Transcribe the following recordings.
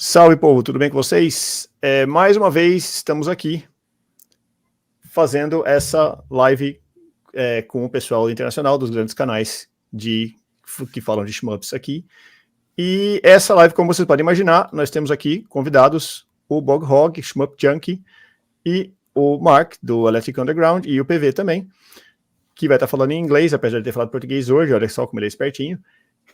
Salve, povo, tudo bem com vocês? Mais uma vez, estamos aqui fazendo essa live com o pessoal internacional dos grandes canais que falam de shmups aqui. E essa live, como vocês podem imaginar, nós temos aqui convidados o Bog Hog, Shmup Junkie, e o Mark, do Electric Underground, e o PV também, que vai estar falando em inglês, apesar de ter falado português hoje, olha só como ele é espertinho.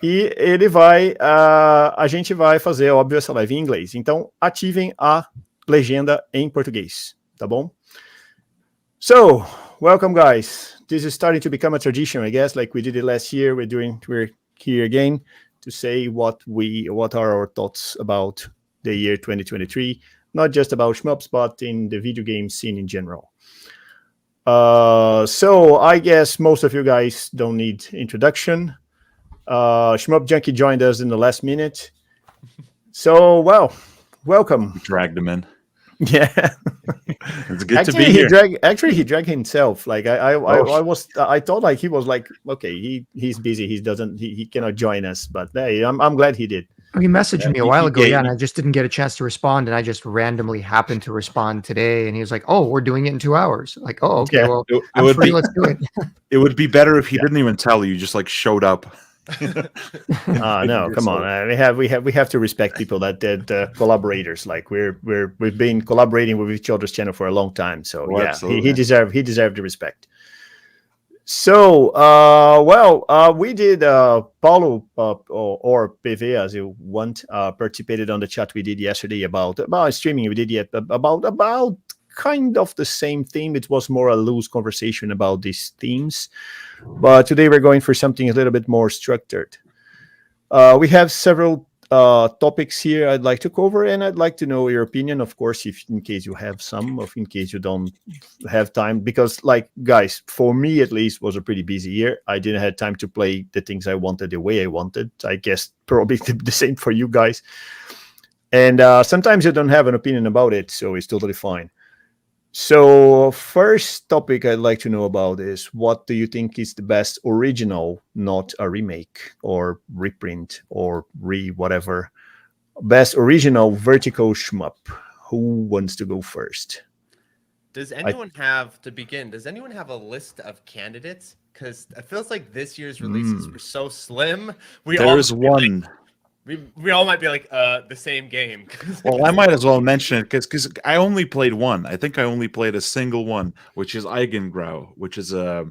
E ele vai, a gente vai fazer, óbvio, essa live em inglês. Então, ativem a legenda em português, tá bom? So, welcome guys. This is starting to become a tradition, I guess, like we did it last year. We're here again to say what are our thoughts about the year 2023, not just about shmups, but in the video game scene in general. So I guess most of you guys don't need introduction. Shmup Junkie joined us in the last minute. So, well, welcome. Dragged him in. Yeah. It's good to be here. He dragged himself. Like I thought like he was like, okay, he's busy. He cannot join us, but hey, I'm glad he did. He messaged me a while ago, and I just didn't get a chance to respond, and I just randomly happened to respond today, and he was like, "Oh, we're doing it in 2 hours." Like, "Oh, okay, yeah, well, let's do it." It would be better if he didn't even tell you, just like showed up. No, come on. We have to respect people that collaborators. Like we've been collaborating with each other's channel for a long time, so he deserved the respect. So, we did, Paulo or PV, as you want, participated on the chat we did yesterday about streaming. We did about kind of the same theme. It was more a loose conversation about these themes. But today we're going for something a little bit more structured. We have several topics here I'd like to cover, and I'd like to know your opinion, of course, if in case you have some, or in case you don't have time, because like guys, for me at least, was a pretty busy year. I didn't have time to play the things I wanted the way I wanted. I guess probably the same for you guys. And sometimes you don't have an opinion about it, so it's totally fine. So first topic I'd like to know about is, what do you think is the best original, not a remake or reprint or whatever, best original vertical shmup? Who wants to go first? Does anyone have a list of candidates? Because it feels like this year's releases were so slim. There's one. We all might be like the same game. Well, I might as well mention it because I only played one. I think I only played a single one, which is Eigengrau, which is I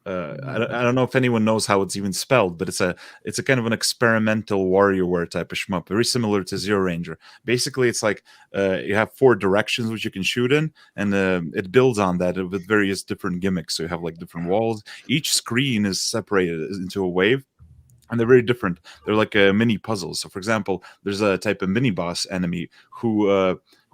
don't know if anyone knows how it's even spelled, but it's a kind of an experimental WarioWare type of shmup, very similar to Zero Ranger. Basically, it's like you have 4 directions which you can shoot in, and it builds on that with various different gimmicks. So you have like different walls. Each screen is separated into a wave. And they're very different. They're like mini puzzles. So, for example, there's a type of mini boss enemy who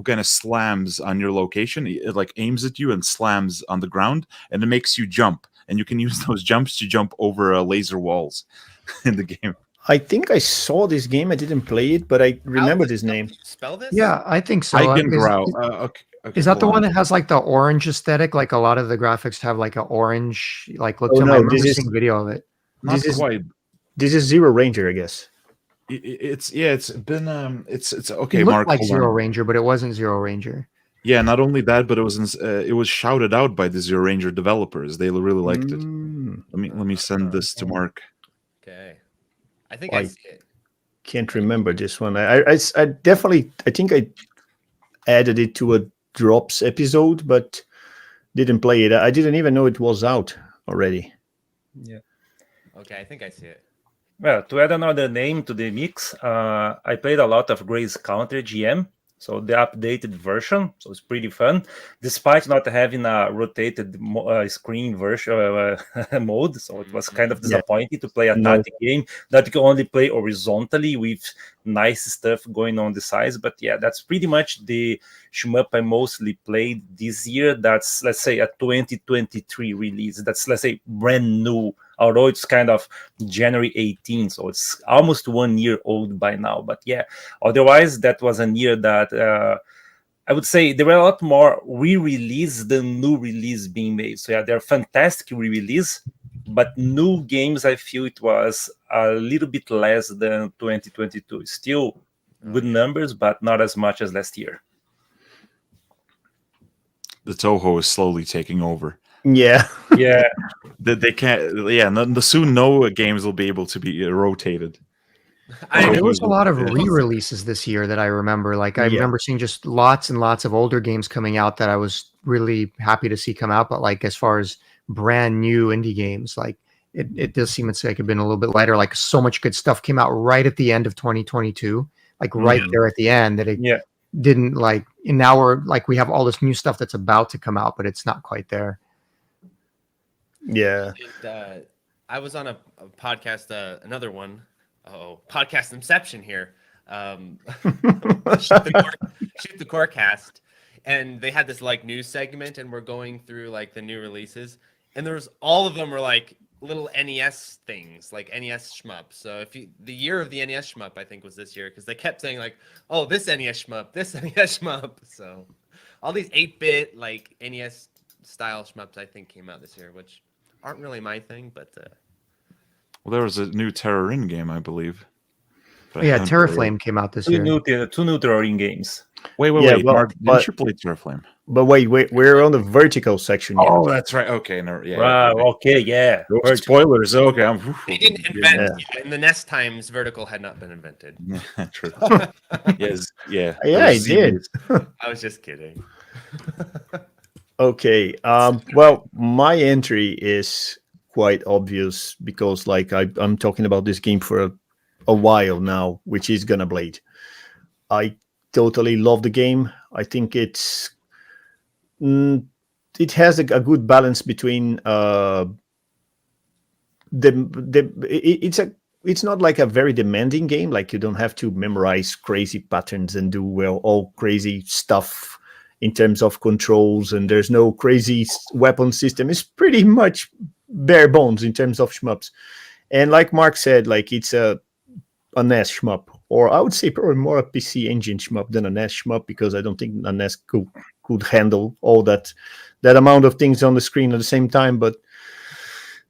kind of slams on your location. It like aims at you and slams on the ground, and it makes you jump. And you can use those jumps to jump over laser walls in the game. I think I saw this game. I didn't play it, but I remember this name. Spell this? Yeah, I think so. Okay, is that the one that has like the orange aesthetic? Like a lot of the graphics have like an orange, like look. Oh, I no, remember seeing video of it. Not quite. This is Zero Ranger, I guess. It's been okay. It looked Mark, like Zero Ranger, but it wasn't Zero Ranger. Yeah, not only that, but it was shouted out by the Zero Ranger developers. They really liked it. Let me send this to Mark. Okay, I think I see it. Can't remember this one. I definitely, I think I added it to a Drops episode, but didn't play it. I didn't even know it was out already. Yeah. Okay, I think I see it. Well, to add another name to the mix, I played a lot of Gray's Counter GM, so the updated version. So it's pretty fun, despite not having a rotated screen version mode. So it was kind of disappointing to play a TATE game that you can only play horizontally with nice stuff going on the sides. But yeah, that's pretty much the shmup I mostly played this year. That's, let's say, a 2023 release. That's, let's say, brand new. Although it's kind of January 18, so it's almost 1 year old by now. But yeah, otherwise, that was a year that I would say there were a lot more re-release than new release being made. So yeah, they're fantastic re-release, but new games, I feel it was a little bit less than 2022. Still good numbers, but not as much as last year. The Toho is slowly taking over. Yeah. Yeah. They can't. Yeah, soon no games will be able to be rotated. There was a lot of re-releases this year that I remember. Like I remember seeing just lots and lots of older games coming out that I was really happy to see come out. But like as far as brand new indie games, like it does seem like it had been a little bit lighter. Like so much good stuff came out right at the end of 2022, like right there at the end that it didn't like. And now we're like we have all this new stuff that's about to come out, but it's not quite there. Yeah. And, I was on a podcast, another one. Podcast Inception here. Shoot the Core cast. And they had this like news segment, and we're going through like the new releases. And there's all of them were like little NES things, like NES Shmup. So the year of the NES Shmup, I think, was this year, because they kept saying like, oh, this NES Shmup, this NES Shmup. So all these 8-bit like NES style Shmups, I think, came out this year, which aren't really my thing, but well, there was a new Terrorin game, I believe. Yeah, Terraflame came out this year. Two new Terrorin games. Wait, Mark, didn't you play Terraflame? But wait, we're on the vertical section yet. Oh, that's right. Okay, no, Spoilers. Okay, they didn't invent in the NES times. Vertical had not been invented. True. Yes, yeah. Yeah, I did. I was just kidding. Okay. Well, my entry is quite obvious because, like, I'm talking about this game for a while now, which is Gunna Blade. I totally love the game. I think it has a good balance between it's not like a very demanding game. Like you don't have to memorize crazy patterns and do all crazy stuff in terms of controls, and there's no crazy weapon system. It's pretty much bare bones in terms of shmups. And like Mark said, like it's a NES shmup, or I would say probably more a PC Engine shmup than a NES shmup, because I don't think a NES could handle all that amount of things on the screen at the same time, but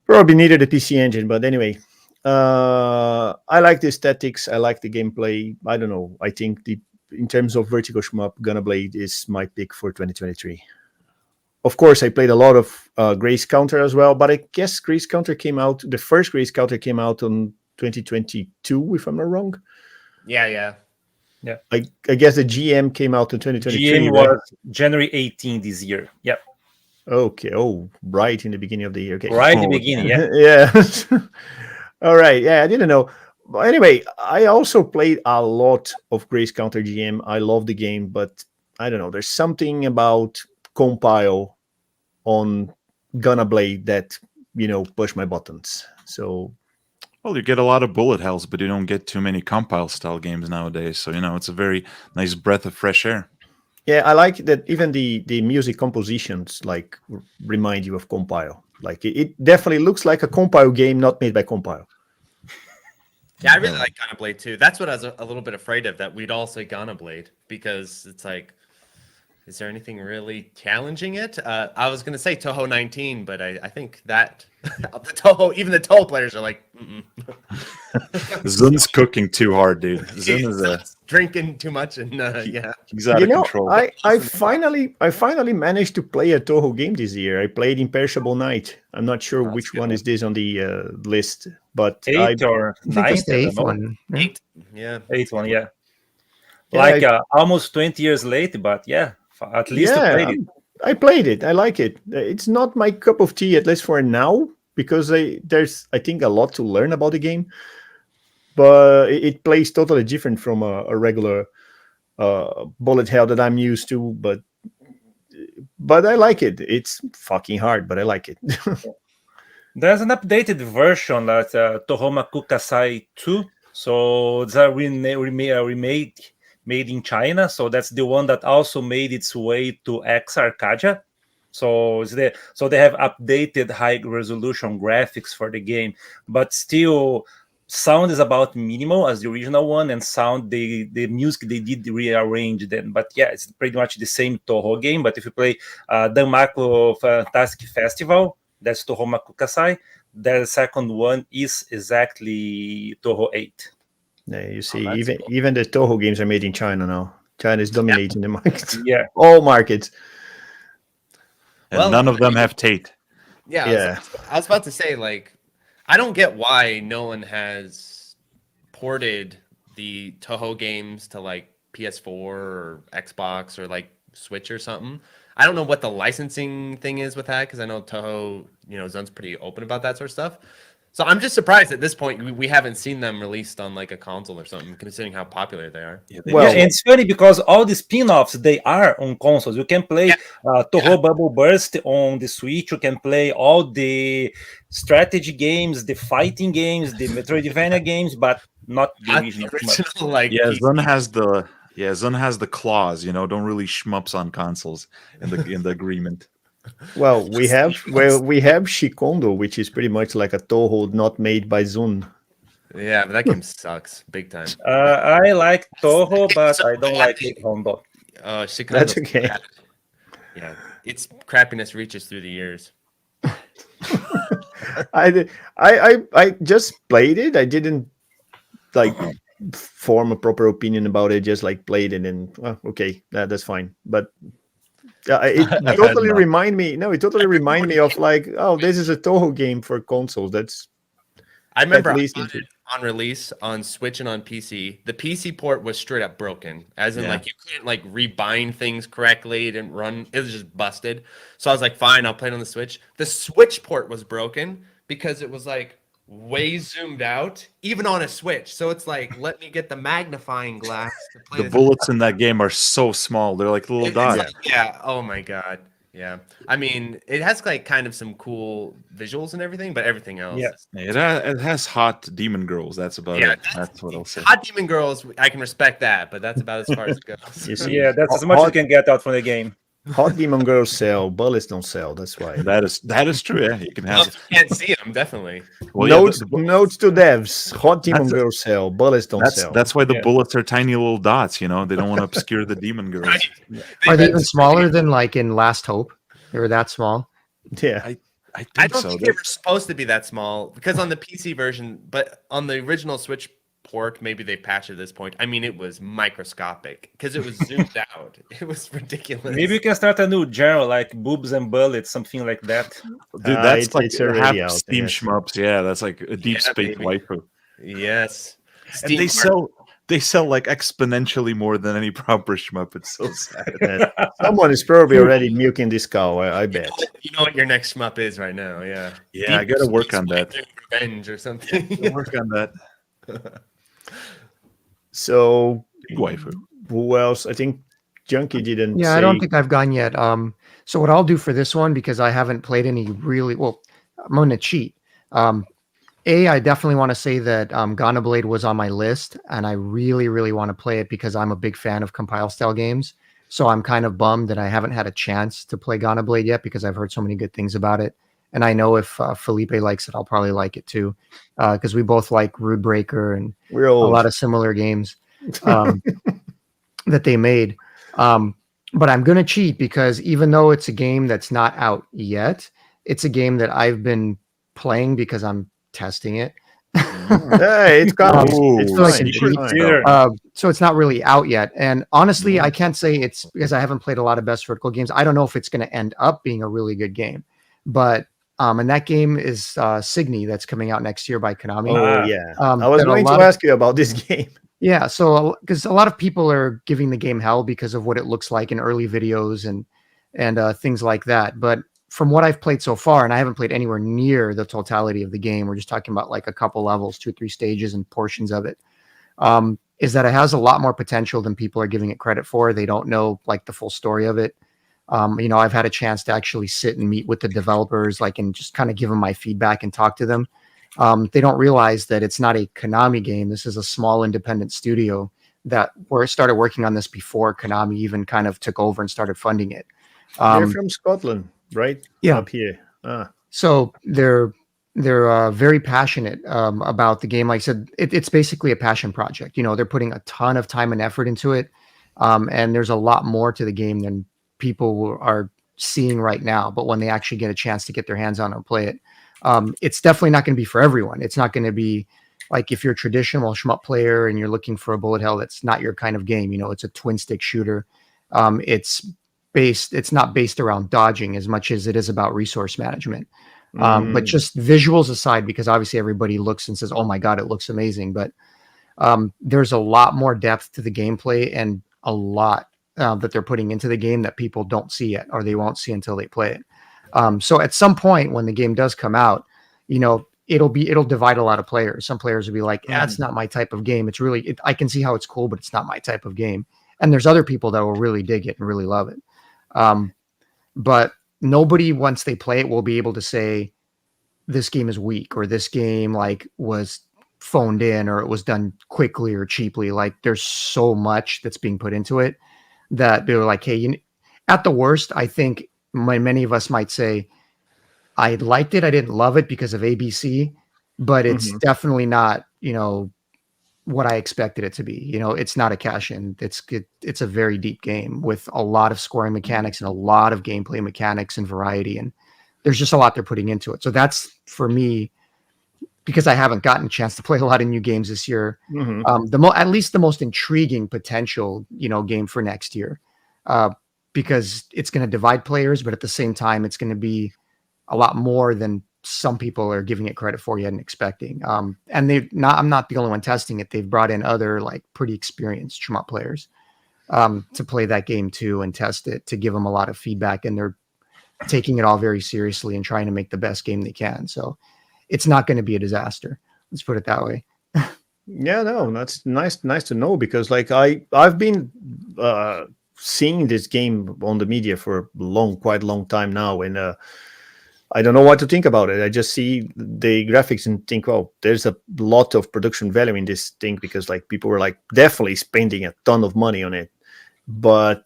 probably needed a PC Engine. But anyway, I like the aesthetics. I like the gameplay. I don't know. I think in terms of vertical shmup, Gunna Blade is my pick for 2023. Of course, I played a lot of Grace Counter as well, but I guess Grace Counter came out, the first Grace Counter came out on 2022, if I'm not wrong. Yeah. I guess the GM came out in 2023. GM was January 18 this year. Yep. Okay. Oh, right in the beginning of the year. Okay. Right in the beginning, yeah. Yeah. All right. Yeah, I didn't know. But anyway, I also played a lot of Grace Counter GM. I love the game, but I don't know. There's something about compile on Gunna Blade that, push my buttons. So... Well, you get a lot of bullet hells, but you don't get too many compile style games nowadays. So, it's a very nice breath of fresh air. Yeah, I like that even the music compositions like remind you of compile. Like it definitely looks like a compile game not made by compile. Yeah, I really like Gunna Blade too. That's what I was a little bit afraid of, that we'd all say Gunna Blade, because it's like, is there anything really challenging it? I was going to say Toho 19, but I think that even the Toho players are like, Zun's cooking too hard, dude. Zun is drinking too much, and he's out of control. I finally managed to play a Toho game this year. I played Imperishable Night. I'm not sure which one is this on the list, but 8 or 9. It's the 8th one. 8. Yeah, 8th one. Yeah. Like almost 20 years late, but yeah. At least I played it. I like it. It's not my cup of tea, at least for now, because there's, I think, a lot to learn about the game. But it plays totally different from a regular bullet hell that I'm used to. But I like it. It's fucking hard, but I like it. There's an updated version that Tohomaku Kasai 2. So it's a remake made in China, so that's the one that also made its way to X Arcadia. So they have updated high resolution graphics for the game, but still sound is about minimal as the original one, and sound the music they did rearrange then. But yeah, it's pretty much the same Toho game. But if you play Danmaku Fantastic Festival, that's Tohomaku Kasai. The second one is exactly Toho 8. Yeah, you see, even the Toho games are made in China now. China is dominating the market. Yeah, all markets. And none of them have TATE. Yeah, I was about to say, like, I don't get why no one has ported the Toho games to like PS4 or Xbox or like Switch or something. I don't know what the licensing thing is with that, because I know Toho, Zun's pretty open about that sort of stuff. So I'm just surprised at this point we haven't seen them released on like a console or something, considering how popular they are. And it's funny because all the spin-offs, they are on consoles. You can play Toho Bubble Burst on the Switch. You can play all the strategy games, the fighting games, the Metroidvania games, but not the original. Zun has the clause, don't really shmups on consoles in the agreement. Well, we have Shikondo, which is pretty much like a Toho not made by Zun. Yeah, but that game sucks big time. I like Toho, but I don't like Shikondo. Shikondo's That's okay. Crap. Yeah, its crappiness reaches through the years. I just played it. I didn't like form a proper opinion about it. Just like played it, and okay, that's fine. But it totally remind me. No, it totally remind me of like, oh, this is a Toho game for consoles. I remember on release on Switch and on PC. The PC port was straight up broken, as in like you couldn't like rebind things correctly. It didn't run. It was just busted. So I was like, fine, I'll play it on the Switch. The Switch port was broken because it was like way zoomed out, even on a Switch. So it's like, let me get the magnifying glass to play. The bullets in that game are so small; they're like little dots. Like, oh my god. Yeah, I mean, it has like kind of some cool visuals and everything, but everything else. Yeah, it has hot demon girls. That's about it. That's what I'll say. Hot demon girls, I can respect that, but that's about as far as it goes. Yeah, that's as much as you can get out from the game. Hot demon girls sell, bullets don't sell. That's why. That is true. Yeah, you can have. You can't see them, definitely. Well, notes to devs: hot demon girls sell, bullets don't sell. That's why the bullets are tiny little dots. They don't want to obscure the demon girls. Right. Are they even smaller than like in Last Hope? They were that small. Yeah, I don't think they were supposed to be that small, because on the PC version, but on the original Switch port, maybe they patched at this point. I mean, it was microscopic because it was zoomed out. It was ridiculous. Maybe you can start a new genre like boobs and bullets, something like that. Dude, that's like it's already out. Steam Shmups. Yeah, that's like a deep space waifu. Yes, and they sell like exponentially more than any proper shmup. It's so sad. Someone is probably already milking this cow. I bet. You know what your next shmup is right now. Yeah. Yeah, I gotta work on that. Revenge or something. Work on that. So, waifu. Who else? I think Junkie didn't. Yeah, I don't think I've gone yet. So what I'll do for this one, because I haven't played any really well, I'm going to cheat. I definitely want to say that Ghana Blade was on my list, and I really, really want to play it because I'm a big fan of compile style games. So I'm kind of bummed that I haven't had a chance to play Ghana Blade yet, because I've heard so many good things about it. And I know if Felipe likes it, I'll probably like it too, because we both like Rude Breaker and a lot of similar games that they made. But I'm going to cheat, because even though it's a game that's not out yet, it's a game that I've been playing because I'm testing it. Hey, it's got so it's not really out yet. And honestly, I can't say it's because I haven't played a lot of Best Vertical games. I don't know if it's going to end up being a really good game, but and that game is Signy, that's coming out next year by Konami. Oh yeah, I was going to ask you about this game. Yeah, so because a lot of people are giving the game hell because of what it looks like in early videos and things like that. But from what I've played so far, and I haven't played anywhere near the totality of the game, we're just talking about like a couple levels, 2 or 3 stages and portions of it, is that it has a lot more potential than people are giving it credit for. They don't know like the full story of it. I've had a chance to actually sit and meet with the developers, and just kind of give them my feedback and talk to them. They don't realize that it's not a Konami game. This is a small independent studio that started working on this before Konami even kind of took over and started funding it. They're from Scotland, right? Yeah. Up here. So they're very passionate about the game. Like I said, it's basically a passion project. They're putting a ton of time and effort into it. And there's a lot more to the game than people are seeing right now. But when they actually get a chance to get their hands on it and play it, it's definitely not going to be for everyone. It's not going to be like if you're a traditional shmup player and you're looking for a bullet hell, that's not your kind of game. It's a twin stick shooter. It's not based around dodging as much as it is about resource management. But just visuals aside, because obviously everybody looks and says, oh my God, it looks amazing. But there's a lot more depth to the gameplay and a lot that they're putting into the game that people don't see yet, or they won't see until they play it. So at some point when the game does come out, it'll divide a lot of players. Some players will be like, it's not my type of game. It's really, I can see how it's cool, but it's not my type of game. And there's other people that will really dig it and really love it. But nobody, once they play it, will be able to say this game is weak, or this game like was phoned in, or it was done quickly or cheaply. Like there's so much that's being put into it that they're like, hey, at the worst, I think many of us might say, I liked it. I didn't love it because of ABC, but it's definitely not, what I expected it to be. It's not a cash in. It's a very deep game with a lot of scoring mechanics and a lot of gameplay mechanics and variety. And there's just a lot they're putting into it. So that's for me, because I haven't gotten a chance to play a lot of new games this year. At least the most intriguing potential, game for next year, because it's going to divide players, but at the same time, it's going to be a lot more than some people are giving it credit for yet and expecting. And I'm not the only one testing it. They've brought in other like pretty experienced shmup players to play that game too and test it, to give them a lot of feedback, and they're taking it all very seriously and trying to make the best game they can. So it's not going to be a disaster. Let's put it that way. Yeah, no, that's nice to know, because like I've been seeing this game on the media for quite a long time now, and I don't know what to think about it. I just see the graphics and think, oh, there's a lot of production value in this thing, because like people were like definitely spending a ton of money on it. But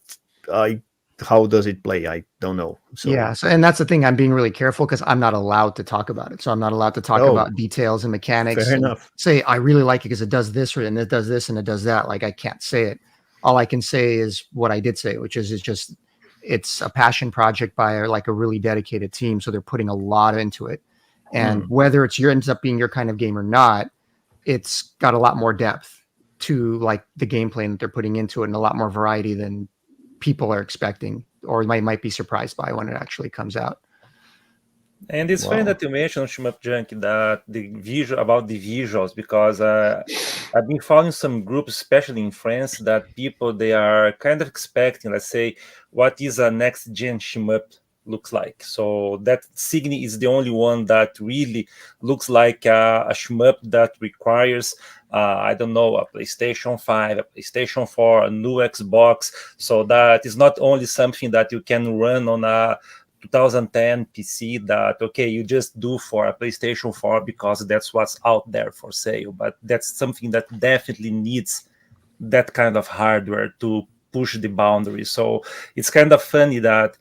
how does it play? I don't know. So yeah, and that's the thing. I'm being really careful because I'm not allowed to talk about it. So I'm not allowed to talk about details and mechanics. Fair enough. Say I really like it because it does this, and it does this, and it does that. Like I can't say it. All I can say is what I did say, which is it's a passion project by a really dedicated team. So they're putting a lot into it. And whether ends up being your kind of game or not, it's got a lot more depth to like the gameplay that they're putting into it, and a lot more variety than people are expecting, or might be surprised by when it actually comes out. And it's funny that you mentioned, Shmup Junkie, that about the visuals, because I've been following some groups, especially in France, that people, they are kind of expecting, let's say, what is a next-gen shmup looks like. So that Signy is the only one that really looks like a shmup that requires, I don't know, a PlayStation 5, a PlayStation 4, a new Xbox. So that is not only something that you can run on a 2010 PC that, okay, you just do for a PlayStation 4 because that's what's out there for sale. But that's something that definitely needs that kind of hardware to push the boundaries. So it's kind of funny that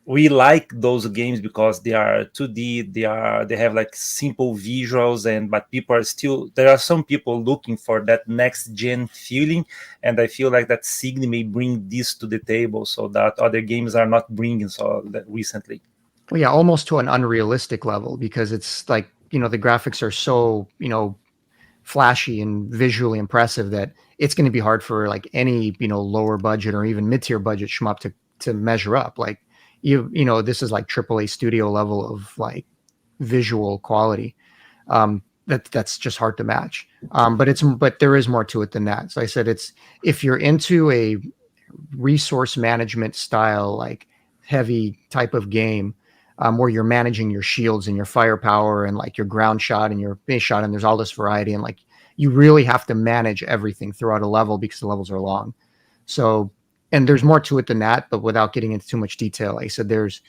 we like those games because they are 2D, they have like simple visuals, but people are still, there are some people looking for that next gen feeling, and I feel like that Signy may bring this to the table so that other games are not bringing so that recently. Well, yeah, almost to an unrealistic level, because it's like, the graphics are so, flashy and visually impressive that it's going to be hard for like any, lower budget or even mid-tier budget shmup to measure up. Like, this is like AAA studio level of like visual quality. That's just hard to match. But there is more to it than that. So I said, if you're into a resource management style, like heavy type of game, where you're managing your shields and your firepower and like your ground shot and your base shot, and there's all this variety, and like you really have to manage everything throughout a level because the levels are long. So, and there's more to it than that, but without getting into too much detail, like I said, there's,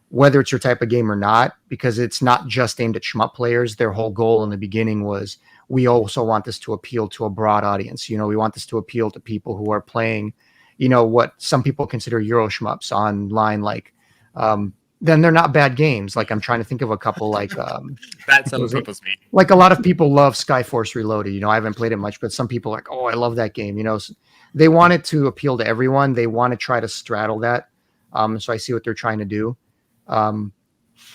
whether it's your type of game or not, because it's not just aimed at shmup players. Their whole goal in the beginning was, we also want this to appeal to a broad audience. We want this to appeal to people who are playing, what some people consider Euro shmups online. Like, then they're not bad games. Like I'm trying to think of a couple, like that's some people's mean. Like a lot of people love Skyforce Reloaded. I haven't played it much, but some people are like, oh, I love that game. So they want it to appeal to everyone. They want to try to straddle that. So I see what they're trying to do.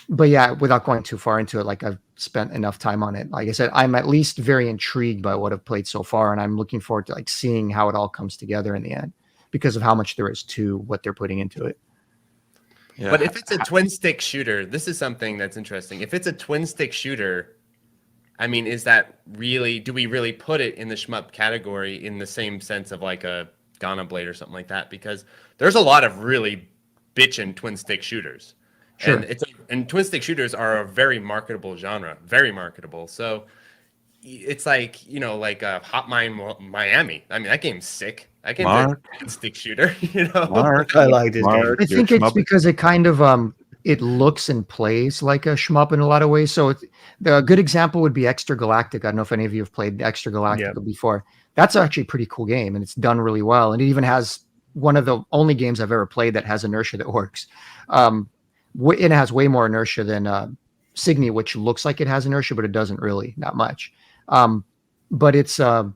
But yeah, without going too far into it, like I've spent enough time on it. Like I said, I'm at least very intrigued by what I've played so far, and I'm looking forward to like seeing how it all comes together in the end because of how much there is to what they're putting into it. Yeah. But if it's a twin stick shooter, this is something that's interesting. If it's a twin stick shooter, I mean, is that really, do we really put it in the shmup category in the same sense of like a Ghana Blade or something like that? Because there's a lot of really bitchin' twin stick shooters. Sure. And twin stick shooters are a very marketable genre, very marketable. So it's like, you know, like Hotline Miami. I mean, that game's sick. That game's a twin stick shooter, you know. Mark, I like this game. I think it's because it kind of it looks and plays like a shmup in a lot of ways. So the good example would be Extra Galactic. I don't know if any of you have played Extra Galactic before. That's actually a pretty cool game, and it's done really well. And it even has one of the only games I've ever played that has inertia that works. It has way more inertia than Signy, which looks like it has inertia, but it doesn't really, not much. But it's a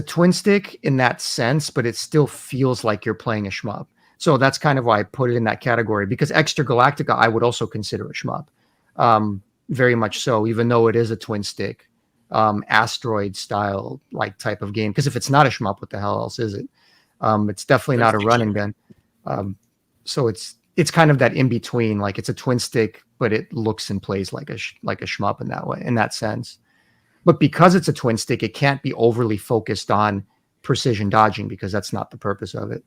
twin stick in that sense, but it still feels like you're playing a shmup. So that's kind of why I put it in that category, because Extra Galactica I would also consider a shmup, very much so, even though it is a twin stick, asteroid style like type of game. Because if it's not a shmup, what the hell else is it? It's definitely not a run and gun. So it's kind of that in between, like it's a twin stick, but it looks and plays like a shmup in that way, in that sense. But because it's a twin stick, it can't be overly focused on precision dodging because that's not the purpose of it.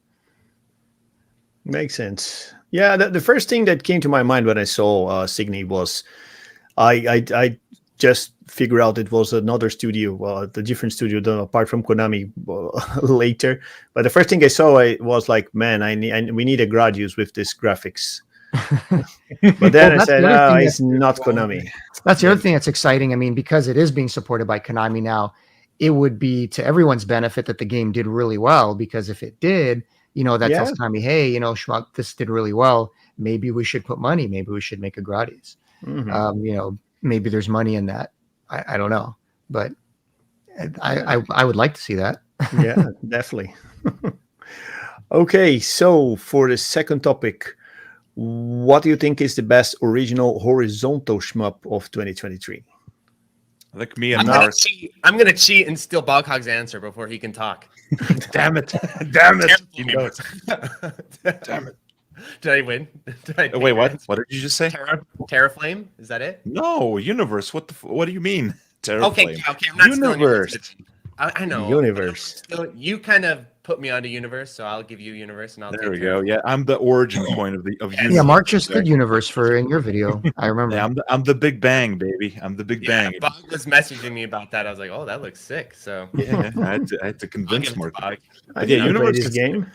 Makes sense. Yeah, the first thing that came to my mind when I saw Signy was I just figured out it was another studio, the different studio apart from Konami later. But the first thing I saw was like, man, we need a Gradius with this graphics. But then I said, it's not Konami. That's the other thing that's exciting. I mean, because it is being supported by Konami now, it would be to everyone's benefit that the game did really well, because if it did, you know, that tells Konami, hey, you know, Shmup, this did really well. Maybe we should put money. Maybe we should make a Gradius. Mm-hmm. You know, maybe there's money in that. I don't know, but I would like to see that. Yeah, definitely. Okay, so for the second topic, what do you think is the best original horizontal shmup of 2023? Like me and I'm gonna cheat and steal Boghog's answer before he can talk. Damn it! Damn it! You know it. Damn it! Did I win? Wait, what? What did you just say? Terraflame? Is that it? No, Universe. What do you mean? Okay. I'm not Universe. I know. Universe. You kind of put me onto Universe, so I'll give you Universe, and I'll. There we go. Yeah, I'm the origin point of Universe. Yeah, Mark just did Universe in your video. I remember. Yeah, I'm the Big Bang, baby. I'm the Big Bang. Bob was messaging me about that. I was like, oh, that looks sick. So yeah, I had to convince Mark. Yeah, Universe game.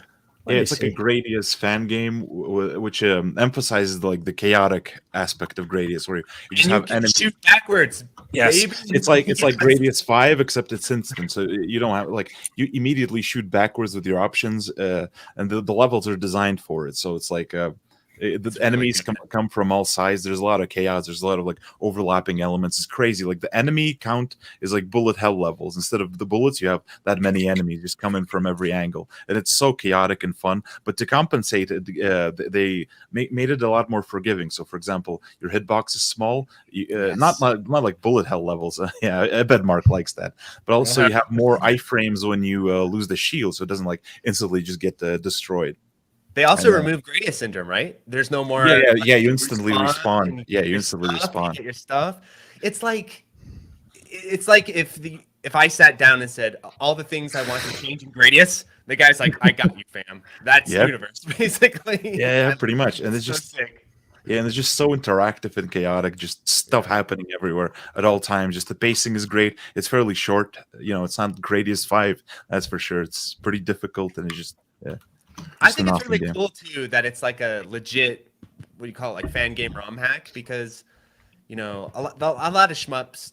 Yeah, it's like a Gradius fan game, which emphasizes the chaotic aspect of Gradius, where you just have enemies shoot backwards. Yes, it's like Gradius 5, except it's instant. So you don't have you immediately shoot backwards with your options, and the levels are designed for it. So it's like the enemies come from all sides. There's a lot of chaos. There's a lot of overlapping elements. It's crazy. Like the enemy count is like bullet hell levels. Instead of the bullets, you have that many enemies just coming from every angle, and it's so chaotic and fun. But to compensate, they made it a lot more forgiving. So, for example, your hitbox is small, not like bullet hell levels. Yeah, I bet Mark likes that. But also, you have more iframes when you lose the shield, so it doesn't instantly just get destroyed. They also remove Gradius syndrome, right? There's no more. Yeah. You instantly respawn. Yeah, you instantly respawn. Get your stuff. It's like if I sat down and said all the things I want to change in Gradius, the guy's like, "I got you, fam." That's Universe, basically. Yeah, pretty much. And it's just sick. Yeah, and it's just so interactive and chaotic. Just stuff happening everywhere at all times. Just the pacing is great. It's fairly short. You know, it's not Gradius 5, that's for sure. It's pretty difficult, and it's just I think it's really cool too that it's like a legit, what do you call it, like fan game ROM hack, because you know a lot of shmups,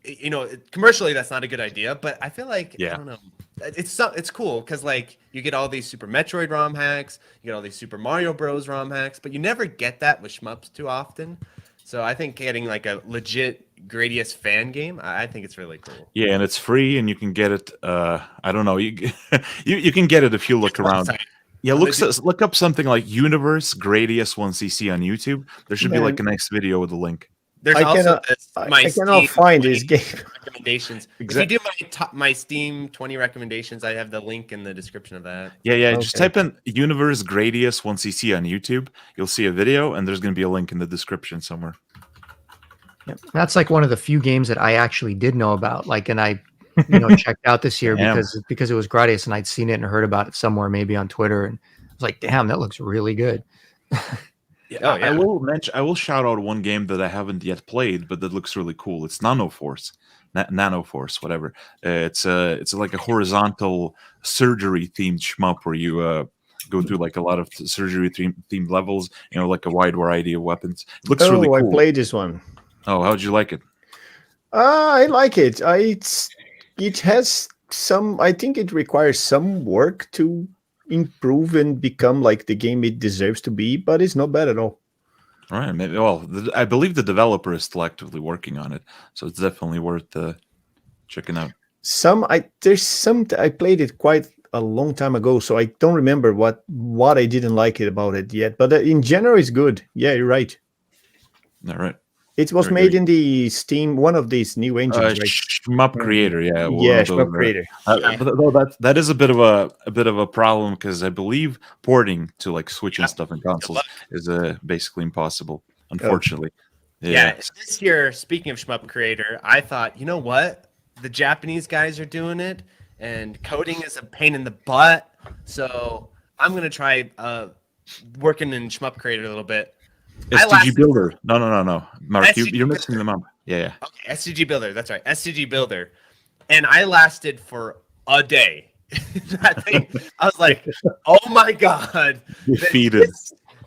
you know, commercially that's not a good idea, but I feel like I don't know, it's cool because you get all these Super Metroid ROM hacks, you get all these Super Mario Bros. ROM hacks, but you never get that with shmups too often. So I think getting a legit Gradius fan game, I think it's really cool. Yeah, and it's free, and you can get it. I don't know, you can get it if you look around. Yeah, look up something like Universe Gradius 1cc on YouTube. There should be like a nice video with a link. There's I also I cannot find this game. Recommendations. Exactly. If you do my Steam 20 recommendations, I have the link in the description of that. Yeah. Okay. Just type in Universe Gradius 1cc on YouTube. You'll see a video, and there's going to be a link in the description somewhere. Yep. That's like one of the few games that I actually did know about. Like, and I, checked out this year because it was Gradius, and I'd seen it and heard about it somewhere, maybe on Twitter, and I was like, damn, that looks really good. I will shout out one game that I haven't yet played, but that looks really cool. It's Nanoforce, whatever. It's like a horizontal surgery themed shmup where you go through like a lot of surgery themed levels. Like a wide variety of weapons. It looks really cool. I played this one. Oh, how'd you like it? I like it. It has some. I think it requires some work to improve and become like the game it deserves to be, but it's not bad at all. All right, maybe. Well, I believe the developer is still actively working on it, so it's definitely worth checking out. There's some. I played it quite a long time ago, so I don't remember what I didn't like it about it yet. But in general, it's good. Yeah, you're right. All right. It was made in the Steam, one of these new engines, right? Shmup Creator, yeah. Shmup Creator. That is a bit of a problem because I believe porting to like Switch and stuff and consoles is basically impossible, unfortunately. Yeah. This year, speaking of Shmup Creator, I thought, you know what? The Japanese guys are doing it, and coding is a pain in the butt. So I'm gonna try working in Shmup Creator a little bit. STG Builder. No. Mark, you're mixing them up. Yeah. Okay, STG Builder. That's right. STG Builder. And I lasted for a day. That thing, I was like, oh my God. Defeated.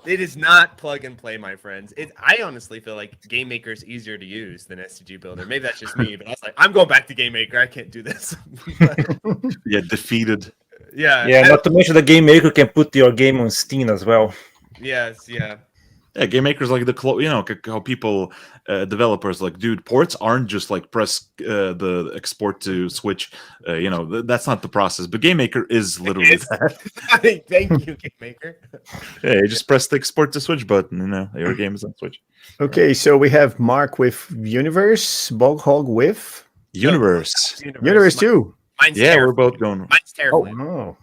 It is not plug and play, my friends. I honestly feel like Game Maker is easier to use than STG Builder. Maybe that's just me, but I was like, I'm going back to Game Maker. I can't do this. Yeah, defeated. Yeah. Yeah, not to mention the Game Maker can put your game on Steam as well. Yes, yeah. Yeah, Game Maker's like how people, developers like, dude, ports aren't just like press the export to Switch. That's not the process. But Game Maker is literally that. Thank you, Game Maker. Yeah, you just press the export to Switch button. Your game is on Switch. Okay, so we have Mark with Universe, Boghog with Universe. Universe too. Mine's we're both going. Mine's terrible.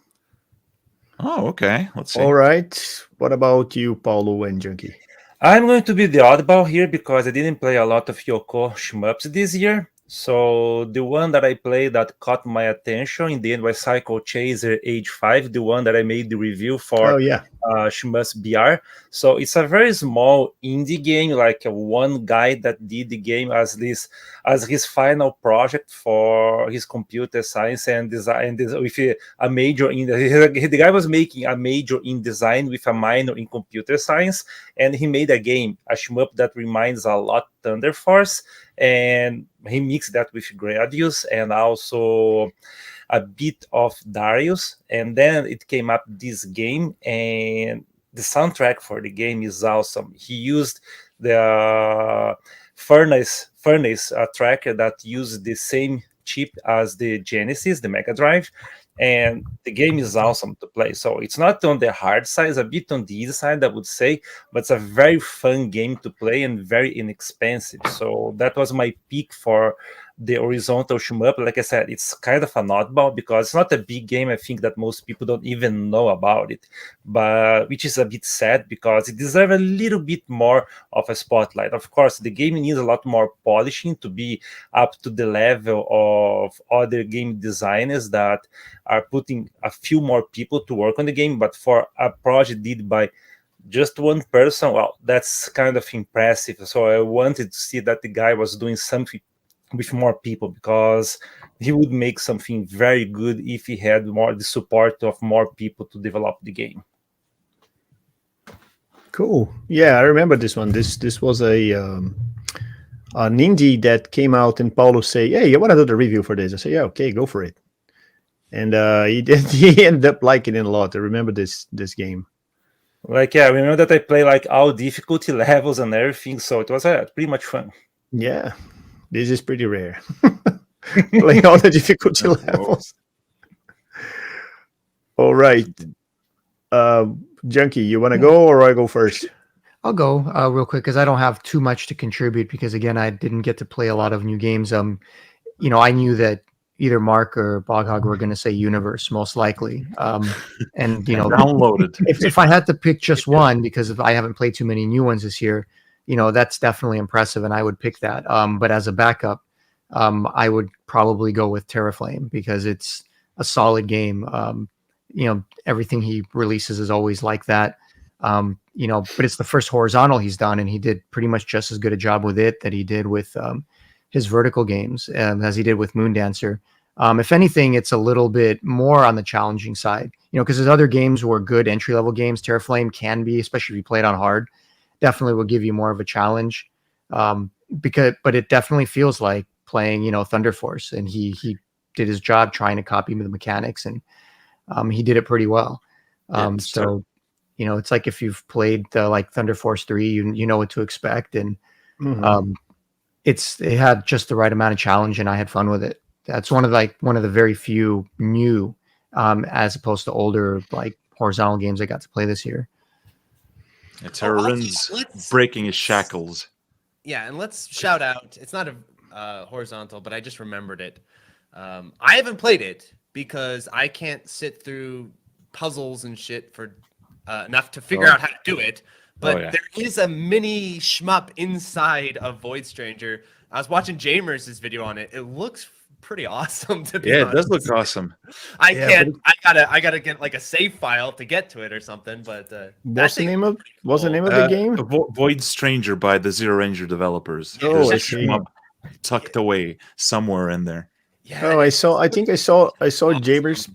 Oh, okay. Let's see. All right. What about you, Paulo and Junkie? I'm going to be the oddball here because I didn't play a lot of YOKO shmups this year. So the one that I played that caught my attention in the end was Cycle Chaser Age 5, the one that I made the review for ShmupsBR. So it's a very small indie game, like one guy that did the game as his final project for his computer science and design with a major in the guy was making a major in design with a minor in computer science, and he made a game, a shmup that reminds a lot Thunder Force, and he mixed that with Gradius and also a bit of Darius, and then it came up this game, and the soundtrack for the game is awesome. He used the Furnace tracker that used the same chip as the Genesis, the Mega Drive, and the game is awesome to play. So it's not on the hard side, it's a bit on the easy side, I would say, but it's a very fun game to play and very inexpensive. So that was my pick for the horizontal shmup. Like I said, it's kind of an oddball because it's not a big game. I think that most people don't even know about it, but which is a bit sad because it deserves a little bit more of a spotlight. Of course, the game needs a lot more polishing to be up to the level of other game designers that are putting a few more people to work on the game. But for a project did by just one person, well, that's kind of impressive. So I wanted to see that the guy was doing something with more people, because he would make something very good if he had the support of more people to develop the game. Cool. Yeah, I remember this one. This was an indie that came out, and Paulo say, "Hey, you want to do the review for this?" I say, "Yeah, okay, go for it." And he did. He ended up liking it a lot. I remember this game. Like, yeah, I remember that I played like all difficulty levels and everything, so it was pretty much fun. Yeah. This is pretty rare. Playing all the difficulty levels. All right. Junkie, you want to go or I go first? I'll go real quick because I don't have too much to contribute because again I didn't get to play a lot of new games. I knew that either Mark or Boghog were going to say Universe most likely, and downloaded. If I had to pick just one because I haven't played too many new ones this year, that's definitely impressive, and I would pick that. But as a backup, I would probably go with Terraflame because it's a solid game. Everything he releases is always like that. But it's the first horizontal he's done, and he did pretty much just as good a job with it that he did with his vertical games as he did with Moondancer. If anything, it's a little bit more on the challenging side, because his other games were good entry-level games. Terraflame can be, especially if you play it on hard, definitely will give you more of a challenge. But it definitely feels like playing, Thunder Force, and he did his job trying to copy the mechanics, and he did it pretty well. It's like if you've played like Thunder Force 3, you know what to expect, and it had just the right amount of challenge, and I had fun with it. That's one of the very few new, as opposed to older like horizontal games I got to play this year. Terran's breaking his shackles. Yeah, and let's shout out. It's not a horizontal, but I just remembered it. I haven't played it because I can't sit through puzzles and shit for enough to figure out how to do it. But there is a mini shmup inside of Void Stranger. I was watching Jamers' video on it. It looks pretty awesome to be honest. It does look awesome. I gotta get like a save file to get to it or something. But what's the name of the game? Void Stranger by the Zero Ranger developers. Oh, I see. Shmup tucked away somewhere in there. Yeah. Oh, I saw Jamers.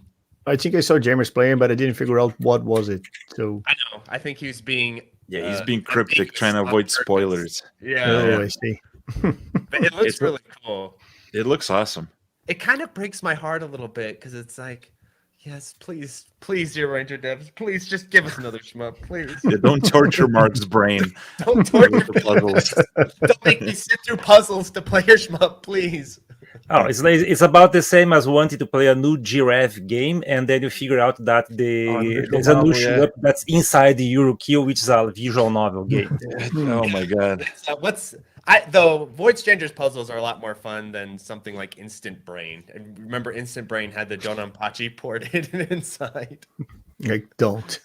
I think I saw Jamers playing, but I didn't figure out what was it. So I know. I think he was being he's being cryptic, trying to avoid spoilers. Yeah. Oh, I see. But it looks really cool. It looks awesome. It kind of breaks my heart a little bit because it's like, yes, please, Zero Ranger devs, please just give us another shmup, please. Yeah, don't torture Mark's brain. Don't torture puzzles. Don't make me sit through puzzles to play your shmup, please. Oh, it's about the same as wanting to play a new giraffe game, and then you figure out that there's a new shmup that's inside the Eurokill, which is a visual novel game. Oh my god! Though Void Stranger's puzzles are a lot more fun than something like Instant Brain. And remember, Instant Brain had the Donanpachi ported inside. I don't.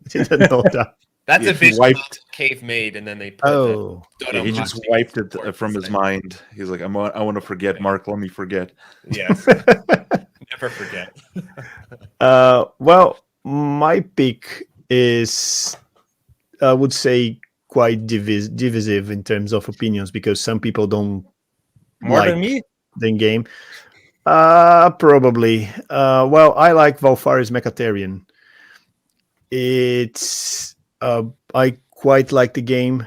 Didn't know that. That's a visual Cave made, and then they put he just wiped it from his mind. He's like, I want to forget, Mark. Let me forget. Yes, never forget. Well, my pick is, I would say, quite divisive in terms of opinions because some people don't more than me the game. Probably. Well, I like Valfari's Mechatarian. It's I quite like the game.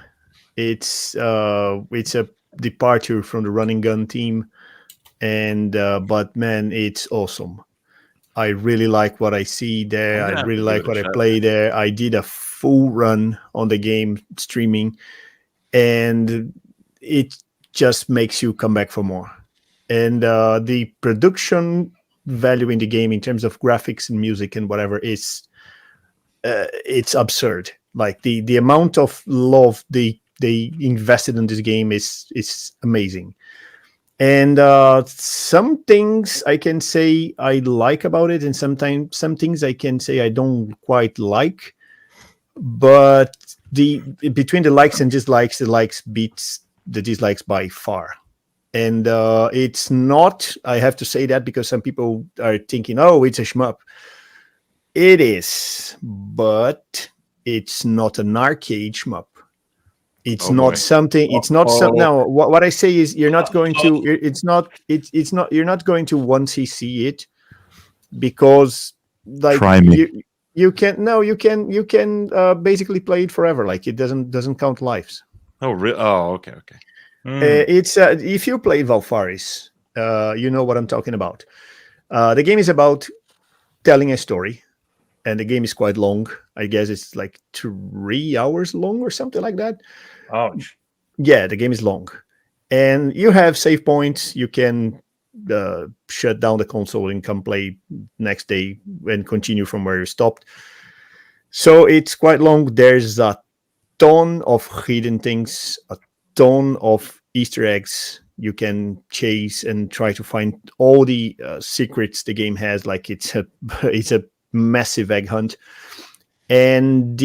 It's a departure from the run and gun team, and but man, it's awesome. I really like what I see there. I really like what I play there. I did a full run on the game streaming, and it just makes you come back for more. And the production value in the game in terms of graphics and music and whatever is it's absurd. Like the amount of love they invested in this game is amazing. And some things I can say I like about it, and sometimes some things I can say I don't quite like. But between the likes and dislikes, the likes beats the dislikes by far. And it's not, I have to say that because some people are thinking, oh, it's a shmup. It is, but it's not an arcade shmup. It's not something. It's not some. No, what I say is, you're not going to. It's not. You're not going to once you see it, because like you can. No, you can basically play it forever. Like it doesn't count lives. Oh, really? Oh, okay. It's if you play Valfaris, you know what I'm talking about. The game is about telling a story, and the game is quite long. I guess it's like 3 hours long or something like that. Ouch. Yeah, the game is long, and you have save points. You can shut down the console and come play next day and continue from where you stopped. So it's quite long. There's a ton of hidden things, a ton of Easter eggs you can chase and try to find all the secrets the game has. Like it's a massive egg hunt. And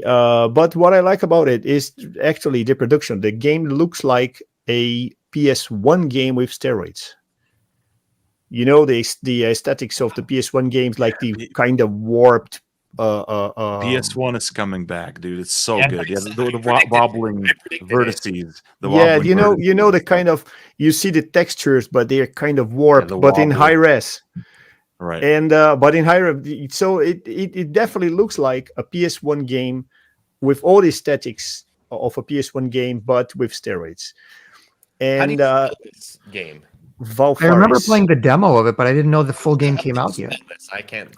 but what I like about it is actually the production. The game looks like a PS1 game with steroids. You know, the aesthetics of the PS1 games, like the kind of warped. PS1 is coming back, dude. It's so good. Yeah, the wobbling vertices. You know the kind of, you see the textures, but they're kind of warped, but in high res. Right. And but in high res, so it definitely looks like a PS1 game with all the aesthetics of a PS1 game, but with steroids. And how do you spell this game? Valfaris. I remember playing the demo of it, but I didn't know the full game came out yet. I can't.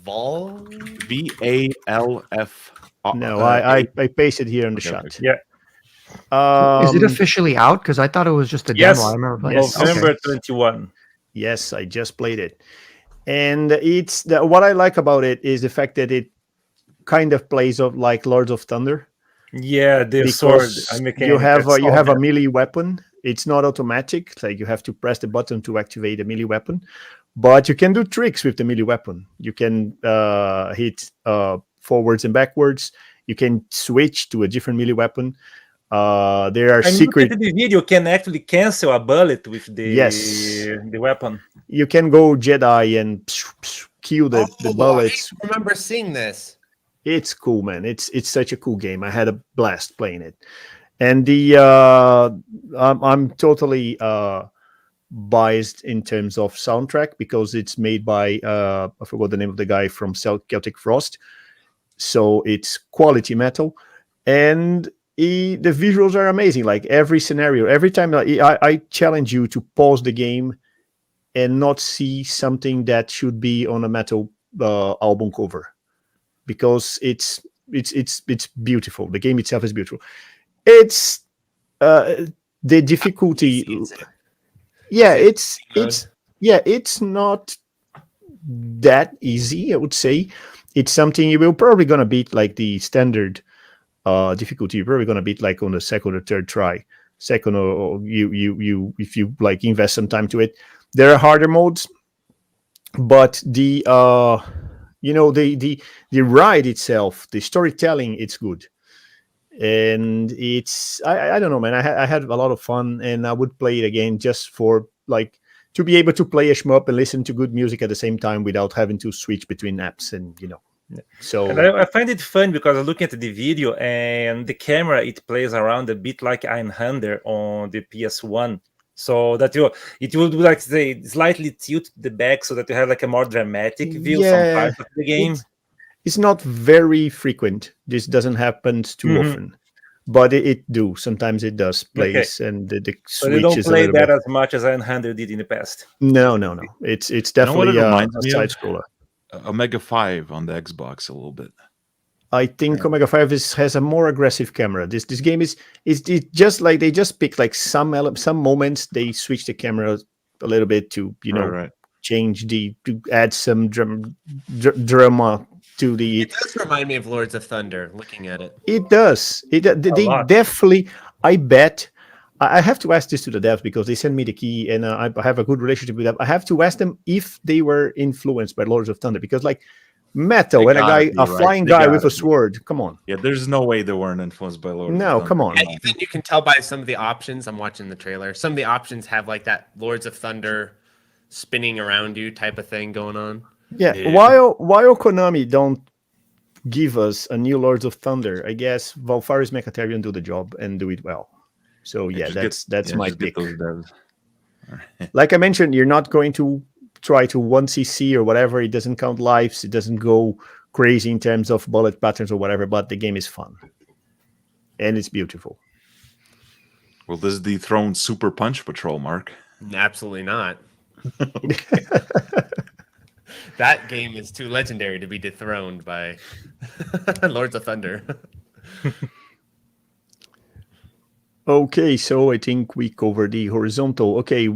Val. VALF. No, I pasted here in the shot. Yeah. Is it officially out? Because I thought it was just a demo. I remember playing. November 21. Yes, I just played it, and it's what I like about it is the fact that it kind of plays off like Lords of Thunder. Yeah, the sword. You have a melee weapon. It's not automatic. Like you have to press the button to activate a melee weapon, but you can do tricks with the melee weapon. You can hit forwards and backwards. You can switch to a different melee weapon. There are secret. Look at the video, can actually cancel a bullet with the weapon. You can go Jedi and kill the bullets. I remember seeing this. It's cool, man. It's such a cool game. I had a blast playing it, and I'm totally biased in terms of soundtrack because it's made by I forgot the name of the guy from Celtic Frost. So it's quality metal, and the visuals are amazing. Like every scenario, every time I challenge you to pause the game and not see something that should be on a metal album cover, because it's beautiful. The game itself is beautiful. It's the difficulty. It's not that easy, I would say. It's something you will probably gonna beat, like the standard difficulty. You're probably gonna beat like on the second or third try. Second, or you if you like invest some time to it. There are harder modes, but the ride itself, the storytelling, it's good, and it's I don't know, man. I had a lot of fun, and I would play it again just for like to be able to play a shmup and listen to good music at the same time without having to switch between apps, and So and I find it fun because I'm looking at the video and the camera, it plays around a bit like Einhander on the PS1. So that it will do like say slightly tilt the back so that you have like a more dramatic view some parts of the game. It's not very frequent. This doesn't happen too often, but it do. Sometimes it does place, and the switch so they don't is play that bit. as much as Einhander did in the past. No. It's definitely a side scroller. Omega 5 on the Xbox a little bit. I think Omega 5 has a more aggressive camera. This game is just like they just pick like some moments they switch the camera a little bit to change to add some drama to the. It does remind me of Lords of Thunder. Looking at it, it does. They definitely. I bet. I have to ask this to the devs because they send me the key, and I have a good relationship with them. I have to ask them if they were influenced by Lords of Thunder, because like metal and a flying guy with a sword. Come on. Yeah, there's no way they weren't influenced by Lords of Thunder. No, come on. And even you can tell by some of the options. I'm watching the trailer. Some of the options have like that Lords of Thunder spinning around you type of thing going on. Yeah. While Konami don't give us a new Lords of Thunder, I guess Valfaris Mechatarian do the job and do it well. So yeah, that's my pick. Like I mentioned, you're not going to try to 1cc or whatever. It doesn't count lives. It doesn't go crazy in terms of bullet patterns or whatever, but the game is fun. And it's beautiful. Will this dethrone Super Punch Patrol, Mark? Absolutely not. That game is too legendary to be dethroned by Lords of Thunder. Okay, so I think we covered the horizontal. Okay,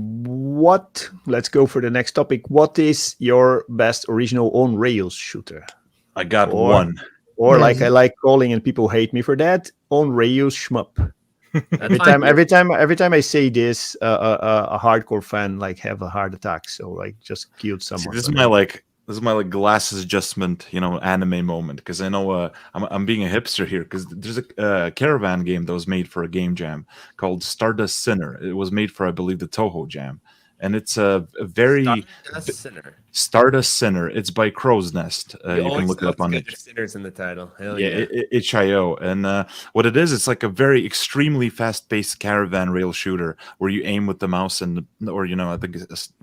let's go for the next topic. What is your best original on-rails shooter? I got one. Or like I like calling, and people hate me for that, on reuse Shmup. Every time I say this, a hardcore fan like have a heart attack. So like just killed someone. See, this is my glasses adjustment, anime moment, because I know I'm being a hipster here, because there's a caravan game that was made for a game jam called Stardust Sinner. It was made for, I believe, the Toho Jam, and it's a very Stardust Sinner. It's by Crow's Nest. You can look it up on it. Sinners in the title. Hell yeah, itch.io. And what it is, it's like a very extremely fast-paced caravan rail shooter where you aim with the mouse I think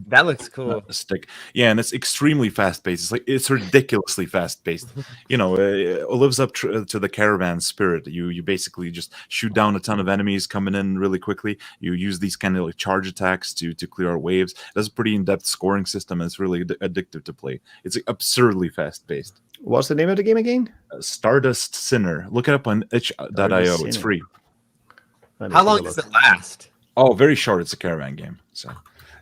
that looks cool. A stick. Yeah, and it's extremely fast-paced. It's ridiculously fast-paced. It lives up to the caravan spirit. You basically just shoot down a ton of enemies coming in really quickly. You use these kind of like charge attacks to clear out waves. It has a pretty in-depth scoring system, and it's really addictive to play. It's absurdly fast-paced. What's the name of the game again? Stardust Sinner. Look it up on itch.io. It's free. How long does it last? Oh, very short. It's a caravan game. So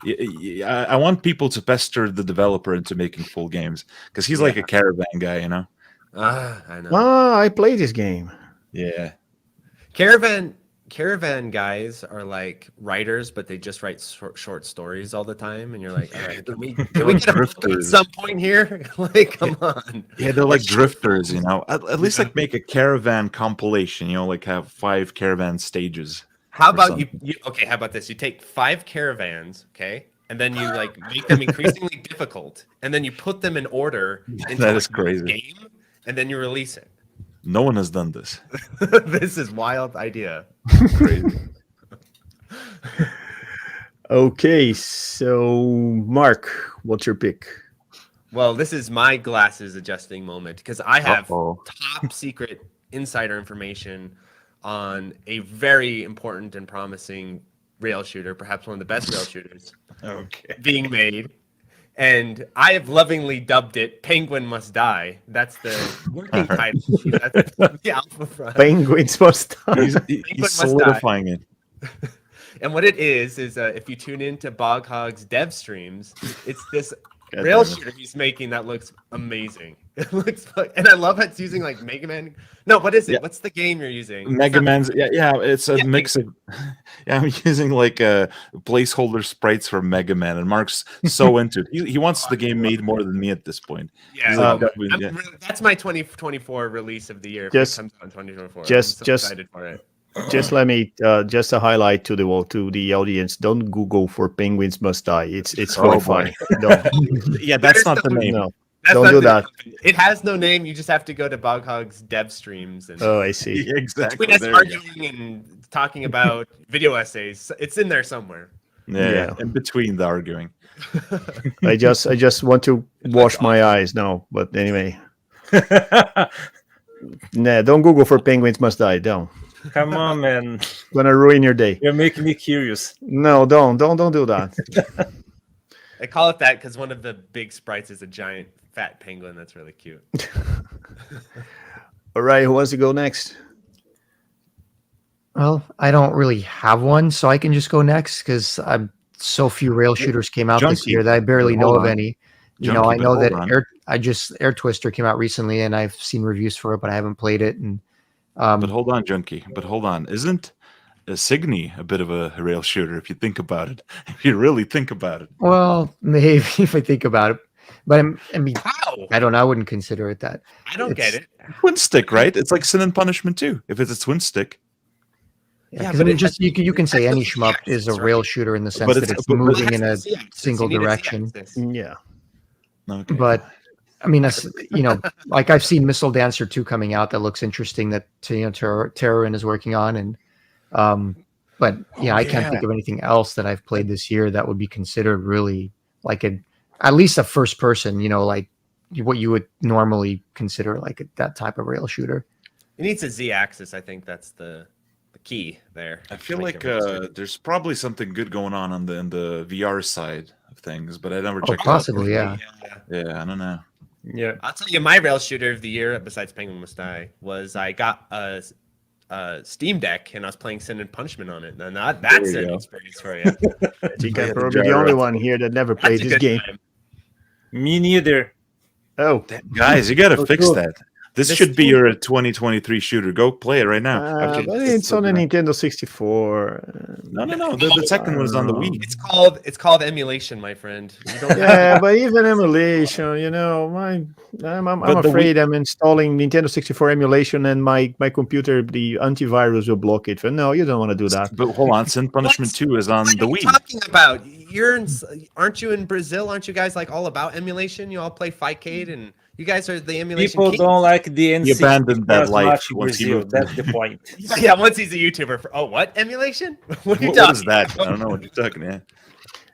I want people to pester the developer into making full games, because he's like a caravan guy, I know. I play this game. Yeah. Caravan guys are like writers, but they just write short stories all the time, and you're like, all right, can we get a book at some point here? Like, come on. Yeah, they're like drifters, At least like make a caravan compilation, like have 5 caravan stages. How about you? Okay, how about this? You take 5 caravans, okay, and then you like make them increasingly difficult, and then you put them in order into that is crazy game, and then you release it. No one has done this. This is wild idea. Crazy. Okay, so Mark, what's your pick? Well, this is my glasses adjusting moment, because I have top secret insider information on a very important and promising rail shooter, perhaps one of the best rail shooters being made. And I have lovingly dubbed it "Penguin Must Die." That's the working title. That's the alpha front. Penguins Must Die. He's solidifying it. And what it is if you tune into Bog Hog's dev streams, it's this rail shooter he's making that looks amazing. It looks, and I love how it's using like Mega Man. No, what is it? Yeah. What's the game you're using? Mega Man's. Yeah. It's a mix of. Yeah, I'm using like placeholder sprites for Mega Man, and Mark's so into it. He wants the game made more than me at this point. Yeah, that's my 2024 release of the year. It comes out in 2024. I'm so excited for it. Just let me just a highlight to the audience. Don't Google for Penguins Must Die. It's horrifying. Yeah, that's not the name. No. Don't do that. It has no name. You just have to go to Bog Hog's dev streams. And I see. Yeah, exactly. Between us arguing and talking about video essays, it's in there somewhere. Yeah. In between the arguing. I just want to wash my eyes now. But anyway, nah, don't Google for Penguins Must Die. Don't. Come on, man. Gonna ruin your day. You're making me curious. No, don't do that. I call it that because one of the big sprites is a giant fat penguin. That's really cute. All right, who wants to go next? Well, I don't really have one, so I can just go next because so few rail shooters came out this year that I barely know of any. I know that Air Twister came out recently, and I've seen reviews for it, but I haven't played it. And but hold on, Junkie. But hold on, isn't Signy a bit of a rail shooter if you think about it? If you really think about it. Well, maybe if I think about it, but I mean, how? I don't know. I wouldn't consider it that. I don't get it. Twin stick, right? It's like Sin and Punishment too. If it's a twin stick. Yeah, because you can say any shmup is a rail shooter in the sense that it's moving in a single direction. Yeah. Okay. But I mean, like I've seen Missile Dancer 2 coming out that looks interesting that Terrorin is working on, and but I can't think of anything else that I've played this year that would be considered really like at least a first person, like what you would normally consider like that type of rail shooter. It needs a Z-axis. I think that's the key there. I feel like there's probably something good going on in the VR side of things, but I never checked. Possibly, yeah. I don't know. Yeah, I'll tell you, my rail shooter of the year, besides Penguin Must Die, was I got a Steam Deck and I was playing Sin and Punishment on it. And that's an experience for you. You can probably be the only one here that never played this game. Me neither. Oh, guys, you gotta fix that. This should be your 2023 shooter. Go play it right now. But it's on a Nintendo 64. No. The second one is on the Wii. It's called emulation, my friend. But even emulation, you know, I'm afraid I'm installing Nintendo 64 emulation, and my computer, the antivirus will block it. But no, you don't want to do that. But hold on, Sin Punishment 2 is on the Wii. What are you talking about? Aren't you in Brazil? Aren't you guys like all about emulation? You all play Fightcade, and you guys are the emulation People kings. don't like the N64 He abandoned that as life much in once he Brazil. moved. That's the point. Yeah, once he's a YouTuber. What emulation? What are you What talking is that? about? I don't know what you're talking. Yeah.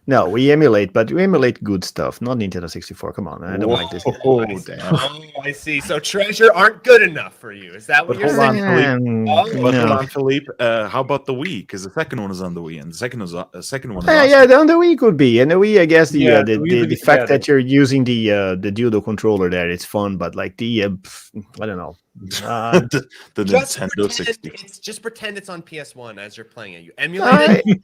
No, we emulate, but we emulate good stuff, not Nintendo 64. Come on, I don't like this. Oh, damn. Oh, I see. So treasure aren't good enough for you. Is that what But you're hold on, saying? Philippe. But hold No. on, Philippe. How about the Wii? Because the second one is on the Wii, and the second one is awesome. On the Wii could be, and the Wii, I guess Yeah, the fact that you're using the Duo controller there, it's fun. But like I don't know. the Nintendo 60. Just pretend it's on PS1 as you're playing it. You emulate it,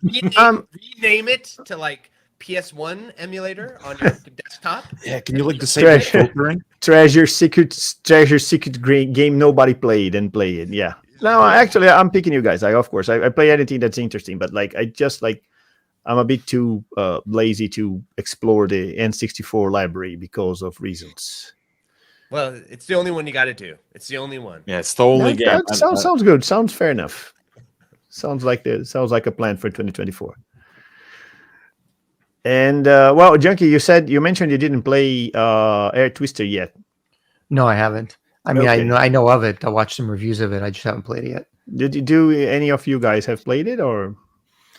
rename it to like PS1 emulator on your desktop. Yeah, can you like disable filtering? Treasure secret game nobody played and play it. Yeah. No, actually, I'm picking you guys. Of course, I play anything that's interesting, but like I'm a bit too lazy to explore the N64 library because of reasons. Well, it's the only one you got to do. It's the only one. Yeah, it's the only game. That sounds good. Sounds fair enough. Sounds like a plan for 2024. And well, Junkie, you mentioned you didn't play Air Twister yet. No, I haven't. I mean, Okay. I know of it. I watched some reviews of it. I just haven't played it yet. Do any of you guys have played it or?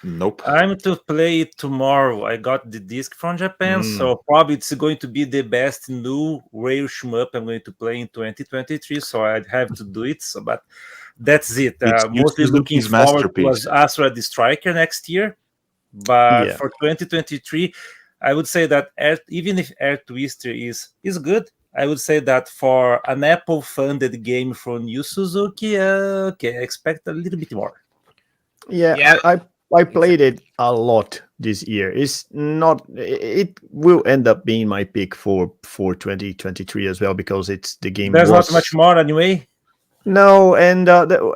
Nope. I'm to play it tomorrow. I got the disc from Japan, so probably it's going to be the best new rail shmup I'm going to play in 2023. So I'd have to do it. So, but that's it. Mostly looking forward to Astra the Striker next year. But for 2023, I would say that even if Air Twister is good, I would say that for an Apple-funded game from Yu Suzuki, okay, I expect a little bit more. Yeah. I played it a lot this year. It will end up being my pick for 2023 as well, because it's the game. There's not much more anyway. No, and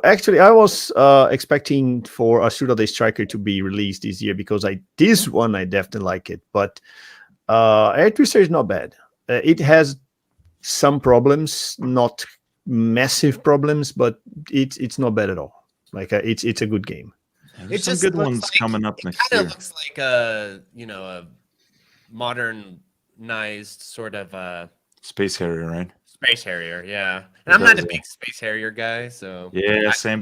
actually, I was expecting for Asura the Striker to be released this year, because this one I definitely like it. But Air Twister is not bad. It has some problems, not massive problems, but it's not bad at all. Like it's a good game. There's some good ones coming up next year. It kind of looks like a modernized sort of Space Harrier, right? Space Harrier, yeah. And I'm not a big Space Harrier guy, so yeah, same.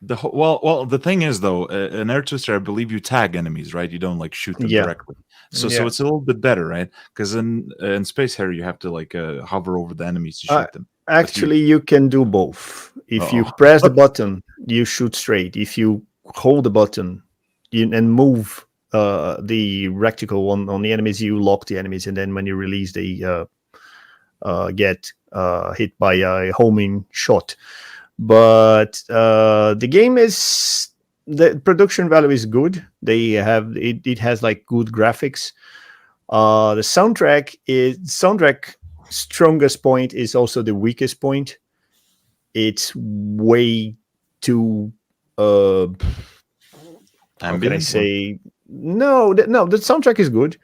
The thing is though, in Air Twister, I believe you tag enemies, right? You don't like shoot them directly. So it's a little bit better, right? Because in Space Harrier, you have to like hover over the enemies to shoot them. Actually, you can do both. If you press the button, you shoot straight. If you hold the button and move the reticle on the enemies, you lock the enemies, and then when you release, they get hit by a homing shot. But the game the production value is good. They have it has like good graphics. The soundtrack strongest point is also the weakest point. It's way too how can I say? No, the soundtrack is good.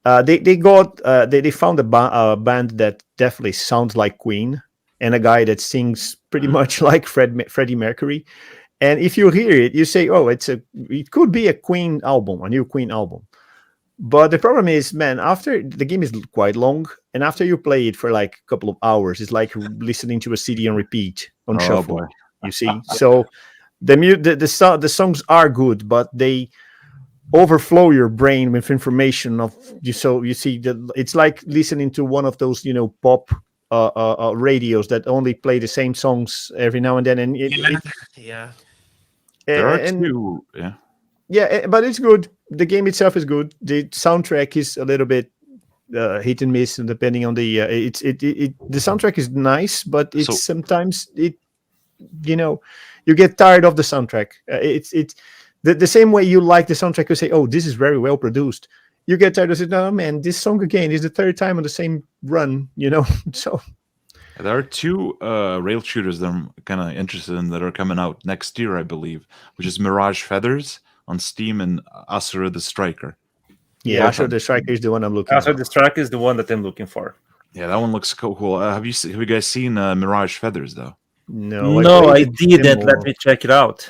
They found a band that definitely sounds like Queen, and a guy that sings pretty much like Freddie Mercury. And if you hear it, you say, "Oh, it could be a Queen album, a new Queen album." But the problem is, man, after the game is quite long, and after you play it for like a couple of hours, it's like listening to a CD on repeat on shuffle. Boy. You see, so the songs are good, but they overflow your brain with information of you. So you see that it's like listening to one of those pop radios that only play the same songs every now and then. And there are two. Yeah, but it's good. The game itself is good. The soundtrack is a little bit hit and miss, and depending on the the soundtrack is nice, but sometimes you get tired of the soundtrack. It's the same way you like the soundtrack. You say, "Oh, this is very well produced." You get tired of saying, "No, man, this song again is the third time on the same run." So There are two rail shooters that I'm kind of interested in that are coming out next year, I believe, which is Mirage Feathers on Steam and Asura the Striker. Yeah, Asura the Striker is the one I'm looking for. Asura the Striker is the one that I'm looking for. Yeah, that one looks cool. Have you guys seen Mirage Feathers though? No, I didn't. Let me check it out.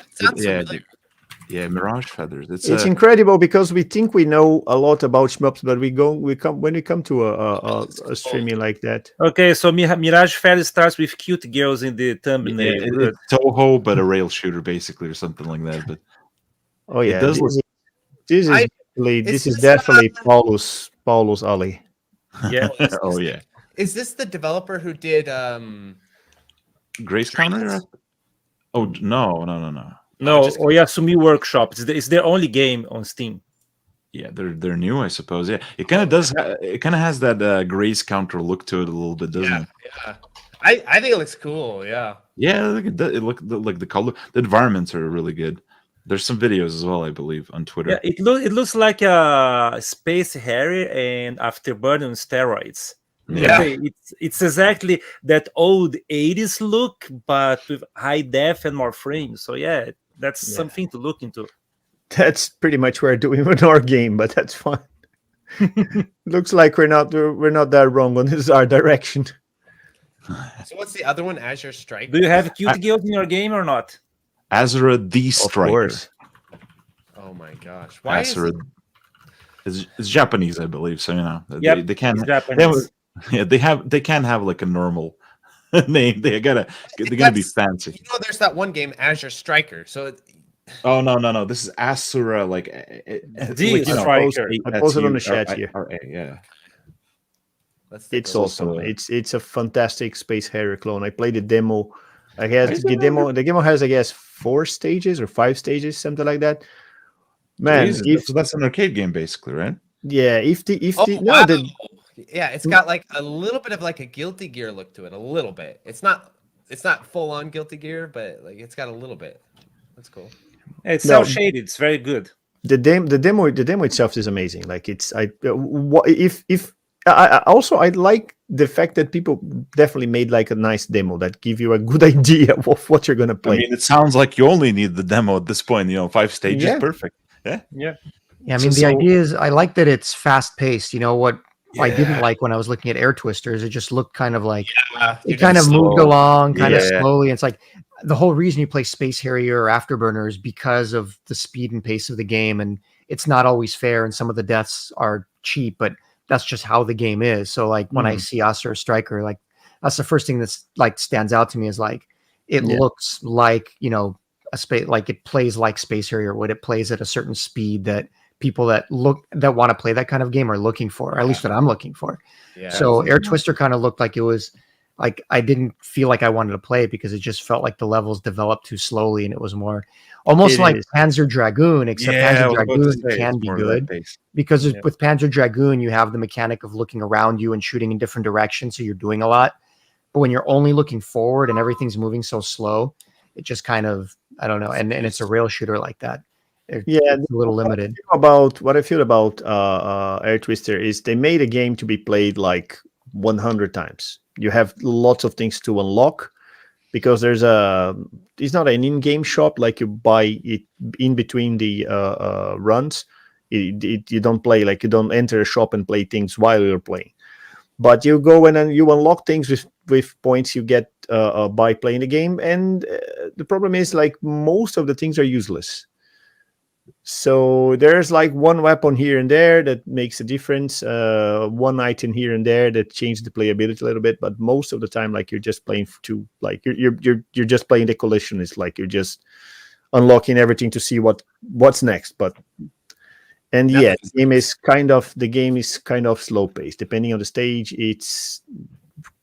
Yeah, Mirage Feathers. It's incredible because we think we know a lot about shmups, but when we come to a streaming like that. Okay, so Mirage Feathers starts with cute girls in the thumbnail. Yeah, it's Toho, but a rail shooter basically, or something like that. But it does this is definitely Paulus Ali. Yeah. Oh yeah. Is this the developer who did Grace Counter? Oh no. No, Oyasumi Workshop. It's their only game on Steam. Yeah, they're new, I suppose. Yeah, it kind of does. It kind of has that Grace Counter look to it a little bit, doesn't it? Yeah. I think it looks cool. Yeah. Yeah, it look like the color, the environments are really good. There's some videos as well, I believe, on Twitter. Yeah, it looks like a Space Harrier and Afterburner on steroids. Yeah, it's exactly that old 80s look, but with high def and more frames. So yeah, that's something to look into. That's pretty much what we're doing with our game, but that's fine. Looks like we're not that wrong on this our direction. So what's the other one? Azure Strike. Do you have cute girls in your game or not? Azura the Striker. Of course. Oh my gosh! Why Azura? It's Japanese, I believe. So they can't. They can't have like a normal name. They're gonna be fancy. There's that one game, Azure Striker. So. Oh no! This is Asura, like the Striker. I posted on the chat here. Yeah. It's awesome. It's a fantastic Space Harrier clone. I played the demo. I guess the demo has 4 stages or 5 stages, something like that. Man, so that's an arcade game basically, right? Yeah. It's got like a little bit of like a Guilty Gear look to it. A little bit. It's not full on Guilty Gear, but like it's got a little bit. That's cool. It's cel shaded. It's very good. The demo itself is amazing. Like I like the fact that people definitely made like a nice demo that give you a good idea of what you're gonna play. I mean, it sounds like you only need the demo at this point. 5 stages, perfect. Yeah. I mean, the idea is I like that it's fast paced. You know what I didn't like when I was looking at Air Twisters? It just looked kind of like it kind of moved along kind of slowly. It's like the whole reason you play Space Harrier or Afterburner is because of the speed and pace of the game, and it's not always fair. And some of the deaths are cheap, but that's just how the game is. So like when I see Asura Striker, like that's the first thing that's like stands out to me is like it looks like a space, like it plays like Space Harrier would. It plays at a certain speed that people that want to play that kind of game are looking for, or at least that I'm looking for. Yeah. So Air Twister kind of looked like it was like I didn't feel like I wanted to play it because it just felt like the levels developed too slowly, and it was more almost like Panzer Dragoon, except Panzer Dragoon can be good because with Panzer Dragoon you have the mechanic of looking around you and shooting in different directions, so you're doing a lot. But when you're only looking forward and everything's moving so slow, it just kind of, I don't know, and it's a rail shooter like that. It's a little limited. What I feel about Air Twister is they made a game to be played like 100 times. You have lots of things to unlock because it's not an in-game shop like you buy it in between the runs. You don't play, like you don't enter a shop and play things while you're playing, but you go in and you unlock things with points you get by playing the game. And the problem is like most of the things are useless. So there's like one weapon here and there that makes a difference, one item here and there that changes the playability a little bit, but most of the time, like you're just playing you're just playing the collision. It's like you're just unlocking everything to see what's next. The game is kind of slow paced. Depending on the stage, it's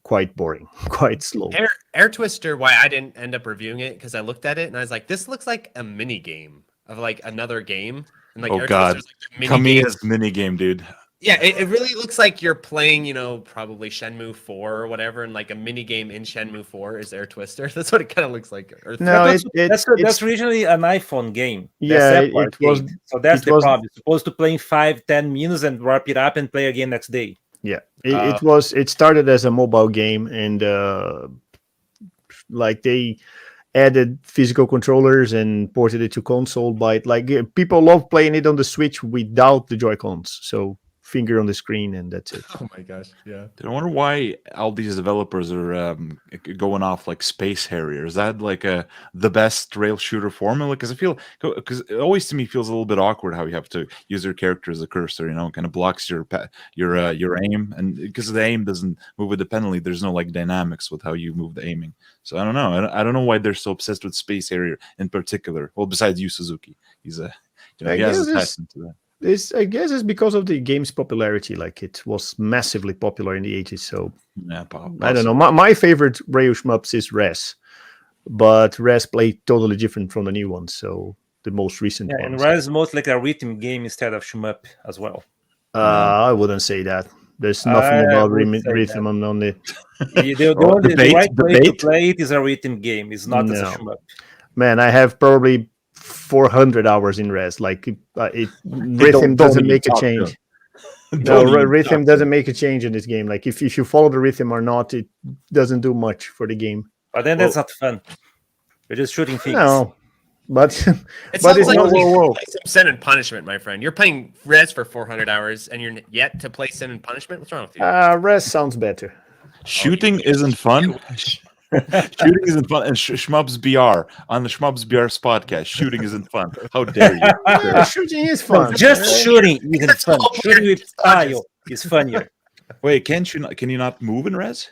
quite boring, quite slow. Air Twister. Why I didn't end up reviewing it because I looked at it and I was like, this looks like a mini game of like another game. And like, Kamiya's mini game, dude. Yeah, it really looks like you're playing, probably Shenmue 4 or whatever, and like a mini game in Shenmue 4 is Air Twister. That's what it kind of looks like. That's originally an iPhone game. It was. So that's the problem. You're supposed to play in 5-10 minutes and wrap it up and play again next day. Yeah, it started as a mobile game, and like they added physical controllers and ported it to console. But like people love playing it on the Switch without the Joy-Cons, so finger on the screen and that's it. Oh my gosh, yeah. I wonder why all these developers are going off like Space Harrier. Is that like the best rail shooter formula? Because it always to me feels a little bit awkward how you have to use your character as a cursor. Kind of blocks your aim, and because the aim doesn't move independently, there's no like dynamics with how you move the aiming. So I don't know. I don't know why they're so obsessed with Space Harrier in particular. Well, besides Yu Suzuki, he's he has a passion to that. I guess it's because of the game's popularity. Like it was massively popular in the 80s. So yeah, I don't know. My favorite rail shmups is Res, but Res played totally different from the new ones. So the most recent ones. And Res is most like a rhythm game instead of shmup as well. I wouldn't say that. There's nothing about rhythm on it. The right way to play it is a rhythm game. It's not as a shmup. Man, I have probably 400 hours in Res. Like rhythm doesn't make a change. No, rhythm doesn't make a change in this game. Like if you follow the rhythm or not, it doesn't do much for the game. But then that's not fun. You're just shooting things. No, but it's like some Sin and Punishment, my friend. You're playing Res for 400 hours, and you're yet to play Sin and Punishment. What's wrong with you? Res sounds better. Shooting isn't fun. Shooting isn't fun, and ShmupsBR on the ShmupsBR podcast. Shooting isn't fun. How dare you? Shooting is fun. Just shooting isn't fun. Shooting with style is funnier. Wait, can you not move in Res?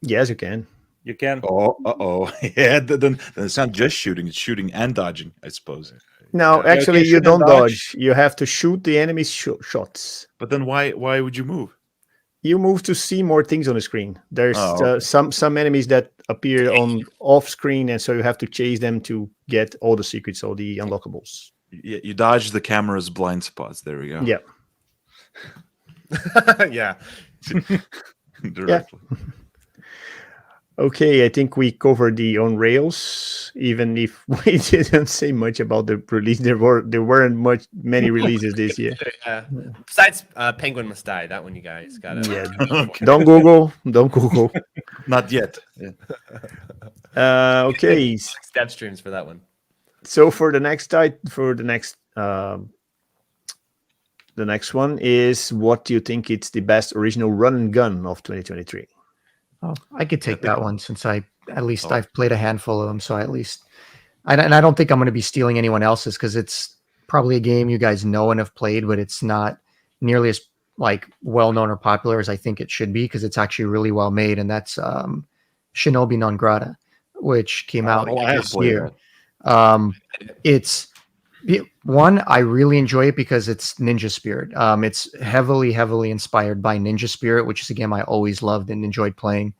Yes, you can. You can. Oh, yeah. Then it's not just shooting; it's shooting and dodging, I suppose. No, actually, you don't dodge. You have to shoot the enemy's shots. But then why would you move? You move to see more things on the screen. There's some enemies that appear on off screen, and so you have to chase them to get all the secrets, all the unlockables. You dodge the camera's blind spots. There we go. Yeah. Yeah. Directly. Yeah. Okay, I think we covered the on rails. Even if we didn't say much about the release, there weren't many releases this year. Besides, Penguin Must Die. That one, you guys got it. Yeah. Okay. Don't Google. Not yet. Yeah. Okay. Step streams for that one. So for the next one is, what do you think it's the best original run and gun of 2023? Oh, I could take that one since I've played a handful of them. So I don't think I'm going to be stealing anyone else's because it's probably a game you guys know and have played, but it's not nearly as like well known or popular as I think it should be because it's actually really well made, and that's Shinobi Non Grata, which came out this year. It's one, I really enjoy it because it's Ninja Spirit. It's heavily inspired by Ninja Spirit, which is a game I always loved and enjoyed playing.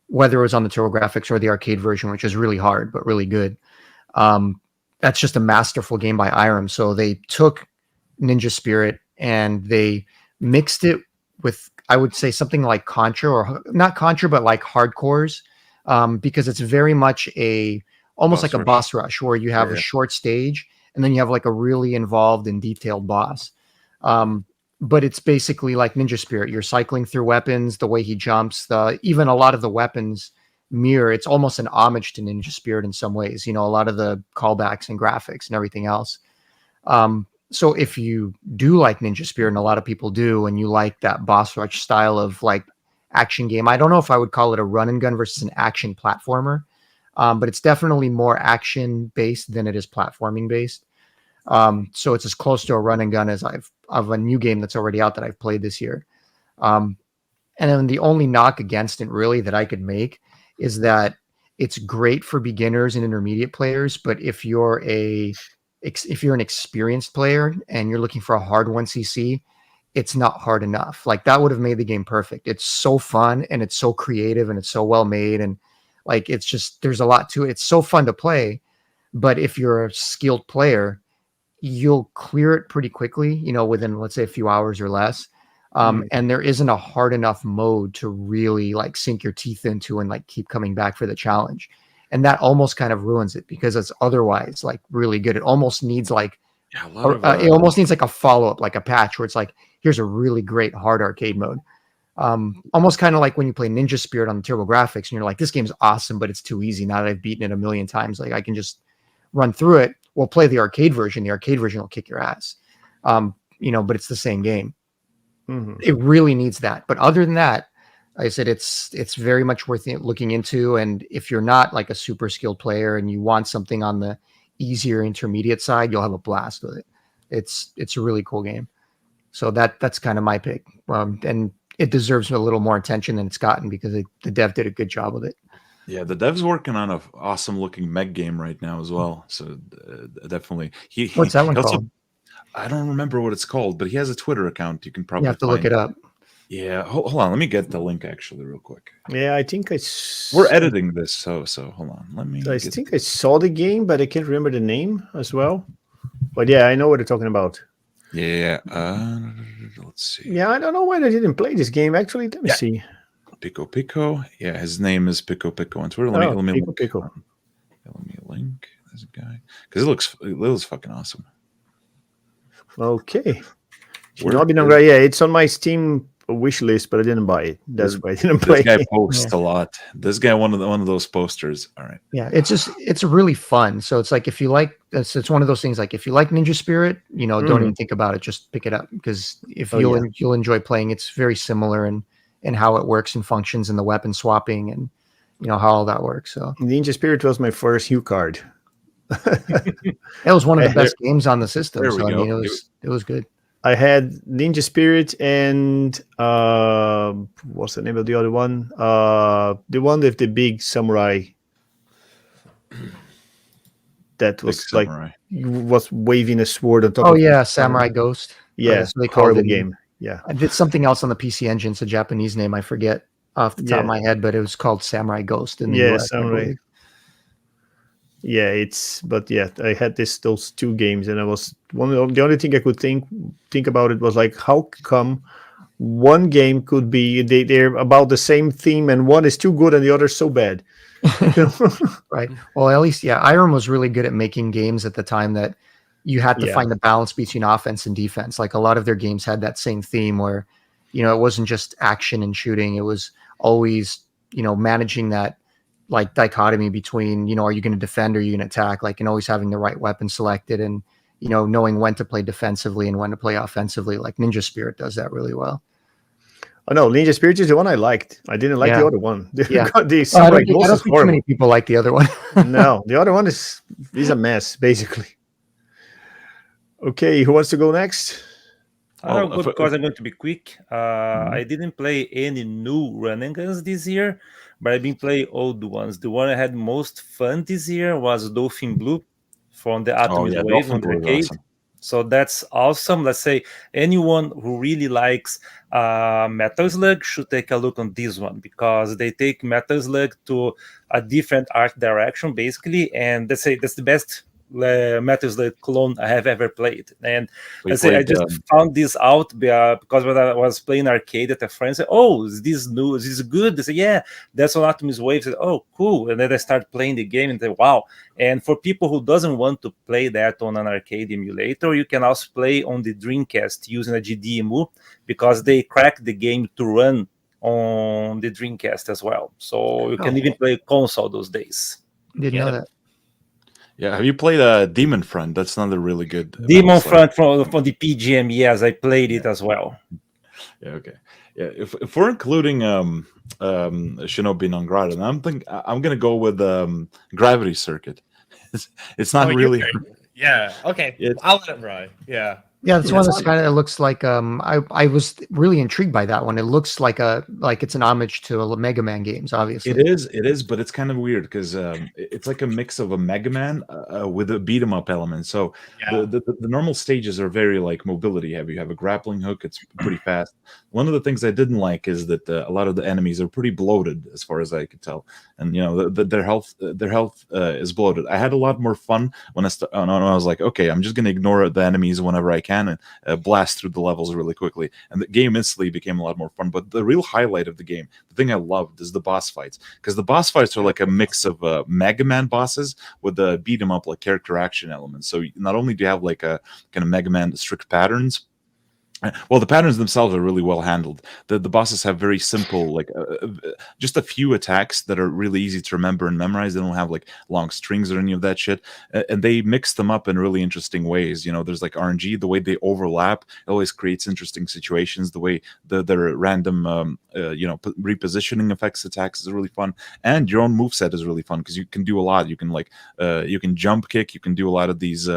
Whether it was on the TurboGrafx or the arcade version, which is really hard but really good. That's just a masterful game by Irem. So they took Ninja Spirit and they mixed it with, I would say, something like Contra, or not Contra, but like Hardcores, because it's very much almost like a boss rush where you have a short stage and then you have like a really involved and detailed boss. But it's basically like Ninja Spirit. You're cycling through weapons, the way he jumps, even a lot of the weapons mirror. It's almost an homage to Ninja Spirit in some ways, a lot of the callbacks and graphics and everything else. So if you do like Ninja Spirit, and a lot of people do, and you like that boss rush style of like action game, I don't know if I would call it a run and gun versus an action platformer. But it's definitely more action based than it is platforming based. So it's as close to a run and gun as of a new game that's already out that I've played this year. And then the only knock against it really that I could make is that it's great for beginners and intermediate players. But if you're an experienced player and you're looking for a hard 1cc, it's not hard enough. Like that would have made the game perfect. It's so fun and it's so creative and it's so well made, and like it's just, there's a lot to it. It's so fun to play, but if you're a skilled player, you'll clear it pretty quickly, within, let's say, a few hours or less. And there isn't a hard enough mode to really like sink your teeth into and like keep coming back for the challenge. And that almost kind of ruins it because it's otherwise like really good. It almost needs like, it almost needs like a follow-up, like a patch where it's like, here's a really great hard arcade mode. Almost kind of like when you play Ninja Spirit on the TurboGrafx and you're like, this game's awesome, but it's too easy. Now that I've beaten it a million times, like I can just run through it. We'll play the arcade version. The arcade version will kick your ass. But it's the same game. Mm-hmm. It really needs that. But other than that, like I said, it's very much worth looking into. And if you're not like a super skilled player and you want something on the easier intermediate side, you'll have a blast with it. It's a really cool game. So that's kind of my pick. And it deserves a little more attention than it's gotten because the dev did a good job with it. Yeah, the dev's working on an awesome looking mech game right now as well. So definitely. What's that one called? I don't remember what it's called, but he has a Twitter account. You can probably have to look it up. Yeah, hold on. Let me get the link actually real quick. Yeah, I think we're editing this, so hold on. I think I saw the game, but I can't remember the name as well. But yeah, I know what they're talking about. Yeah. Let's see. Yeah, I don't know why I didn't play this game. Actually, let me see. Pico. Yeah, his name is Pico on Twitter. Let me link this guy because it looks fucking awesome. Okay. Yeah, it's on my Steam wish list, but I didn't buy it. That's why I didn't play it. This guy posts a lot. This guy, one of those posters. All right. Yeah, it's really fun. So it's like if you like, it's one of those things. Like if you like Ninja Spirit, don't even think about it. Just pick it up because you'll enjoy playing. It's very similar in how it works and functions and the weapon swapping and how all that works. So Ninja Spirit was my first Hue card. It was one of the best games on the system. So I mean, it was good. I had Ninja Spirit and what's the name of the other one? The one with the big samurai that was was waving a sword on top. Oh yeah, Samurai Ghost. Yeah, they horrible game. Yeah, I did something else on the PC Engine. It's a Japanese name. I forget off the top of my head, but it was called Samurai Ghost. In the US, Samurai. Yeah, I had those two games, and I was the only thing I could think about it was like, how come one game could be they're about the same theme, and one is too good and the other's so bad? Right. Well, at least Irem was really good at making games at the time that you had to find the balance between offense and defense. Like a lot of their games had that same theme where, it wasn't just action and shooting; it was always managing that like dichotomy between, are you going to defend or are you going to attack? Like, and always having the right weapon selected and, knowing when to play defensively and when to play offensively. Like Ninja Spirit does that really well. Oh no, Ninja Spirit is the one I liked. I didn't like the other one. I don't think too many people like the other one. No, the other one is a mess, basically. Okay, who wants to go next? Because I'm going to be quick. I didn't play any new run and guns this year, but I've been playing old ones. The one I had most fun this year was Dolphin Blue from the Atomic Wave on the arcade. Awesome. So that's awesome. Let's say anyone who really likes Metal Slug should take a look on this one because they take Metal Slug to a different art direction, basically. And let's say that's the best Metal Slug clone I have ever played. And I just found this out because when I was playing arcade at a friend said, "Oh, is this new? Is this good?" They said, "Yeah, that's on Atomic Wave." I said, "Oh, cool." And then I started playing the game and said, "Wow." And for people who doesn't want to play that on an arcade emulator, you can also play on the Dreamcast using a GDEMU because they cracked the game to run on the Dreamcast as well. So you can even play console those days. Didn't know that. Yeah, have you played Demon Front? That's another really good Demon Front from the PGM. Yes, I played it as well. Yeah, okay. Yeah, if we're including Shinobi non Grata, I'm gonna go with Gravity Circuit. It's not really. Yeah. Okay. I'll let it ride. Yeah. Yeah, it's one that's kind of looks like I was really intrigued by that one. It looks like it's an homage to Mega Man games, obviously. It is, but it's kind of weird because it's like a mix of a Mega Man with a beat 'em up element. So the normal stages are very like mobility heavy. You have a grappling hook, it's pretty fast. One of the things I didn't like is that a lot of the enemies are pretty bloated, as far as I could tell, and their health is bloated. I had a lot more fun when I was like, okay, I'm just gonna ignore the enemies whenever I can and blast through the levels really quickly, and the game instantly became a lot more fun. But the real highlight of the game, the thing I loved, is the boss fights, because the boss fights are like a mix of Mega Man bosses with the beat 'em up like character action elements. So not only do you have like a kind of Mega Man strict patterns, Well, the patterns themselves are really well handled. The bosses have very simple, like just a few attacks that are really easy to remember and memorize. They don't have like long strings or any of that shit, and they mix them up in really interesting ways. There's like RNG, the way they overlap, it always creates interesting situations. The way their random, repositioning affects attacks is really fun, and your own moveset is really fun because you can do a lot. You can you can jump kick, you can do a lot of these.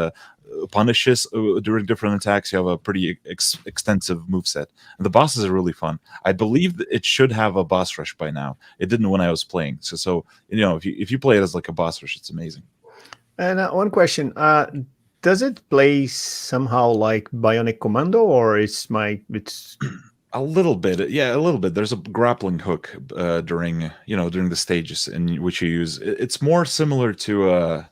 Punishes during different attacks. You have a pretty extensive moveset, and the bosses are really fun. I believe that it should have a boss rush by now. It didn't when I was playing, so if you play it as like a boss rush, it's amazing. And one question: does it play somehow like Bionic Commando, or it's a little bit? Yeah, a little bit. There's a grappling hook during the stages in which you use. It's more similar to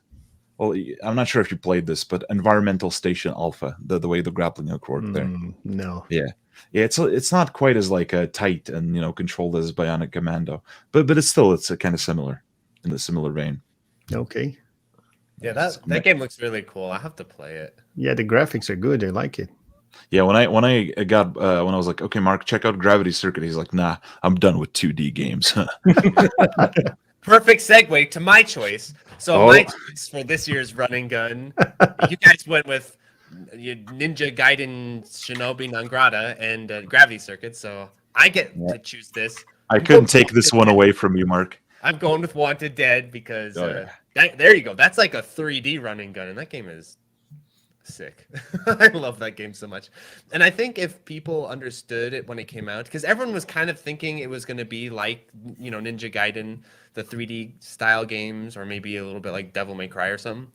well, I'm not sure if you played this, but Environmental Station Alpha, the way the grappling hook worked there. No. Yeah. It's not quite as like tight and controlled as Bionic Commando, but it's kind of similar in the similar vein. Okay. Yeah, that game looks really cool. I have to play it. Yeah, the graphics are good. I like it. Yeah, when I was like, okay, Mark, check out Gravity Circuit. He's like, nah, I'm done with 2D games. Perfect segue to my choice. So my choice for this year's run and gun, you guys went with Ninja Gaiden Shinobi non Grata and Gravity Circuit. So I get to choose this. I couldn't take this one away from you, Mark. I'm going with Wanted Dead because there you go. That's like a 3D run and gun, and that game is sick. I love that game so much. And I think if people understood it when it came out, because everyone was kind of thinking it was going to be like, Ninja Gaiden, the 3D style games, or maybe a little bit like Devil May Cry or something.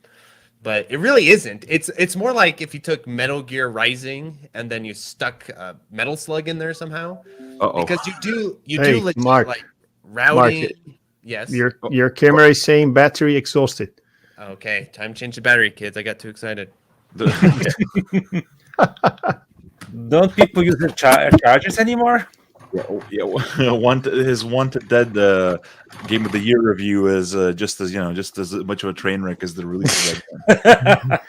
But it really isn't. It's more like if you took Metal Gear Rising and then you stuck Metal Slug in there somehow. Because you do legit, Mark, like routing. Mark, yes. Your camera is saying battery exhausted. Okay, time to change the battery, kids. I got too excited. Don't people use the chargers anymore? Yeah. His Wanted Dead Game of the Year review is just as much of a train wreck as the release of that.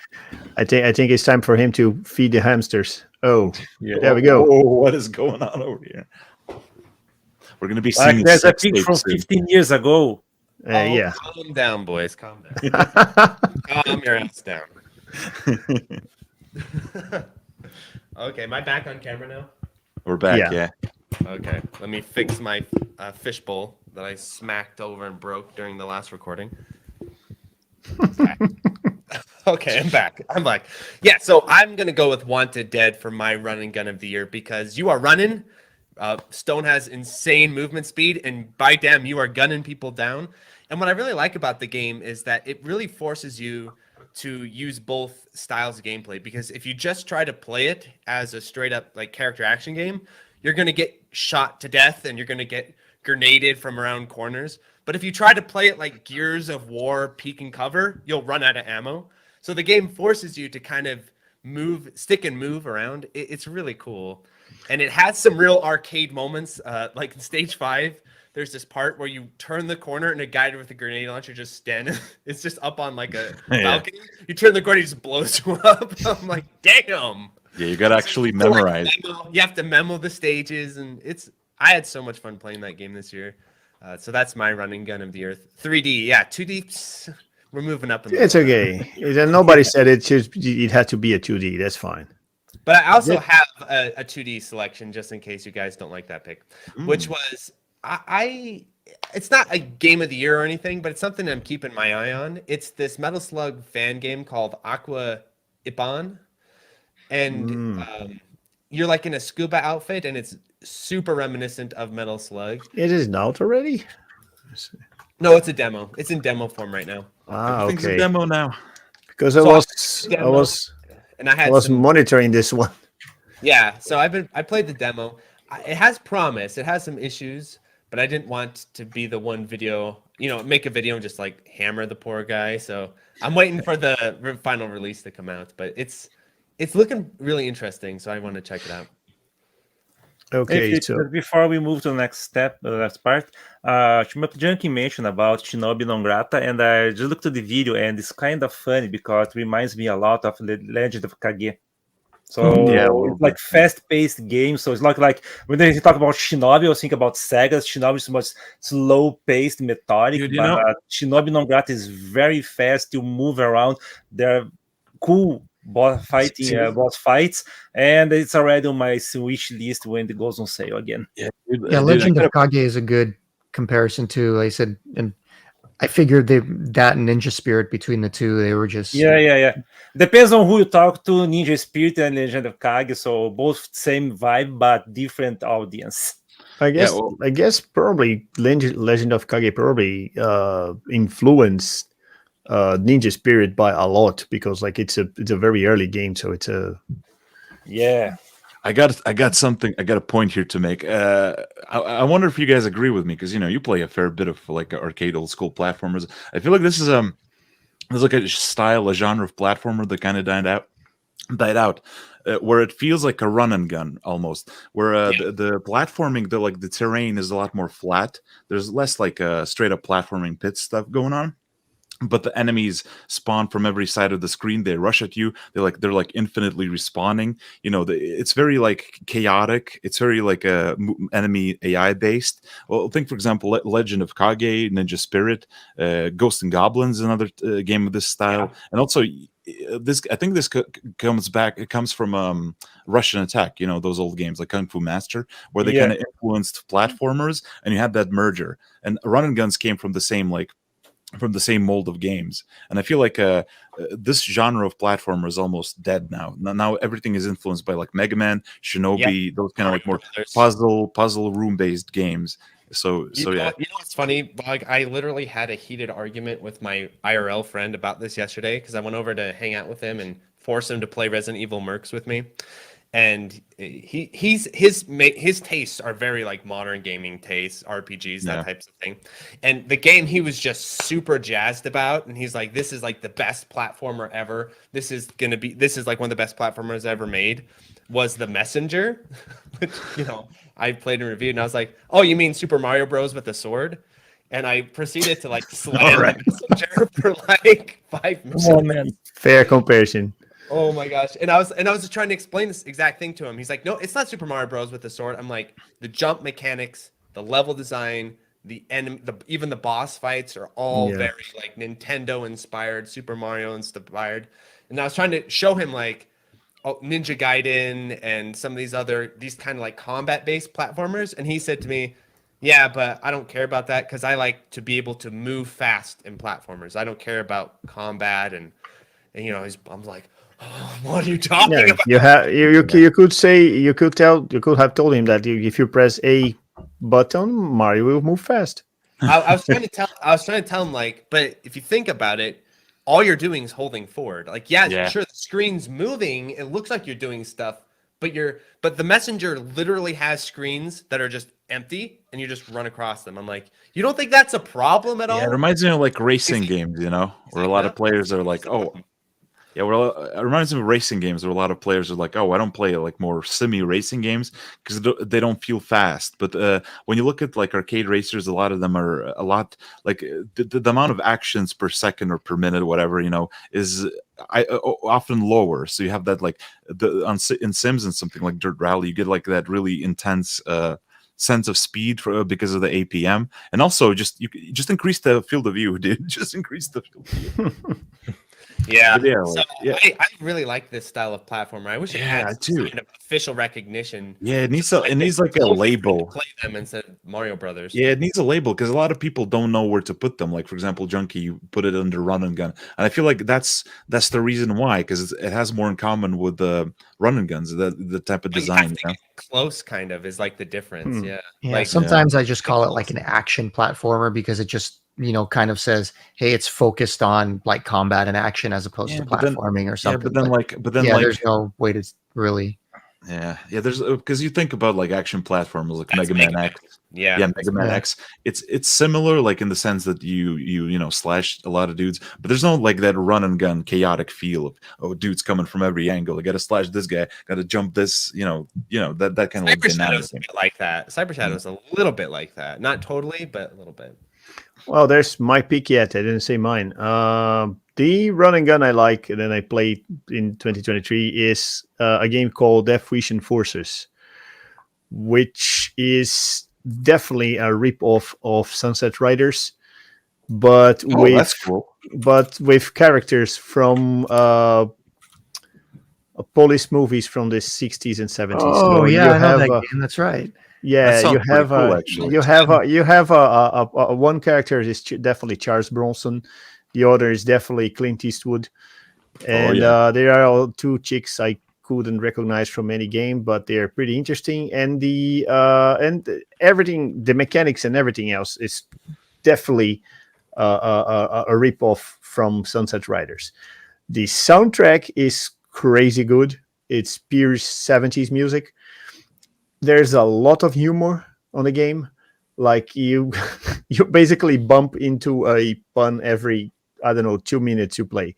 I think it's time for him to feed the hamsters. Oh, yeah. There we go. What is going on over here? We're going to be seeing. There's a pic from 15 years ago. Yeah. Calm down, boys. Calm down. Calm your ass down. Okay, am I back on camera now? We're back, yeah. Okay, let me fix my fishbowl that I smacked over and broke during the last recording. Okay, I'm back. I'm back. Yeah, so I'm going to go with Wanted Dead for my run and gun of the year because you are running. Stone has insane movement speed, and by damn, you are gunning people down. And what I really like about the game is that it really forces you to use both styles of gameplay, because if you just try to play it as a straight up like character action game, you're going to get shot to death and you're going to get grenaded from around corners. But if you try to play it like Gears of War peek and cover, you'll run out of ammo. So the game forces you to kind of stick and move around. It's really cool. And it has some real arcade moments. Like in stage 5, there's this part where you turn the corner and a guy with a grenade launcher just standing. It's just up on like a balcony. You turn the corner, he just blows you up. I'm like, damn. Yeah, you got to actually memorize. You have to memo the stages, and I had so much fun playing that game this year. So that's my running gun of the year. 3D, yeah, 2D. We're moving up. It's okay. Nobody said it had to be a 2D. That's fine. But I also have a 2D selection just in case you guys don't like that pick, which was it's not a game of the year or anything, but it's something I'm keeping my eye on. It's this Metal Slug fan game called Aqua Iban. And you're like in a scuba outfit, and it's super reminiscent of Metal Slug. It is out already? No, it's a demo. It's in demo form right now. Everything's a demo now. Because I was monitoring this one. Yeah, so I played the demo. It has promise. It has some issues, but I didn't want to be the one video, make a video and just like hammer the poor guy. So I'm waiting for the final release to come out, but it's looking really interesting, so I want to check it out. Okay, so before we move to the next step, the next part, Shmup Junkie mentioned about Shinobi non Grata, and I just looked at the video, and it's kind of funny because it reminds me a lot of the Legend of Kage. So it's like fast-paced game. So it's not like when they talk about Shinobi, I think about Sega. Shinobi is much slow-paced, methodic. Dude, but Shinobi no Grata is very fast. You move around. There are cool boss fights, and it's already on my Switch list when it goes on sale again. Legend of Kage is a good comparison too. Like I said, and I figured that and Ninja Spirit between the two, they were just Depends on who you talk to. Ninja Spirit and Legend of Kage, so both same vibe but different audience. I guess probably Legend of Kage probably influenced Ninja Spirit by a lot, because like it's a very early game, so it's a I got a point here to make. I wonder if you guys agree with me, because you play a fair bit of like arcade old school platformers. I feel like this is there's like a genre of platformer that kind of died out, where it feels like a run and gun almost, where the platforming, the terrain is a lot more flat. There's less like straight up platforming pit stuff going on. But the enemies spawn from every side of the screen. They rush at you. They're like infinitely respawning. It's very like chaotic. It's very like enemy AI based. Well, think for example, Legend of Kage, Ninja Spirit, Ghosts and Goblins, another game of this style, and also this. I think this comes back. It comes from Russian Attack. Those old games like Kung Fu Master, where they kind of influenced platformers, and you had that merger. And run and guns came from the same mold of games, and I feel like this genre of platformer is almost dead now. Now everything is influenced by like Mega Man, Shinobi, those kind of like more puzzle room based games. So you know what's funny? Like I literally had a heated argument with my IRL friend about this yesterday, because I went over to hang out with him and force him to play Resident Evil Mercs with me. And his tastes are very like modern gaming tastes, RPGs, that types of thing. And the game he was just super jazzed about, and he's like, "This is like the best platformer ever. This is like one of the best platformers ever made." Was The Messenger, which I played and reviewed, and I was like, "Oh, you mean Super Mario Bros. With a sword?" And I proceeded to like slam The Messenger for like 5 minutes. Oh man, fair comparison. Oh my gosh. And I was just trying to explain this exact thing to him. He's like, "No, it's not Super Mario Bros. With the sword." I'm like, the jump mechanics, the level design, the enemy, even the boss fights are all very like Nintendo inspired, Super Mario inspired. And I was trying to show him like Ninja Gaiden and some of these kind of like combat based platformers. And he said to me, "Yeah, but I don't care about that, because I like to be able to move fast in platformers. I don't care about combat." And I'm like, what are you talking about? You could have told him that if you press a button, Mario will move fast. I was trying to tell him like, but if you think about it, all you're doing is holding forward. Like, sure, the screen's moving. It looks like you're doing stuff, but the Messenger literally has screens that are just empty, and you just run across them. I'm like, you don't think that's a problem at all? It reminds me of like racing games, where a lot of players are like, "Oh." Yeah, well, it reminds me of racing games where a lot of players are like, "Oh, I don't play like more semi-racing games because they don't feel fast." But when you look at like arcade racers, a lot of them are a lot like the amount of actions per second or per minute, whatever, is often lower. So you have that like in Sims and something like Dirt Rally, you get like that really intense sense of speed because of the APM, and also just increase the field of view, dude. Just increase the field of view. I really like this style of platformer. I wish it had some kind of official recognition. Yeah, it needs like a label. Play them instead of Mario Brothers. Yeah, it needs a label, because a lot of people don't know where to put them. Like for example, Junkie, you put it under Run and Gun, and I feel like that's the reason why, because it has more in common with the Run and Guns, the type of design. Close kind of is like the difference. Yeah. Like sometimes I just call it like an action platformer, because it just kind of says, hey, it's focused on like combat and action as opposed to platforming or something. But then there's no way to really. There's because you think about like action platforms like Mega Man X. Mega Man X. It's similar, like in the sense that you slash a lot of dudes, but there's no like that run and gun chaotic feel of dudes coming from every angle. I got to slash this guy, got to jump this. That kind of Cyber Shadow's a bit like that. Cyber Shadow's a little bit like that, not totally, but a little bit. Well, there's my pick yet. I didn't say mine. the run and gun I like, and then I played in 2023 is a game called Deathwish Enforcers, which is definitely a rip-off of Sunset Riders, but that's cool. But with characters from police movies from the 60s and 70s. Oh, so yeah, I know that game. That's right. Yeah, you have you have a one character is definitely Charles Bronson, the other is definitely Clint Eastwood, and there are all two chicks I couldn't recognize from any game, but they're pretty interesting, and the everything, the mechanics and everything else is definitely a rip-off from Sunset Riders. The soundtrack is crazy good. It's pure 70s music. There's a lot of humor on the game. Like you basically bump into a pun every, I don't know, 2 minutes you play.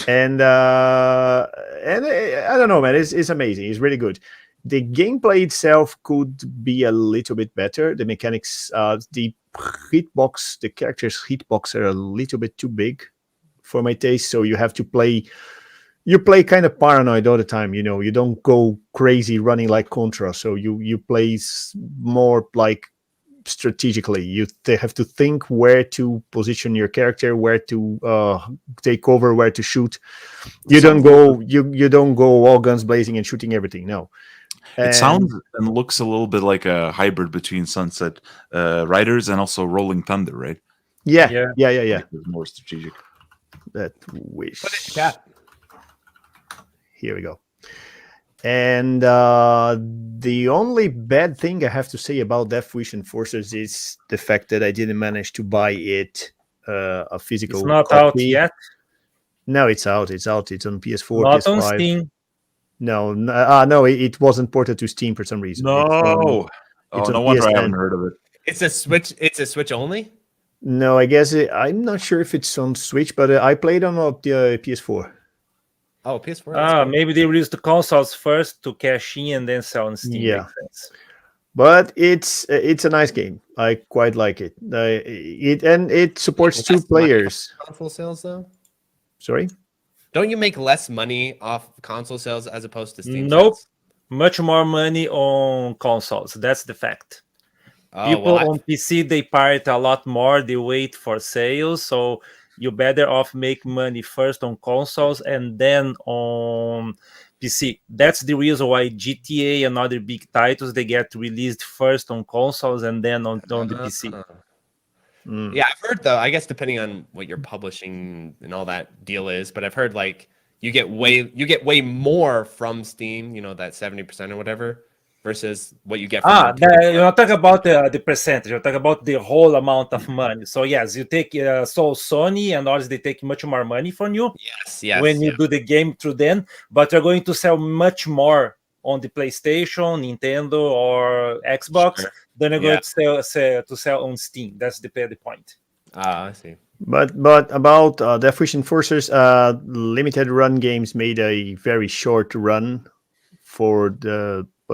And I don't know, man, it's amazing. It's really good. The gameplay itself could be a little bit better. The mechanics, the hitbox, the characters' hitbox are a little bit too big for my taste. So you have to play. You play kind of paranoid all the time. You know, you don't go crazy running like Contra. So you play more like strategically. You have to think where to position your character, where to take cover, where to shoot. You don't go all guns blazing and shooting everything. No. It sounds and looks a little bit like a hybrid between Sunset Riders and also Rolling Thunder, right? Yeah. It's more strategic. That wish. Put it in chat. Here we go. And the only bad thing I have to say about Deathwish Enforcers is the fact that I didn't manage to buy it a physical. It's not copy. out yet. No, it's out. It's out. It's on PS4, Not PS5. on Steam. No, it wasn't ported to Steam for some reason. No. No wonder I haven't heard of it. It's a Switch. It's a Switch only. No, I guess I'm not sure if it's on Switch, but I played on the PS4. Oh, PS4. Maybe they released the consoles first to cash in and then sell on Steam. Yeah, but it's a nice game. I quite like it. It supports 2 players. Console sales, though. Sorry. Don't you make less money off console sales as opposed to Steam? Nope. Sales? Much more money on consoles. That's the fact. People on PC, they pirate a lot more. They wait for sales. So you better off make money first on consoles and then on PC. That's the reason why GTA and other big titles, they get released first on consoles and then on the PC. Yeah, I've heard though, I guess depending on what your publishing and all that deal is, but I've heard like you get way more from Steam, you know, that 70% or whatever, versus what you get from you're not talking about the percentage, you're talking about the whole amount of money. So yes, you take Sony and others, they take much more money from you. Yes. When you do the game through them, but you're going to sell much more on the PlayStation, Nintendo, or Xbox than you're going to sell on Steam. That's the point. I see. But about Deathwish Enforcers, limited run games made a very short run for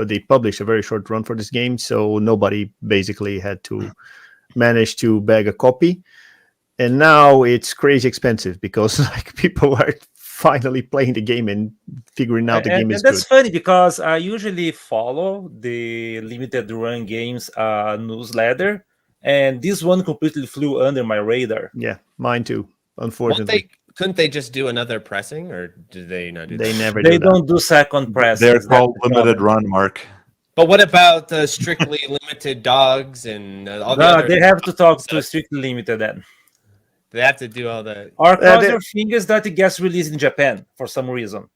they published a very short run for this game, so nobody basically had to manage to bag a copy. And now it's crazy expensive because like people are finally playing the game and figuring out the game is good. That's funny because I usually follow the limited run games newsletter, and this one completely flew under my radar. Yeah, mine too, unfortunately. Couldn't they just do another pressing, or did they not do that? They never They don't do second press. They're called limited run, Mark. But what about the strictly limited dogs and all the other... They have to talk to strictly limited then. They have to do all the... Or cross your fingers that it gets released in Japan for some reason.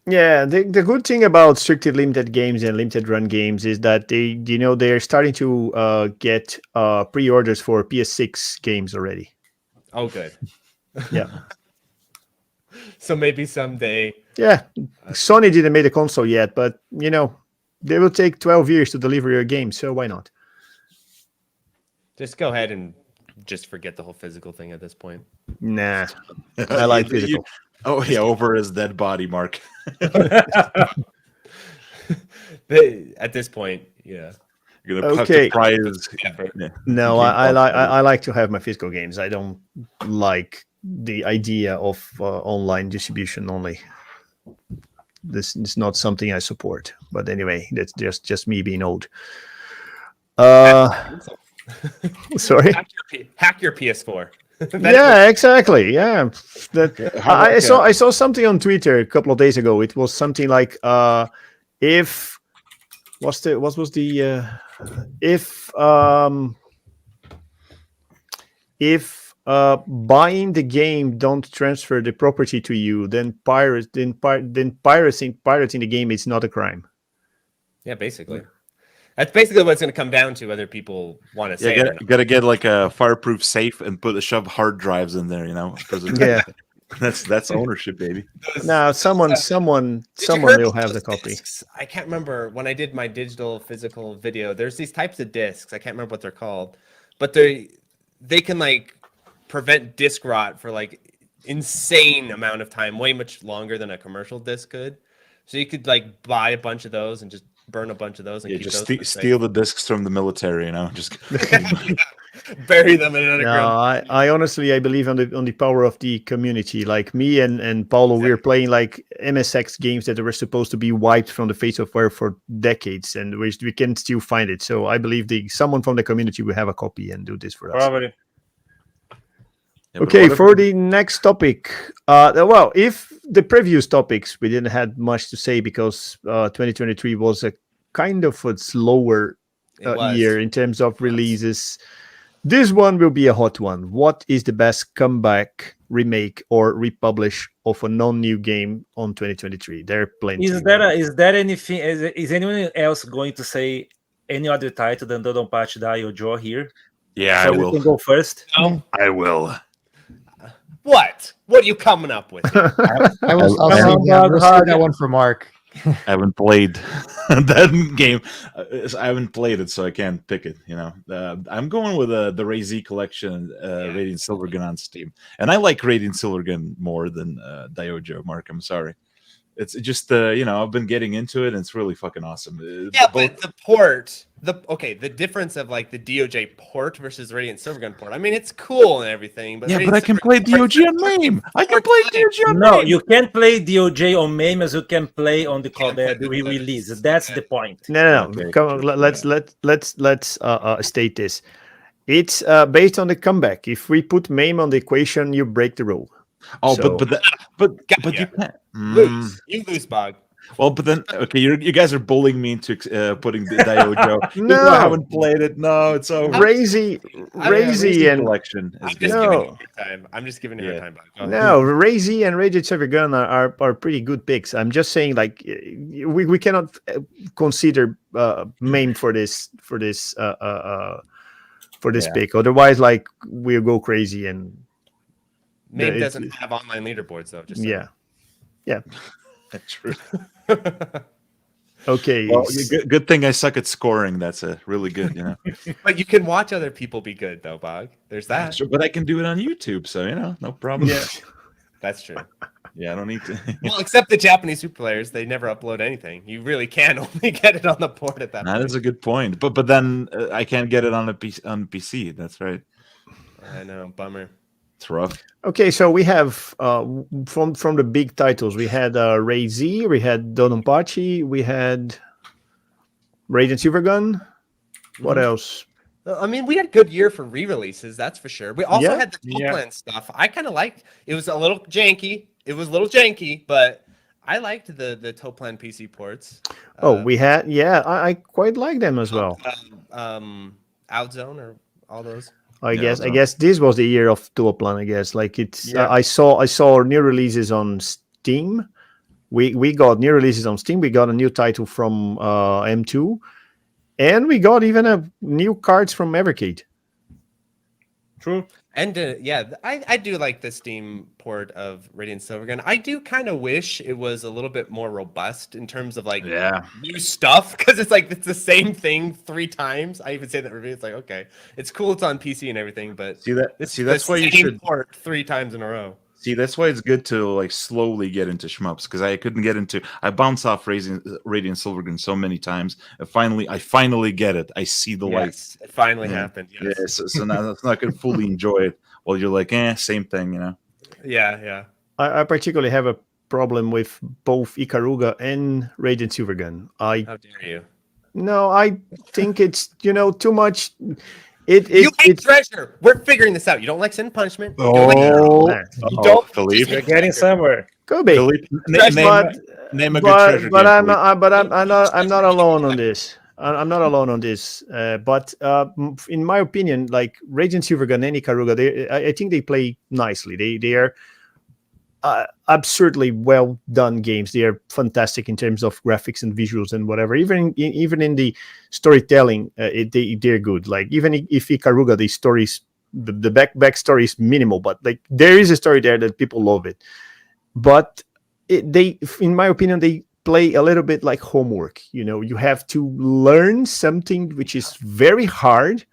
Yeah, the good thing about strictly limited games and limited run games is that they're starting to get pre-orders for PS6 games already. Oh, good. Yeah. So maybe someday. Yeah, Sony didn't make a console yet, but they will take 12 years to deliver your game, so why not? Just go ahead and just forget the whole physical thing at this point. Nah, I like physical. Over his dead body, Mark. At this point, yeah. You're gonna have to prize. No, I like to have my physical games. I don't like the idea of online distribution only. This is not something I support. But anyway, that's just me being old. Sorry. Hack your PS4. Yeah, exactly. Yeah, I saw something on Twitter a couple of days ago. It was something like if buying the game don't transfer the property to you, then pirating the game is not a crime. Yeah, basically. That's basically what it's going to come down to, whether people want to say it or not. You gotta get like a fireproof safe and shove hard drives in there, Yeah. That's ownership, baby. Now someone will have the copy. Discs? I can't remember when I did my digital physical video. There's these types of discs. I can't remember what they're called, but they can like prevent disc rot for like insane amount of time, way much longer than a commercial disc could. So you could like buy a bunch of those and just burn a bunch of those and keep just those steal the discs from the military, just bury them in an underground. No, I honestly believe on the power of the community. Like me and Paulo, we're playing like MSX games that were supposed to be wiped from the face of earth for decades, and we can still find it. So I believe someone from the community will have a copy and do this for us. Probably. Yeah, okay, for the next topic, well, if the previous topics we didn't have much to say because 2023 was a kind of a slower year in terms of releases. This one will be a hot one. What is the best comeback, remake, or republish of a non-new game on 2023? There are plenty. Is there anything? Is anyone else going to say any other title than Dodonpachi Daiojo here? Yeah, So I will. You can go first. No. I will. What are you coming up with? I'll save that one for Mark. I haven't played that game. I haven't played it, so I can't pick it. I'm going with the Ray Z collection, Radiant Silvergun on Steam, and I like Radiant Silvergun more than Daiojo. Mark, I'm sorry. It's just I've been getting into it, and it's really fucking awesome. But the port, the difference of like the DOJ port versus Radiant Silvergun port. I mean, it's cool and everything, but but I can play DOJ on MAME. I can play DOJ on MAME. No, you can't play DOJ on MAME as you can play on the re-release. That's the point. No. Okay. Come on, let's state this. It's based on the comeback. If we put MAME on the equation, you break the rule. Oh, So- but you can't lose. You lose, Bog. Well, but then you guys are bullying me into putting the Daiojo. No. I haven't played it. No, it's over. Razy and collection. I'm Is just good. No. giving you a time. I'm just giving you a time, Bog. Go ahead. no, Razy and Radiant Silvergun are pretty good picks. I'm just saying, like we cannot consider MAME for this pick. Otherwise, like we'll go crazy and MAME doesn't have online leaderboards though. Just yeah. That's true. Okay. Well, good thing I suck at scoring. That's really good, But you can watch other people be good though, Bog. There's that. Sure, but I can do it on YouTube, so no problem. Yeah. That's true. Yeah, I don't need to. Well, except the Japanese super players, they never upload anything. You really can only get it on the port at that That point. is a good point. But then I can't get it on PC. That's right. I know, bummer. It's rough. Okay, so we have from the big titles, we had Ray Z, we had Dodonpachi, we had Radiant Silvergun. What else? I mean, we had a good year for re-releases, that's for sure. We also Yeah. had the Toplan stuff. I kind of liked. It was a little janky. But I liked the Toplan PC ports. We had I quite like them as well. Outzone or all those. I guess this was the year of Toplan. I guess like it's. I saw new releases on Steam. We got new releases on Steam. We got a new title from M2, and we got even a new cards from Evercade. True. And I do like the Steam port of Radiant Silvergun. I do kind of wish it was a little bit more robust in terms of like new stuff, because it's like it's the same thing 3 times. I even say that review. It's like, okay, it's cool, it's on PC and everything, but that's why you should port 3 times in a row. See, that's why it's good to like slowly get into shmups, because I couldn't get into. I bounced off Radiant Silvergun so many times. I finally get it. I see the light. It finally happened. Yes. Yeah, so now it's not gonna fully enjoy it. Well, you're like, same thing, Yeah. I particularly have a problem with both Ikaruga and Radiant Silvergun. How dare you? No, I think it's too much. You hate treasure. We're figuring this out. You don't like sin punishment. You don't like man. you don't. Philippe. You're getting somewhere. Could be. Philippe, name a good treasure but game. I'm not alone on this. I'm not alone on this. But in my opinion, like Radiant Silvergun and Ikaruga, I think they play nicely. They are absurdly well done games. They are fantastic in terms of graphics and visuals and whatever. Even in the storytelling, they're good. Like even if Ikaruga, the stories, the backstory is minimal, but like there is a story there that people love it. But in my opinion, they play a little bit like homework. You have to learn something which is very hard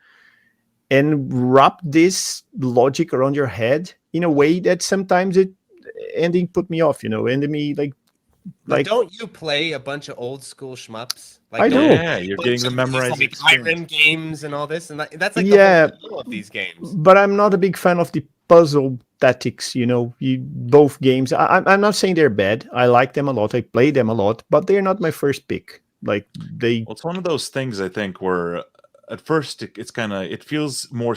and wrap this logic around your head in a way that sometimes ending put me off, ending me like. Don't you play a bunch of old school shmups? Like I do. Yeah, you're getting the memorized like Iron games and all this, and that's like the whole goal of these games. But I'm not a big fan of the puzzle tactics. Both games. I'm not saying they're bad. I like them a lot. I play them a lot, but they're not my first pick. Like they. Well, it's one of those things I think where at first it's kind of it feels more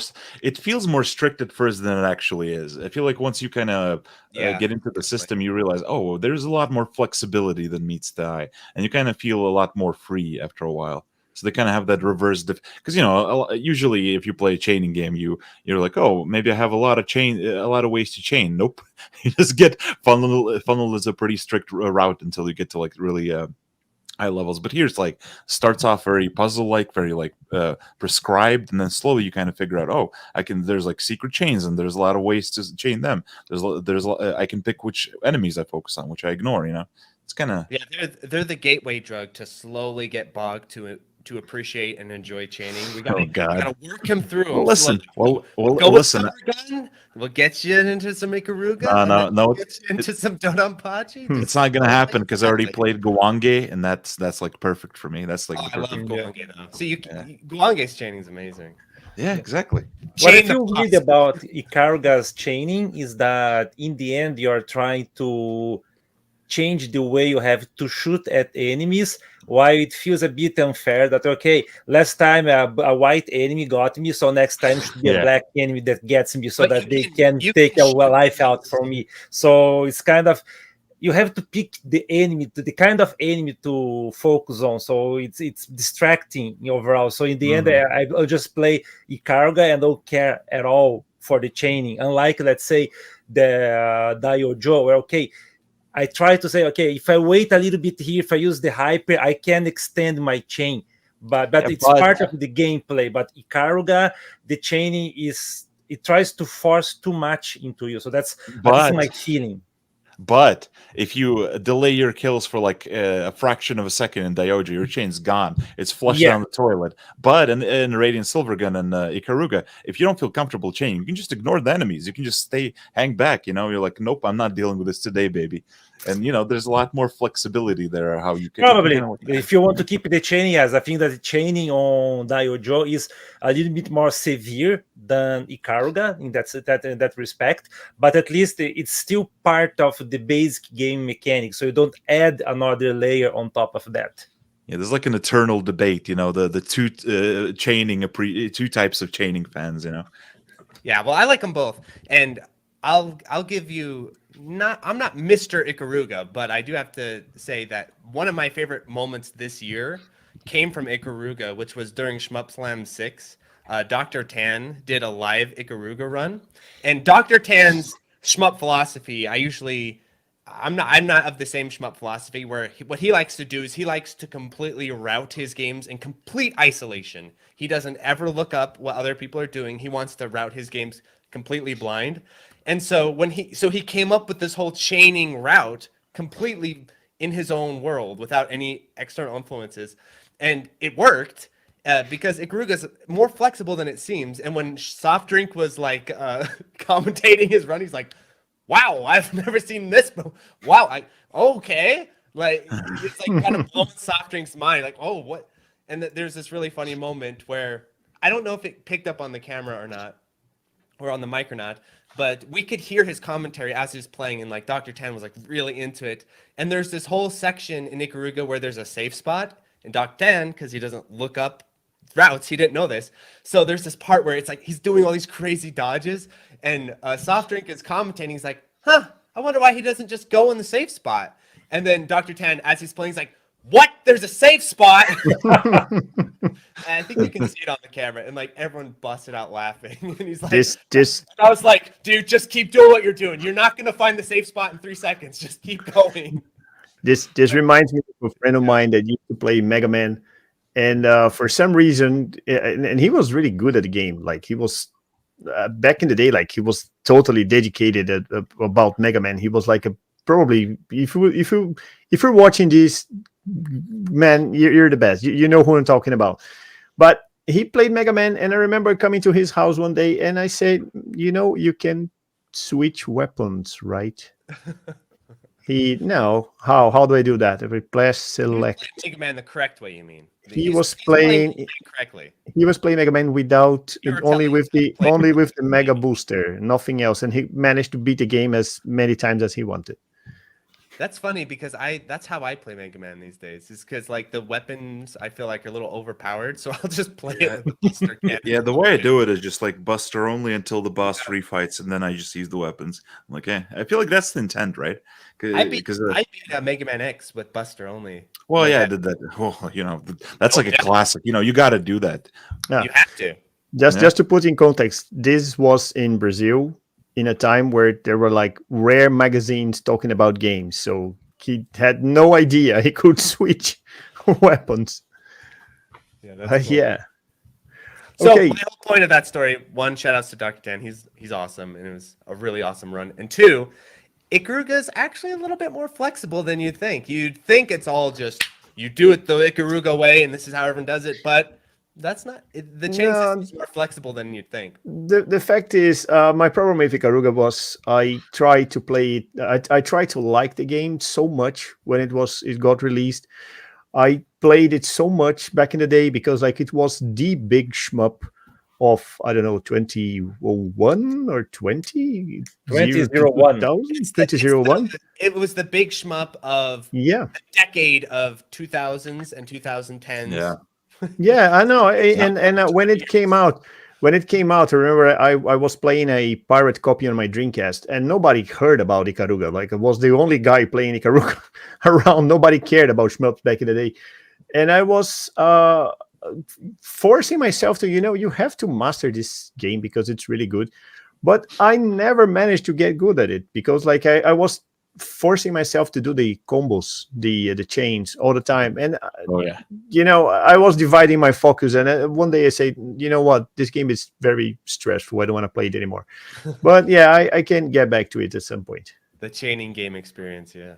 strict at first than it actually is. I feel like once you kind of get into the system, you realize, oh, there's a lot more flexibility than meets the eye, and you kind of feel a lot more free after a while. So they kind of have that reverse because usually if you play a chaining game, you're like, oh, maybe I have a lot of ways to chain. Nope, you just get funnel is a pretty strict route until you get to like really high levels. But here's like starts off very puzzle like, very like prescribed, and then slowly you kind of figure out, oh, there's like secret chains, and there's a lot of ways to chain them. I can pick which enemies I focus on, which I ignore. It's kind of they're the gateway drug to slowly get bogged to appreciate and enjoy chaining. We gotta work him through. Well, listen. We'll go listen. With gun. We'll get you into some Ikaruga. No. Get you into some Donanpachi. It's not gonna happen because I already played Guange, and that's like perfect for me. That's like I love Guange though. So Guange's chaining is amazing. Yeah, exactly. What I feel weird about Ikaruga's chaining is that in the end you are trying to change the way you have to shoot at enemies, while it feels a bit unfair that, okay, last time a white enemy got me, so next time should be a black enemy that gets me, so that they can take a life out from me. So it's kind of, you have to pick the kind of enemy to focus on, so it's distracting overall. So in the end, I'll just play Ikaruga and don't care at all for the chaining, unlike, let's say, the Daiojo, where, okay, I try to say, okay, if I wait a little bit here, if I use the hyper, I can extend my chain. But it's part of the gameplay. But Ikaruga, the chaining it tries to force too much into you. So that's my feeling. But if you delay your kills for like a fraction of a second in Daiojo, your chain's gone. It's flushed down the toilet. But in Radiant Silvergun and Ikaruga, if you don't feel comfortable chaining, you can just ignore the enemies. You can just hang back. You're like, nope, I'm not dealing with this today, baby. And there's a lot more flexibility there. How you can probably if you want to keep the chaining, as I think that the chaining on Daiojo is a little bit more severe than Ikaruga in that respect. But at least it's still part of the basic game mechanics, so you don't add another layer on top of that. Yeah, there's like an eternal debate, the two two types of chaining fans, Yeah, well, I like them both, and I'll give you. I'm not Mr. Ikaruga, but I do have to say that one of my favorite moments this year came from Ikaruga, which was during Shmup 6. Dr. Tan did a live Ikaruga run, and Dr. Tan's Shmup philosophy, I'm not of the same Shmup philosophy, where what he likes to do is he likes to completely route his games in complete isolation. He doesn't ever look up what other people are doing. He wants to route his games completely blind. And so he came up with this whole chaining route completely in his own world without any external influences, and it worked because Ikaruga's more flexible than it seems. And when Soft Drink was like commentating his run, he's like, "Wow, I've never seen this. Wow, okay." Like it's like kind of blowing Soft Drink's mind, like, "Oh, what?" And there's this really funny moment where I don't know if it picked up on the camera or not, or on the Micronaut, but we could hear his commentary as he was playing, and like Dr. Tan was like really into it. And there's this whole section in Ikaruga where there's a safe spot, and Dr. Tan, because he doesn't look up routes, he didn't know this. So there's this part where it's like he's doing all these crazy dodges, and Soft Drink is commentating. He's like, "Huh, I wonder why he doesn't just go in the safe spot." And then Dr. Tan, as he's playing, he's like, "What? There's a safe spot." And I think you can see it on the camera, and like everyone busted out laughing. And he's like, this I was like, "Dude, just keep doing what you're doing. You're not gonna find the safe spot in 3 seconds. Just keep going." This reminds me of a friend of mine that used to play Mega Man, and for some reason, and he was really good at the game. Like he was back in the day, like he was totally dedicated about Mega Man. He was like probably if you're watching this, man, you're the best. You know who I'm talking about. But he played Mega Man, and I remember coming to his house one day, and I said, you can switch weapons, right? No. How do I do that? If I press select. Mega Man the correct way, you mean? He was playing correctly. He was playing Mega Man without only with the Mega Booster, nothing else, and he managed to beat the game as many times as he wanted. That's funny because that's how I play Mega Man these days. Is because like the weapons I feel like are a little overpowered, so I'll just play it with the Buster cannon. Yeah, the way I do it is just like Buster only until the boss refights, and then I just use the weapons. I'm like, I feel like that's the intent, right? I beat Mega Man X with Buster only. Well, yeah, I did that. Well, that's like a classic. You got to do that. Yeah. You have to. Just to put in context, this was in Brazil in a time where there were like rare magazines talking about games, so he had no idea he could switch weapons. Yeah, that's cool. Yeah. So okay. my whole point of that story, one, shout outs to Dr. Dan. He's awesome, and it was a really awesome run. And two, Ikaruga is actually a little bit more flexible than you'd think. You'd think it's all just you do it the Ikaruga way, and this is how everyone does it, but that's not the chain system is more flexible than you'd think. The fact is, my problem with Ikaruga was I tried to play it. I tried to like the game so much when it got released. I played it so much back in the day because like it was the big shmup of 2001 or 2001. 2001. It was the big shmup of the decade of 2000s and 2010s. Yeah. Yeah, I know. And when it came out, I remember I was playing a pirate copy on my Dreamcast, and nobody heard about Ikaruga. Like, I was the only guy playing Ikaruga around. Nobody cared about shmups back in the day. And I was forcing myself to, you have to master this game because it's really good. But I never managed to get good at it because, like, I was forcing myself to do the combos, the chains all the time, and I was dividing my focus. And one day I said, you know what, this game is very stressful. I don't want to play it anymore. But yeah, I can get back to it at some point. The chaining game experience, yeah.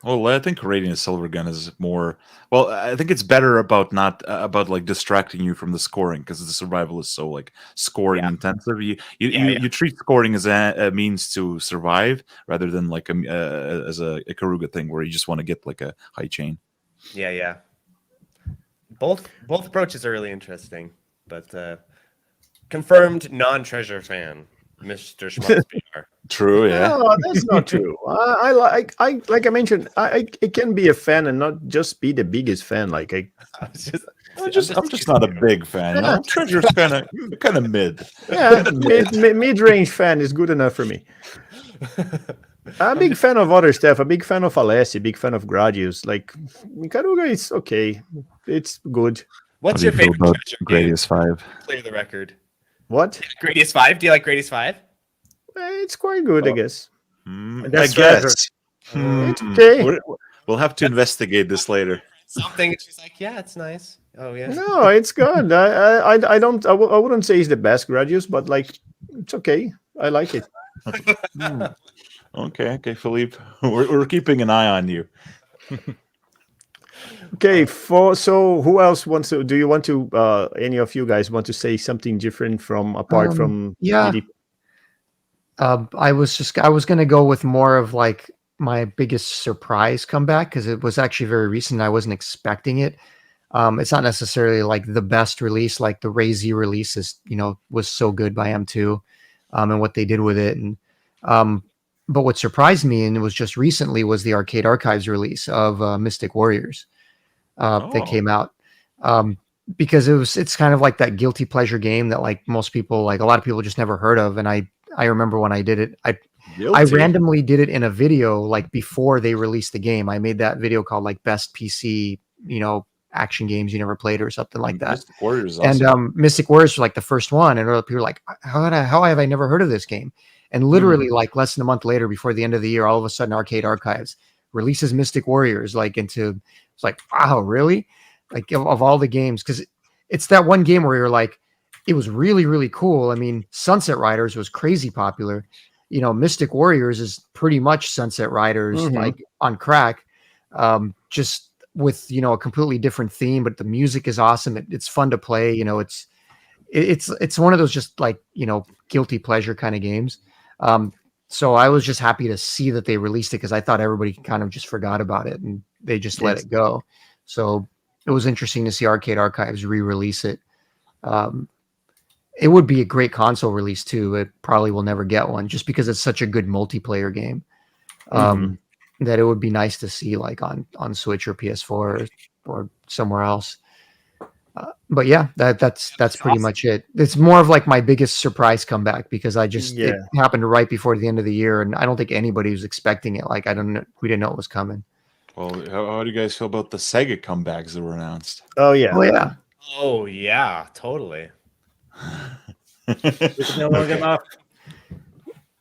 Well, I think Radiant Silvergun is more. Well, I think it's better about not about like distracting you from the scoring because the survival is so like scoring intensive. You treat scoring as a means to survive rather than like as a Ikaruga thing where you just want to get like a high chain. Yeah. Both approaches are really interesting, but confirmed non-treasure fan, Mr. ShmupsBR. True, yeah. No, that's not true. I like I mentioned, I can be a fan and not just be the biggest fan. Like I'm just not a big fan. I'm Treasure's kind of mid. Yeah, mid-range fan is good enough for me. I'm a big fan of other stuff. A big fan of Alessi, big fan of Gradius. Like Ikaruga is okay. It's good. What's your favorite treasure Gradius 5? Clear the record. What? Gradius 5? Do you like Gradius 5? It's quite good, I guess. I guess. It's okay. We'll have to investigate this later. Something. She's like, yeah, it's nice. Oh yeah. No, it's good. I wouldn't say it's the best Gradius, but like it's okay. I like it. Okay, Philippe. We're keeping an eye on you. Okay, so who else wants to? Do you want to? Any of you guys want to say something different apart from? Yeah. I was going to go with more of like my biggest surprise comeback because it was actually very recent. I wasn't expecting it. It's not necessarily like the best release, like the Ray Z release is, was so good by M2, and what they did with it. And but what surprised me, and it was just recently, was the Arcade Archives release of Mystic Warriors that came out. Because it's kind of like that guilty pleasure game that like most people, like a lot of people just never heard of. And I remember when I did it, I randomly did it in a video like before they released the game. I made that video called like best PC, action games you never played or something like that. Mystic Warriors, awesome. And Mystic Warriors was like the first one, and people were like, how have I never heard of this game? And literally like less than a month later, before the end of the year, all of a sudden Arcade Archives releases Mystic Warriors it's like, wow, really? Like of all the games, because it's that one game where you're like, it was really, really cool. I mean, Sunset Riders was crazy popular. Mystic Warriors is pretty much Sunset Riders, like on crack, just with, a completely different theme, but the music is awesome. It's fun to play. It's one of those just like, guilty pleasure kind of games. So I was just happy to see that they released it, because I thought everybody kind of just forgot about it and they just let it go. So it was interesting to see Arcade Archives re-release it. It would be a great console release too. It probably will never get one, just because it's such a good multiplayer game. That it would be nice to see like on Switch or PS4 or somewhere else. But yeah, that's pretty much it. It's more of like my biggest surprise comeback, because it happened right before the end of the year, and I don't think anybody was expecting it. Like we didn't know it was coming. Well, how do you guys feel about the Sega comebacks that were announced? Oh yeah. Oh yeah, totally. It's no longer enough.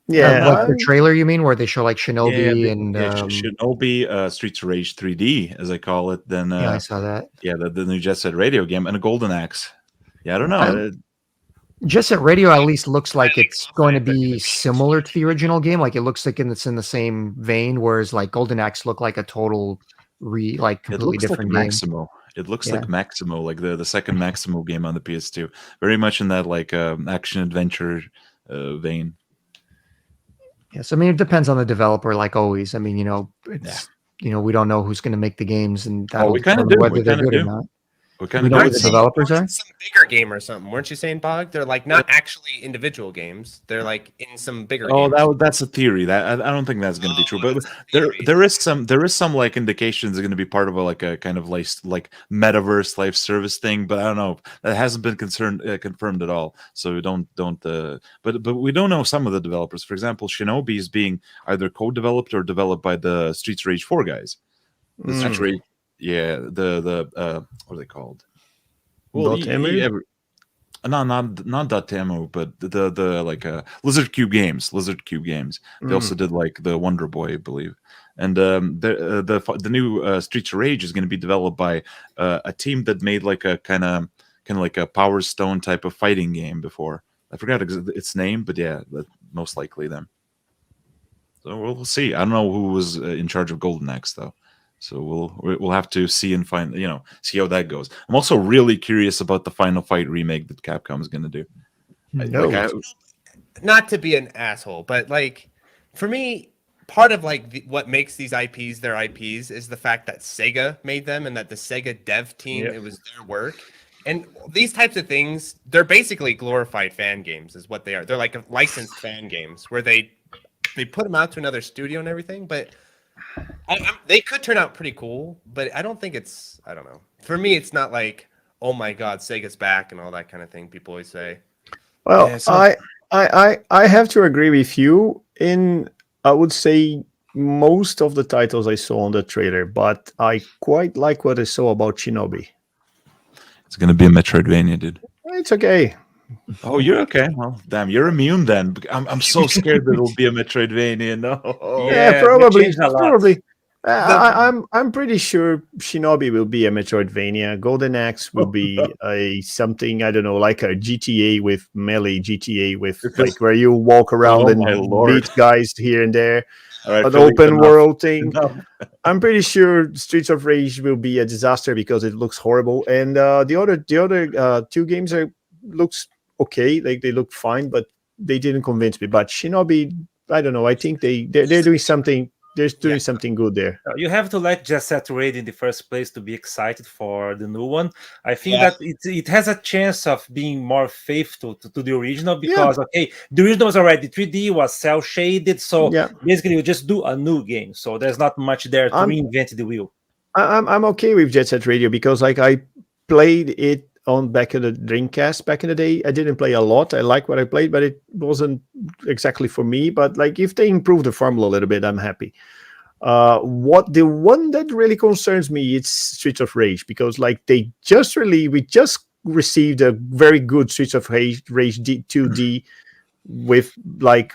Yeah, like the trailer, you mean, where they show like Shinobi and Shinobi, Streets of Rage 3D, as I call it. Then I saw that. Yeah, the new Jet Set Radio game and a Golden Axe. Yeah, I don't know. Jet Set Radio at least looks like it's going to be similar to the original game. Like it looks like it's in the same vein, whereas like Golden Axe looked like a total completely different game. Maximo. It looks like Maximo, like the second Maximo game on the PS2. Very much in that like action adventure vein. Yes, I mean it depends on the developer, like always. I mean, it's we don't know who's going to make the games, and we kind of do. Whether they're good or not. What kind of know who the developers are? Some bigger game or something, weren't you saying, Bog? They're like not actually individual games. They're like in some bigger. games. That's a theory. That I don't think that's going to be true. But there is some like indications they're going to be part of a kind of like metaverse live service thing. But I don't know. That hasn't been confirmed at all. So we don't. But we don't know some of the developers. For example, Shinobi is being either co-developed or developed by the Streets Rage 4 guys. The Streets Rage. Yeah, the what are they called? Well, not Dotemu, but the like Lizard Cube Games. They also did like the Wonder Boy, I believe. And the new Streets of Rage is going to be developed by a team that made like a kind of like a Power Stone type of fighting game before. I forgot its name, but yeah, most likely them. So we'll see. I don't know who was in charge of Golden Axe though. So we'll have to see and find, see how that goes. I'm also really curious about the Final Fight remake that Capcom is going to do. Not to be an asshole, but like for me, part of like what makes these IPs their IPs is the fact that Sega made them and that the Sega dev team, it was their work. And these types of things, they're basically glorified fan games is what they are. They're like licensed fan games where they put them out to another studio and everything, but they could turn out pretty cool, but I don't think I don't know. For me, it's not like, oh my God, Sega's back and all that kind of thing people always say. Well, I have to agree with you I would say most of the titles I saw on the trailer, but I quite like what I saw about Shinobi. It's going to be a Metroidvania, dude. It's okay. Oh, you're okay. Well, damn, you're immune then. I'm so scared that it'll be a Metroidvania. No. Yeah, probably. I'm pretty sure Shinobi will be a Metroidvania. Golden Axe will be something, I don't know, like a GTA with melee GTA with like where you walk around and meet guys here and there. Right, an open world thing. I'm pretty sure Streets of Rage will be a disaster because it looks horrible, and the other two games looks okay, like they look fine, but they didn't convince me. But Shinobi, I don't know. I think they're doing something doing something good there. You have to like Jet Set Radio in the first place to be excited for the new one. I think that it has a chance of being more faithful to the original because okay, the original was already 3D, was cell shaded, so basically you just do a new game. So there's not much there to reinvent the wheel. I'm okay with Jet Set Radio because like I played it on back in the Dreamcast back in the day. I didn't play a lot. I like what I played, but it wasn't exactly for me. But like if they improve the formula a little bit, I'm happy. The one that really concerns me is Streets of Rage because like we just received a very good Streets of Rage 2D with like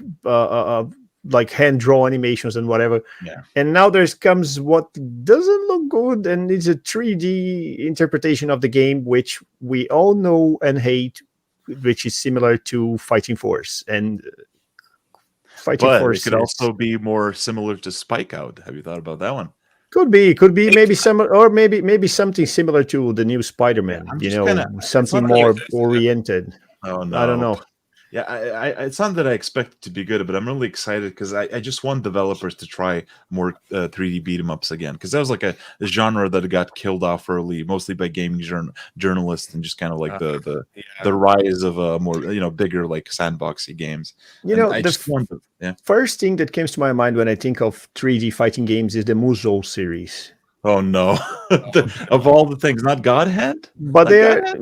hand draw animations and whatever. Yeah. And now comes what doesn't look good, and it's a 3D interpretation of the game, which we all know and hate, which is similar to Fighting Force. And Fighting Force it could also be more similar to Spike Out. Have you thought about that one? Could be maybe similar, or maybe something similar to the new Spider-Man. Something more oriented. Oh no, I don't know. Yeah, it's not that I expect it to be good, but I'm really excited because I just want developers to try more 3D beat 'em ups again, because that was like a genre that got killed off early, mostly by gaming journalists, and just kind of like the rise of more bigger like sandboxy games. First thing that comes to my mind when I think of 3D fighting games is the Musou series. Oh no! Of all the things, not Godhand. But they're the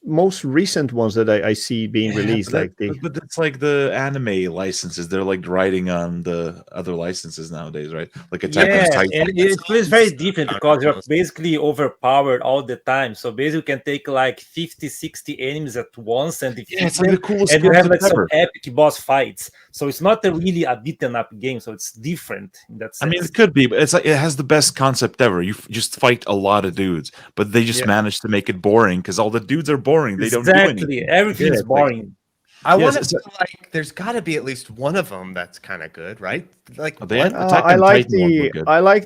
most recent ones that I see being released. But it's like the anime licenses. They're like riding on the other licenses nowadays, right? Like Attack on Titan. And it feels very different because you're basically overpowered all the time. So basically, you can take like 50, 60 enemies at once and defeat it's like the coolest. And you have like some epic boss fights. So it's not really a beaten up game. So it's different in that sense. I mean, it could be, but it's like it has the best concept ever. You just fight a lot of dudes, but they just managed to make it boring because all the dudes are boring. They don't do anything. Everything is boring. I want to feel like there's got to be at least one of them that's kind of good, right? Like I like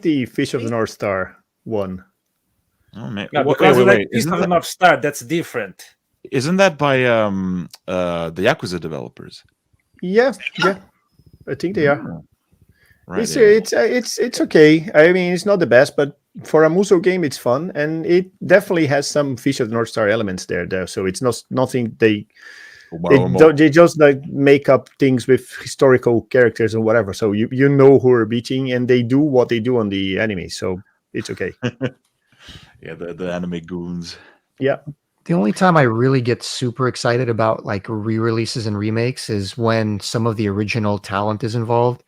the Fish of the North Star one. Oh man, wait. Fish of the North Star, that's different. Isn't that by the Yakuza developers? Yeah, I think they are. Right, it's okay. I mean, it's not the best, but for a Musou game, it's fun, and it definitely has some Fish of the North Star elements there. So it's nothing they just like make up things with historical characters and whatever. So you know who are beating, and they do what they do on the anime, so it's okay. The anime goons. Yeah. The only time I really get super excited about like re-releases and remakes is when some of the original talent is involved.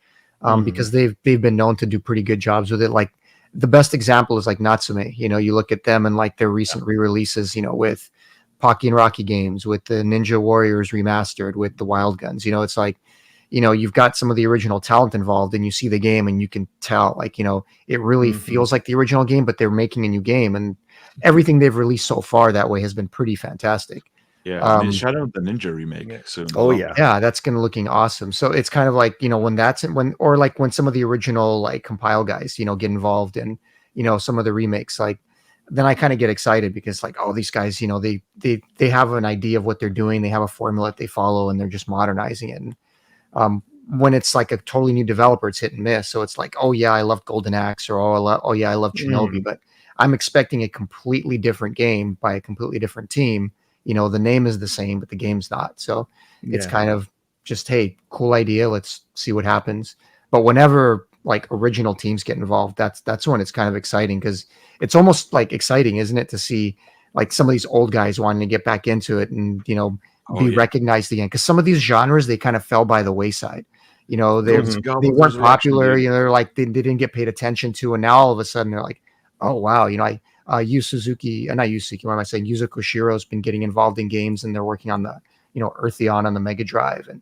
Because they've been known to do pretty good jobs with it. Like the best example is like Natsume. You look at them and like their recent re-releases, with Pocky and Rocky games, with the Ninja Warriors remastered, with the Wild Guns. It's like, you've got some of the original talent involved, and you see the game and you can tell, like, it really feels like the original game, but they're making a new game, and everything they've released so far that way has been pretty fantastic. Yeah, Shadow of the Ninja remake soon. Oh yeah, that's gonna looking awesome. So it's kind of like when some of the original like compile guys get involved in some of the remakes, like then I kind of get excited because like, oh, these guys they have an idea of what they're doing, they have a formula that they follow, and they're just modernizing it. And when it's like a totally new developer, it's hit and miss. So it's like, oh yeah, I love Golden Axe, or I love Shinobi, but I'm expecting a completely different game by a completely different team. The name is the same, but the game's not. So it's kind of just, hey, cool idea. Let's see what happens. But whenever like original teams get involved, that's when it's kind of exciting, because it's almost like exciting, isn't it, to see like some of these old guys wanting to get back into it and, be recognized again. Because some of these genres, they kind of fell by the wayside. They weren't popular. They're like, they didn't get paid attention to. And now all of a sudden they're like, oh, wow, Yu Koshiro has been getting involved in games, and they're working on the, Eartheon on the Mega Drive, and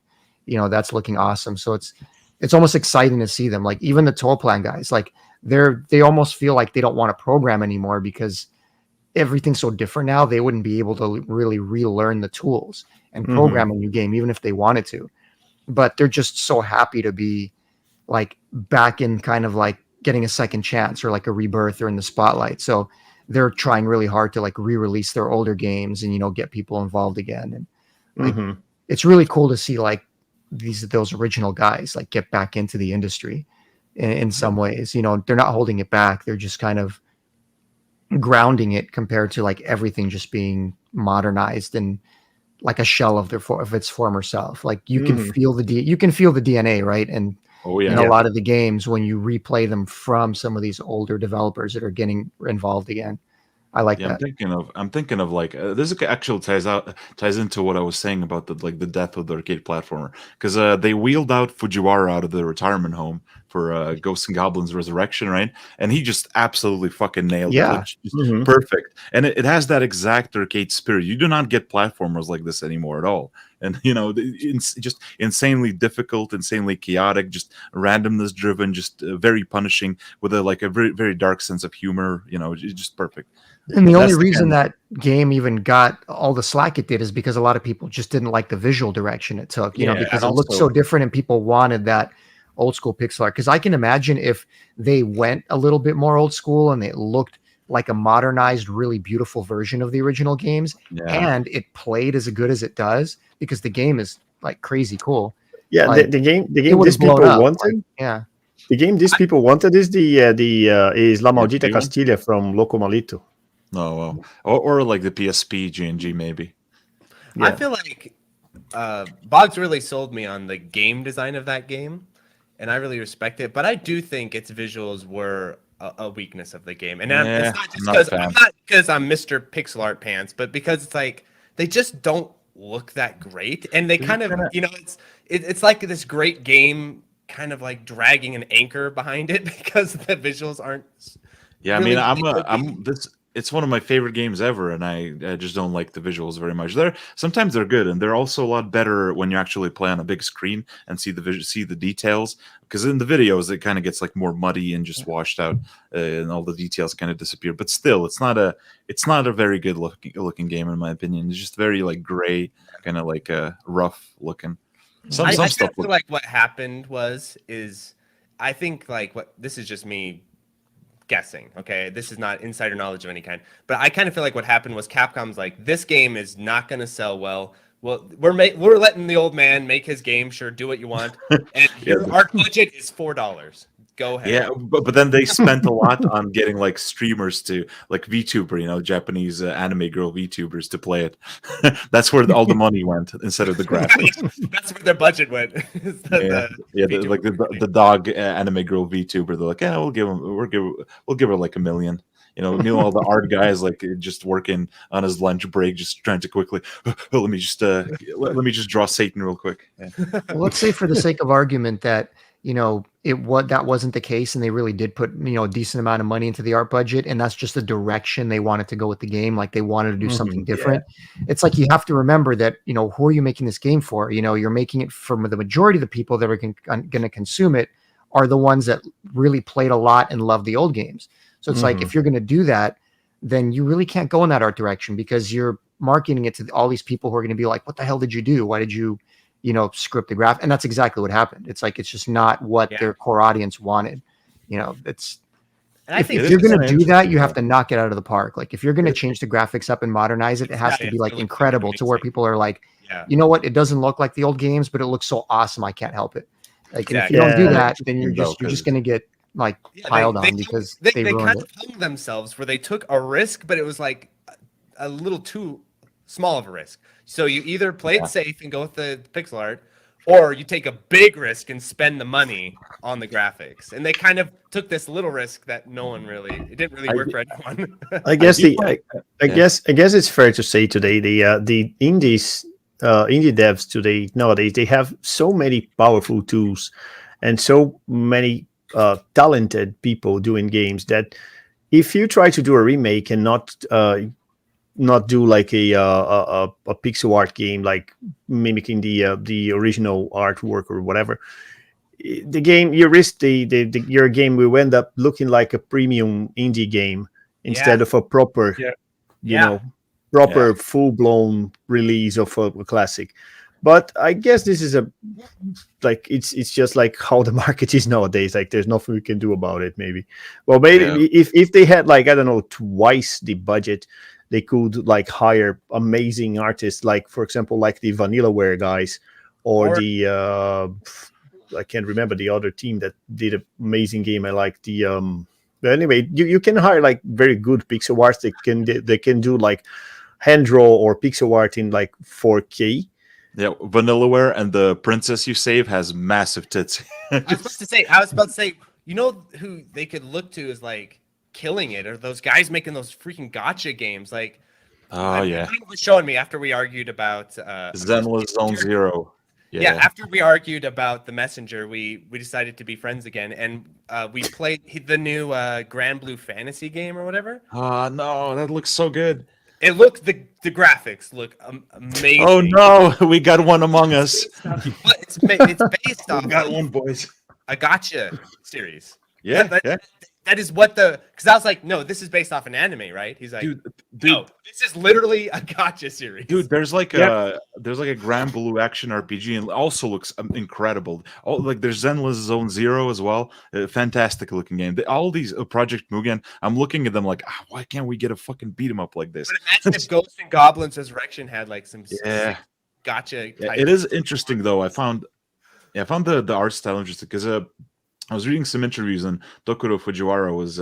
that's looking awesome. So it's almost exciting to see them. Like even the Toll Plan guys, like they almost feel like they don't want to program anymore because everything's so different now. They wouldn't be able to really relearn the tools and program a new game, even if they wanted to. But they're just so happy to be like back in kind of like getting a second chance or like a rebirth or in the spotlight. So they're trying really hard to like re-release their older games and, get people involved again. And like, it's really cool to see like those original guys like get back into the industry in some ways. You know, they're not holding it back. They're just kind of grounding it compared to like everything just being modernized and like a shell of its former self. Like you can feel the DNA, right? And in a lot of the games when you replay them from some of these older developers that are getting involved again. I like that. I'm thinking of like this actually ties into what I was saying about the death of the arcade platformer, because they wheeled out Fujiwara out of the retirement home for Ghosts and Goblins Resurrection, right? And he just absolutely fucking nailed it. Like, just perfect. And it has that exact arcade spirit. You do not get platformers like this anymore at all. And you know, it's just insanely difficult, insanely chaotic, just randomness driven, just very punishing with a very, very dark sense of humor. You know, it's just perfect. And the only reason that game even got all the slack it did is because a lot of people just didn't like the visual direction it took, you know, because it looked so different and people wanted that old school pixel art. Because I can imagine if they went a little bit more old school and it looked like a modernized, really beautiful version of the original games, and it played as good as it does, because the game is like crazy cool. Yeah, like, the game these people wanted. The game these people wanted is is La Maldita Castilla from Loco Malito. No, or like the PSP G&G maybe. I feel like Boggs really sold me on the game design of that game, and I really respect it. But I do think its visuals were a weakness of the game, and it's not just because I'm Mr. Pixel Art Pants, but because it's like they just don't look that great, and they kind of it's like this great game kind of like dragging an anchor behind it because the visuals aren't. Yeah, really, I mean, it's one of my favorite games ever, and I just don't like the visuals very much. Sometimes they're good, and they're also a lot better when you actually play on a big screen and see the details. Because in the videos, it kind of gets like more muddy and just washed out, and all the details kind of disappear. But still, it's not a very good looking game in my opinion. It's just very like gray, kind of like rough looking. Some stuff feel like what happened is I think like this is just me guessing, okay, this is not insider knowledge of any kind, but I kind of feel like what happened was Capcom's like, this game is not going to sell well, we're letting the old man make his game, sure, do what you want, and our budget is $4, go ahead. Yeah, but then they spent a lot on getting like streamers to like VTuber, you know, Japanese anime girl VTubers to play it. That's where all the money went instead of the graphics. That's where their budget went. The dog anime girl VTuber. They're like, yeah, we'll give her like $1 million. You know, all the art guys like just working on his lunch break, just trying to quickly. Let me just draw Satan real quick. Yeah. Well, let's say for the sake of argument that that wasn't the case, and they really did put a decent amount of money into the art budget, and that's just the direction they wanted to go with the game. Like they wanted to do something different. It's like you have to remember that who are you making this game for? You're making it for the majority of the people that are going to consume it are the ones that really played a lot and love the old games. So it's like if you're going to do that, then you really can't go in that art direction, because you're marketing it to all these people who are going to be like, what the hell did you do? Why did you script the graph? And that's exactly what happened. It's like, it's just not what their core audience wanted. If you're going to do that, you have to knock it out of the park. Like if you're going to change the graphics up and modernize it, it has to be like incredible to where people are like, you know what? It doesn't look like the old games, but it looks so awesome. I can't help it. Like if you don't do that, then you're just going to get like piled on because they kind of hung themselves where they took a risk, but it was like a little too small of a risk. So you either play it safe and go with the pixel art, or you take a big risk and spend the money on the graphics. And they kind of took this little risk that it didn't really work for anyone. I guess it's fair to say today the indie devs today nowadays, they have so many powerful tools and so many talented people doing games that if you try to do a remake and not do like a pixel art game, like mimicking the original artwork or whatever, the game you risk your game will end up looking like a premium indie game instead of a proper full-blown release of a classic. But I guess this is it's just like how the market is nowadays. Like there's nothing we can do about it. Maybe if they had like, I don't know, twice the budget, they could like hire amazing artists, like for example, like the Vanillaware guys, or the I can't remember the other team that did an amazing game. I like the but anyway, you can hire like very good pixel arts. They can do like hand draw or pixel art in like 4K. Yeah, Vanillaware, and the princess you save has massive tits. I was about to say, you know who they could look to is like killing it, or those guys making those freaking gotcha games. Like, it was showing me after we argued about Zenless Zone Zero. Yeah, after we argued about the Messenger, we decided to be friends again, and we played the new Grand Blue Fantasy game or whatever. Oh no, that looks so good. It looks the graphics look amazing. Oh no, we got one among us. But it's based off. We got one, boys. A gotcha series. Yeah, that is what because I was like, no, this is based off an anime, right? He's like, dude, no, this is literally a gotcha series. Dude, there's like a Grand Blue action RPG, and it also looks incredible. Like there's Zenless Zone Zero as well. Fantastic looking game. All these Project Mugen, I'm looking at them like, why can't we get a fucking beat 'em up like this? But imagine if Ghosts and Goblins Resurrection had like some gotcha. Yeah, it is interesting though. I found the art style interesting because I was reading some interviews, and Tokuro Fujiwara was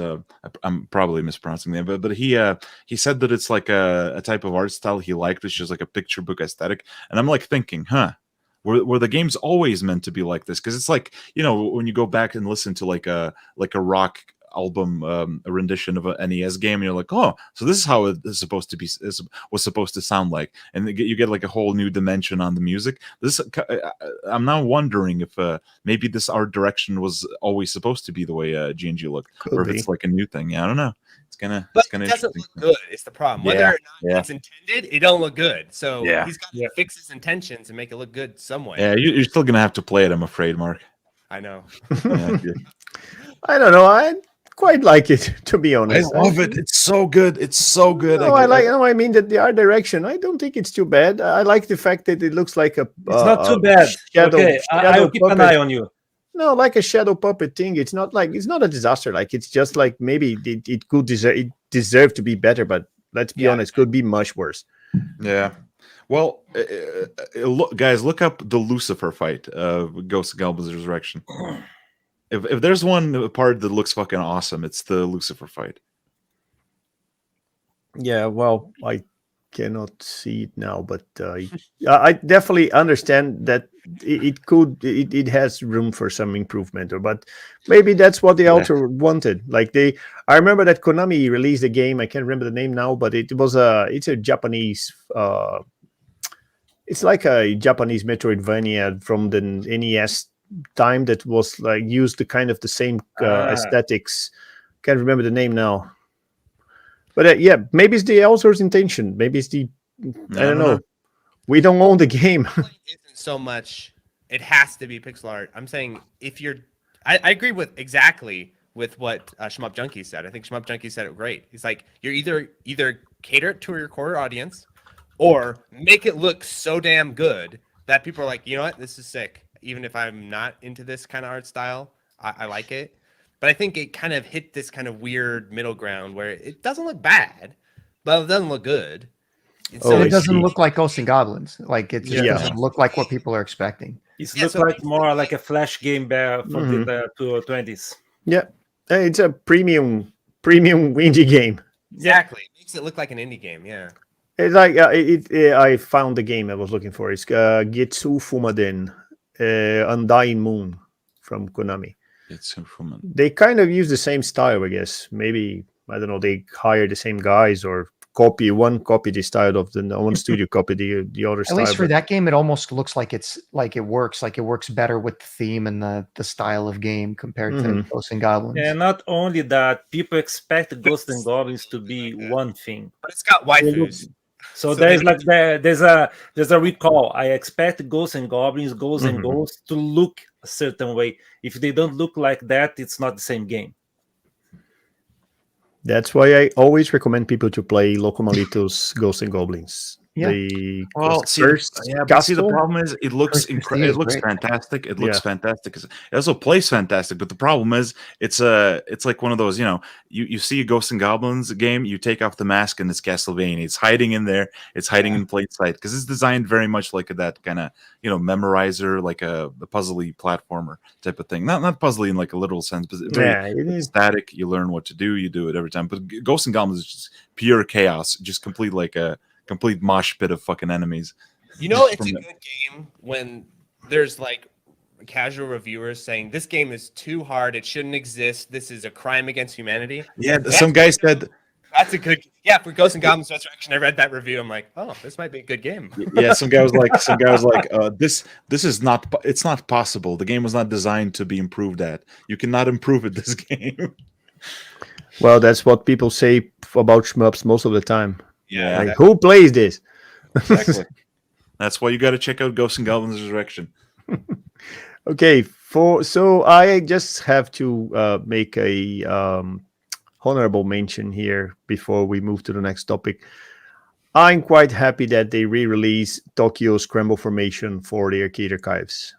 I'm probably mispronouncing the name, but he said that it's like a type of art style he liked, which is like a picture book aesthetic. And I'm like thinking, were the games always meant to be like this? Because it's like, you know, when you go back and listen to like a rock album, a rendition of an NES game, and you're like, oh, so this is how it is supposed to be, was supposed to sound like, and you get like a whole new dimension on the music. I'm now wondering if maybe this art direction was always supposed to be the way G&G looked, or if it's like a new thing. Yeah, I don't know. It doesn't look good. It's the problem. Whether or not it's intended, it don't look good. So he's got to fix his intentions and make it look good some way. Yeah, you're still gonna have to play it, I'm afraid, Mark. I know. I don't know. I quite like it, to be honest. I love it. It's so good. It's so good. No, I mean that the art direction, I don't think it's too bad. I like the fact that it looks like it's not too bad. I'll keep an eye on you. No, like a shadow puppet thing. It's not a disaster. Like, it's just like maybe it could deserve to be better, but let's be honest, could be much worse. Yeah. Well, guys, look up the Lucifer fight, Ghosts of Goblins Resurrection. If there's one part that looks fucking awesome, it's the Lucifer fight. Yeah, well, I cannot see it now, but I definitely understand that it has room for some improvement, but maybe that's what the author wanted. Like I remember that Konami released a game. I can't remember the name now, but it's a Japanese. It's like a Japanese Metroidvania from the NES time that was like used the kind of the same aesthetics. Can't remember the name now, but maybe it's the author's intention. Maybe it's I don't know. We don't own the game. Isn't so much it has to be pixel art. I'm saying if you're I agree with what Shmup Junkie said. I think Shmup Junkie said it great. He's like, you're either cater it to your core audience or make it look so damn good that people are like, you know what, this is sick. Even if I'm not into this kind of art style, I like it. But I think it kind of hit this kind of weird middle ground where it doesn't look bad, but it doesn't look good. It doesn't look like Ghosts and Goblins. Like, it just doesn't look like what people are expecting. It looks like more like a Flash game from the 2020s. Yeah, it's a premium indie game. Exactly, it makes it look like an indie game. Yeah, it's like I found the game I was looking for. It's Getsu Fumaden. Undying Moon from Konami. They kind of use the same style, I guess. Maybe, I don't know, they hire the same guys or one copy the style of one studio copy the other style. At least for that game, it almost looks like it works better with the theme and the style of game compared to Ghosts and Goblins. And not only that, people expect Ghosts and Goblins to be one thing, but it's got waifus. So there's a recall. I expect Ghosts and Goblins, and Ghosts to look a certain way. If they don't look like that, it's not the same game. That's why I always recommend people to play Locomalito's Ghosts and Goblins. Yeah. The first the problem is it looks fantastic. It looks fantastic. It also plays fantastic, but the problem is it's like one of those, you see a Ghosts and Goblins game, you take off the mask and it's Castlevania. It's hiding in there. It's hiding in plain sight because it's designed very much like that kind of memorizer, like a puzzly platformer type of thing. Not puzzly in like a literal sense, but very static. You learn what to do. You do it every time. But Ghosts and Goblins is just pure chaos, just complete mosh pit of fucking enemies. It's a good game when there's like casual reviewers saying this game is too hard, it shouldn't exist, this is a crime against humanity. Yeah, some guy said that's a good for Ghosts and Goblins Resurrection. I read that review. I'm like, oh, this might be a good game. Yeah, some guy was like, this is not. It's not possible. The game was not designed to be improved at. You cannot improve at this game. Well, that's what people say about shmups most of the time. Yeah, like, who plays this? Exactly. That's why you got to check out Ghosts and Goblins Resurrection. Okay, so I just have to make a honorable mention here before we move to the next topic. I'm quite happy that they re-release Tokyo Scramble Formation for the arcade archives.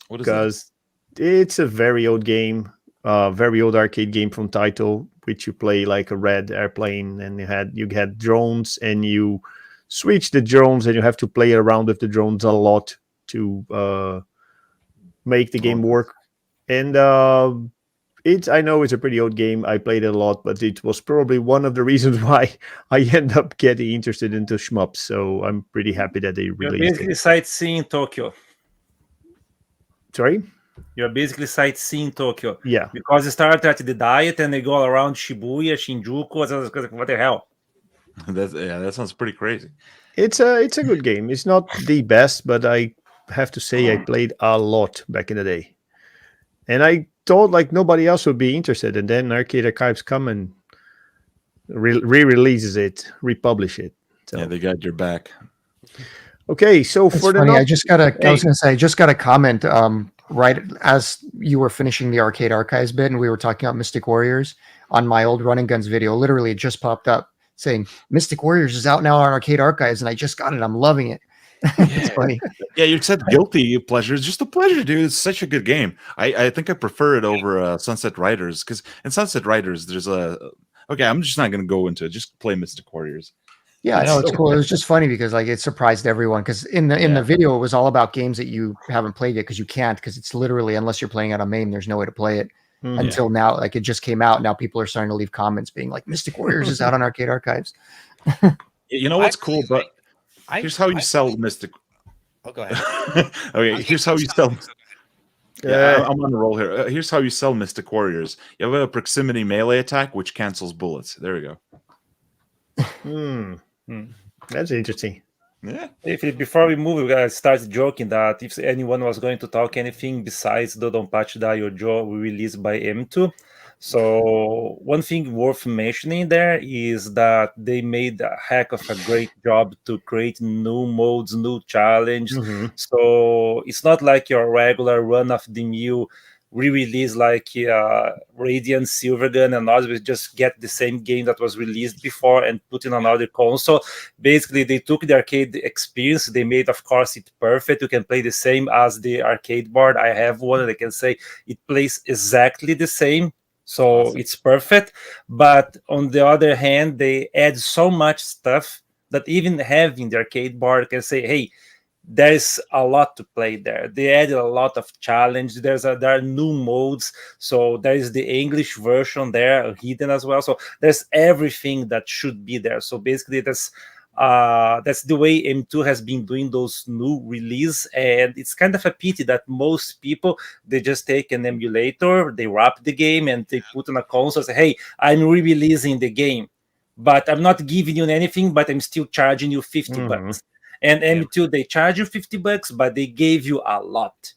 What is that? Because it's a very old game, very old arcade game from TATE, which you play like a red airplane, and you had drones, and you switch the drones, and you have to play around with the drones a lot to make the game work. And I know it's a pretty old game. I played it a lot, but it was probably one of the reasons why I end up getting interested into shmups. So I'm pretty happy that they released it. You're basically sightseeing Tokyo. Sorry? You're basically sightseeing Tokyo. Yeah. Because you start at the diet and they go around Shibuya, Shinjuku, what the hell? That sounds pretty crazy. It's a good game. It's not the best, but I have to say I played a lot back in the day. And I thought like nobody else would be interested. And then Arcade Archives come and re-releases it, republish it. So. Yeah, they got your back. Okay, so That's funny. I was going to say, I just got a comment right as you were finishing the Arcade Archives bit, and we were talking about Mystic Warriors on my old Run and Guns video. Literally, it just popped up saying Mystic Warriors is out now on Arcade Archives, and I just got it. I'm loving it. It's funny. Yeah, you said guilty pleasure. It's just a pleasure, dude. It's such a good game. I think I prefer it over Sunset Riders, because in Sunset Riders, there's I'm just not going to go into it. Just play Mystic Warriors. Yeah, I know it's cool. It was just funny because like it surprised everyone, because in the video it was all about games that you haven't played yet, because you can't, because it's literally, unless you're playing out on MAME, there's no way to play it until now. Like it just came out. Now people are starting to leave comments being like, Mystic Warriors is out on Arcade Archives. You know what's cool, but here's how you sell Mystic. Oh, go ahead. Okay, here's how you sell. Yeah, I'm on a roll here. Here's how you sell Mystic Warriors. You have a proximity melee attack which cancels bullets. There we go. That's interesting. Yeah. Before we move, we gotta start joking that if anyone was going to talk anything besides Dodonpachi Daiojo released by M2. So one thing worth mentioning there is that they made a heck of a great job to create new modes, new challenges. So it's not like your regular run-of-the-mill re-release like Radiant Silvergun and others, just get the same game that was released before and put in another console. Basically, they took the arcade experience, they made, of course, it perfect. You can play the same as the arcade board. I have one, and I can say it plays exactly the same. So it's perfect. But on the other hand, they add so much stuff that even having the arcade board can say, hey, there's a lot to play there. They added a lot of challenge. There are new modes. So there is the English version there hidden as well. So there's everything that should be there. So basically that's the way M2 has been doing those new release. And it's kind of a pity that most people, they just take an emulator, they wrap the game and they put on a console, say, hey, I'm re-releasing the game, but I'm not giving you anything, but I'm still charging you 50 bucks. And M2, they charge you 50 bucks, but they gave you a lot.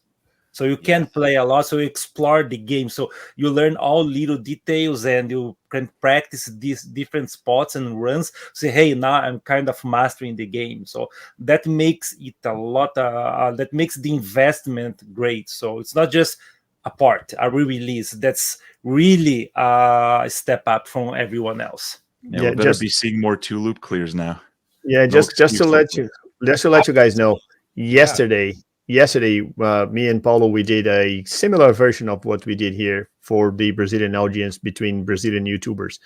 So you can play a lot. So you explore the game. So you learn all little details and you can practice these different spots and runs. Say, hey, now I'm kind of mastering the game. So that makes it a lot, that makes the investment great. So it's not just a re-release. That's really a step up from everyone else. Yeah, we better be seeing more 2-loop clears now. Yeah, just to let you guys know, yesterday, me and Paulo, we did a similar version of what we did here for the Brazilian audience between Brazilian YouTubers,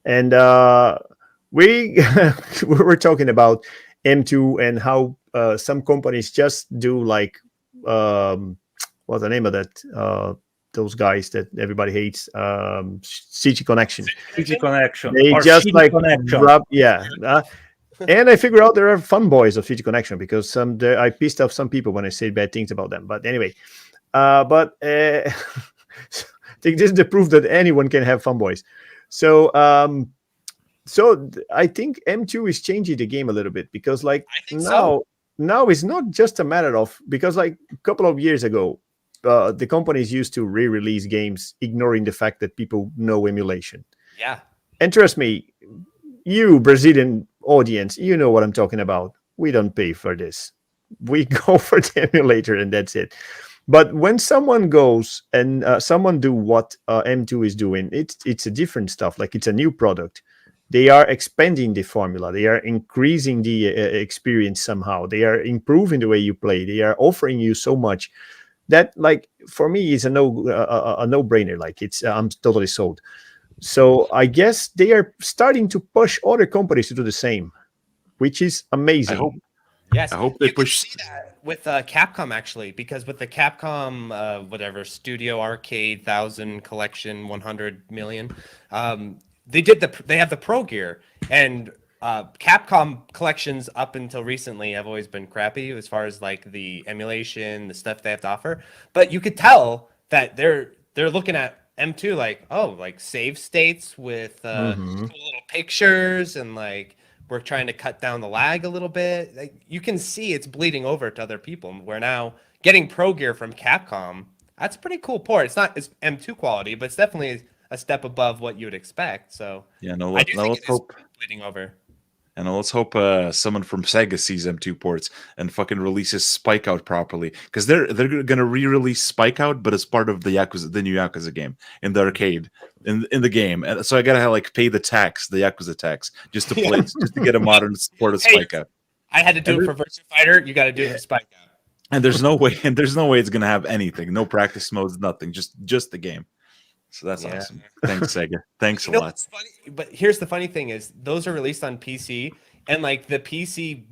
and we we were talking about M2 and how some companies just do like what's the name of that? Those guys that everybody hates, CG Connection. CG Connection. They Or just CG like Connection. rub, and I figure out there are fanboys of CG Connection because I pissed off some people when I say bad things about them. But anyway, I think this is the proof that anyone can have fanboys. So I think M2 is changing the game a little bit because like now it's not just a matter of, because like a couple of years ago, the companies used to re-release games ignoring the fact that people know emulation. Yeah. And trust me, you Brazilian audience, you know what I'm talking about. We don't pay for this. We go for the emulator and that's it. But when someone goes and someone do what M2 is doing, it's a different stuff. Like it's a new product. They are expanding the formula. They are increasing the experience somehow. They are improving the way you play. They are offering you so much that, like, for me, is a no-brainer. Like I'm totally sold. So I guess they are starting to push other companies to do the same, which is amazing. Yes, I hope they push. See that with Capcom actually, because with the Capcom whatever Studio Arcade 1000 Collection 100 million, they have the Pro Gear, and Capcom collections up until recently have always been crappy as far as like the emulation, the stuff they have to offer. But you could tell that they're looking at M2 like, oh, like save states with cool little pictures, and like we're trying to cut down the lag a little bit. Like, you can see it's bleeding over to other people. We're now getting Pro Gear from Capcom. That's a pretty cool port. It's not as M2 quality, but it's definitely a step above what you would expect. So yeah, no, I do think let's hope bleeding over. And let's hope someone from Sega sees M2 ports and fucking releases Spike Out properly, because they're gonna re-release Spike Out, but as part of the new Yakuza game in the arcade in the game. And so I gotta like pay the Yakuza tax, just to play, just to get a modern port of Spike Out. I had to do it for Virtua Fighter. You got to do it for Spike Out. And there's no way it's gonna have anything, no practice modes, nothing, just the game. So that's awesome. Thanks, Sega. Thanks a lot. Funny, but here's the funny thing is those are released on PC, and like the PC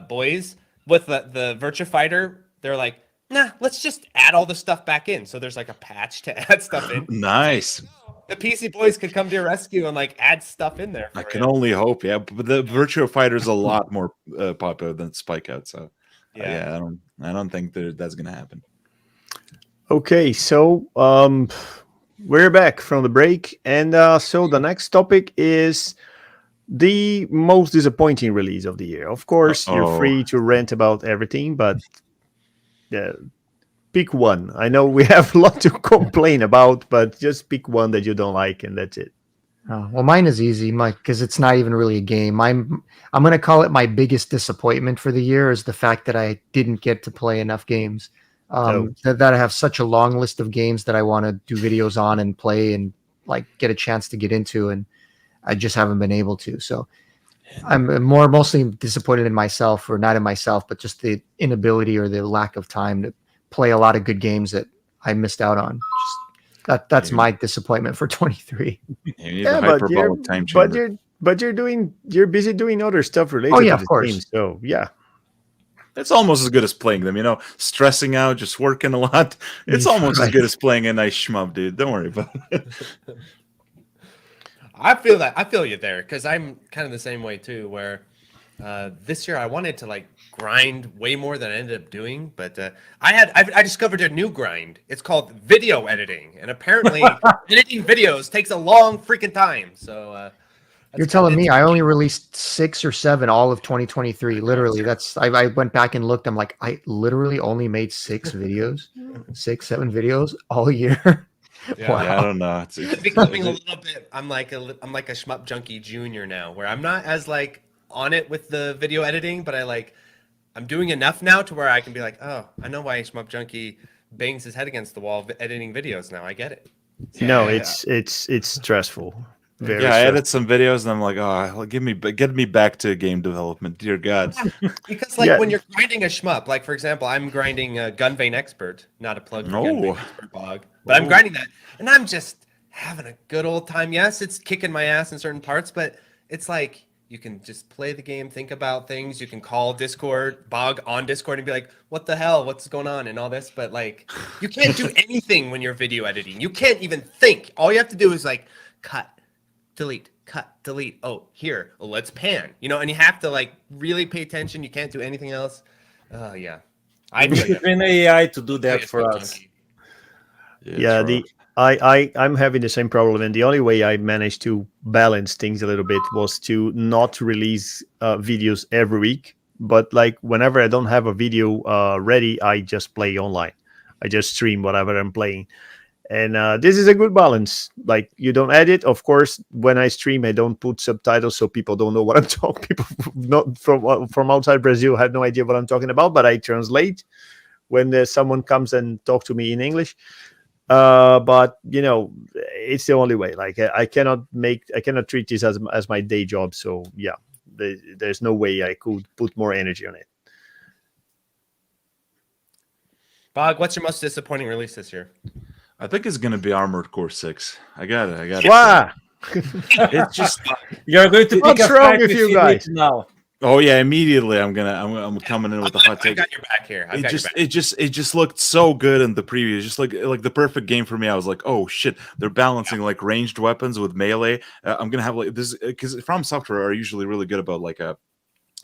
boys with the Virtua Fighter, they're like, nah, let's just add all the stuff back in. So there's like a patch to add stuff in. Nice. The PC boys could come to your rescue and like add stuff in there. I can only hope, yeah. But the Virtua Fighter is a lot more popular than Spike Out, so I don't think that's gonna happen. Okay, so we're back from the break, and so the next topic is the most disappointing release of the year. Of course, you're free to rant about everything, but pick one. I know we have a lot to complain about, but just pick one that you don't like, and that's it. Oh, well, mine is easy, Mike, because it's not even really a game. I'm going to call it my biggest disappointment for the year is the fact that I didn't get to play enough games. That I have such a long list of games that I want to do videos on and play and like get a chance to get into, and I just haven't been able to. So I'm mostly disappointed in myself, or not in myself, but just the inability or the lack of time to play a lot of good games that I missed out on. That's my disappointment for 23. But you're busy doing other stuff related to the team. So yeah. It's almost as good as playing them, stressing out, just working a lot. It's almost as good as playing a nice shmup, dude. Don't worry about it. I feel you there, because I'm kind of the same way too, where this year I wanted to like grind way more than I ended up doing, but I discovered a new grind. It's called video editing, and apparently editing videos takes a long freaking time. So you're telling me I only released 6 or 7 all of 2023. Literally, I went back and looked. I'm like, I literally only made 6 videos, 6-7 videos all year. Yeah, wow. I don't know. It's becoming a little bit. I'm like a Shmup Junkie Junior now, where I'm not as like on it with the video editing, but I'm doing enough now to where I can be like, oh, I know why Shmup Junkie bangs his head against the wall editing videos now. I get it. No, it's stressful. I edit some videos and I'm like, oh, get me back to game development, dear God. Because like when you're grinding a shmup, like for example, I'm grinding a Gunvein Expert, not a plug for Gunvein Expert Bog, but I'm grinding that, and I'm just having a good old time. Yes, it's kicking my ass in certain parts, but it's like you can just play the game, think about things. You can call Discord, Bog on Discord, and be like, "What the hell? What's going on?" and all this. But like, you can't do anything when you're video editing. You can't even think. All you have to do is like cut, delete, cut, delete. Oh, here, let's pan. You know, and you have to like really pay attention. You can't do anything else. Oh yeah, I train AI to do that for us. I'm having the same problem, and the only way I managed to balance things a little bit was to not release videos every week. But like whenever I don't have a video ready, I just play online. I just stream whatever I'm playing. And this is a good balance. Like you don't edit, of course. When I stream, I don't put subtitles so people don't know what I'm talking. People not from outside Brazil have no idea what I'm talking about. But I translate when someone comes and talk to me in English. But you know, it's the only way. Like I cannot treat this as my day job. So yeah, there's no way I could put more energy on it. Bog, what's your most disappointing release this year? I think it's gonna be Armored Core 6. I got it. Wow. It's just you're going to pick a fight with you guys now. Oh yeah, immediately I'm coming in with the hot take. I got your back here. It just looked so good in the preview. Just like the perfect game for me. I was like, oh shit, they're balancing like ranged weapons with melee. I'm gonna have like this because From Software are usually really good about like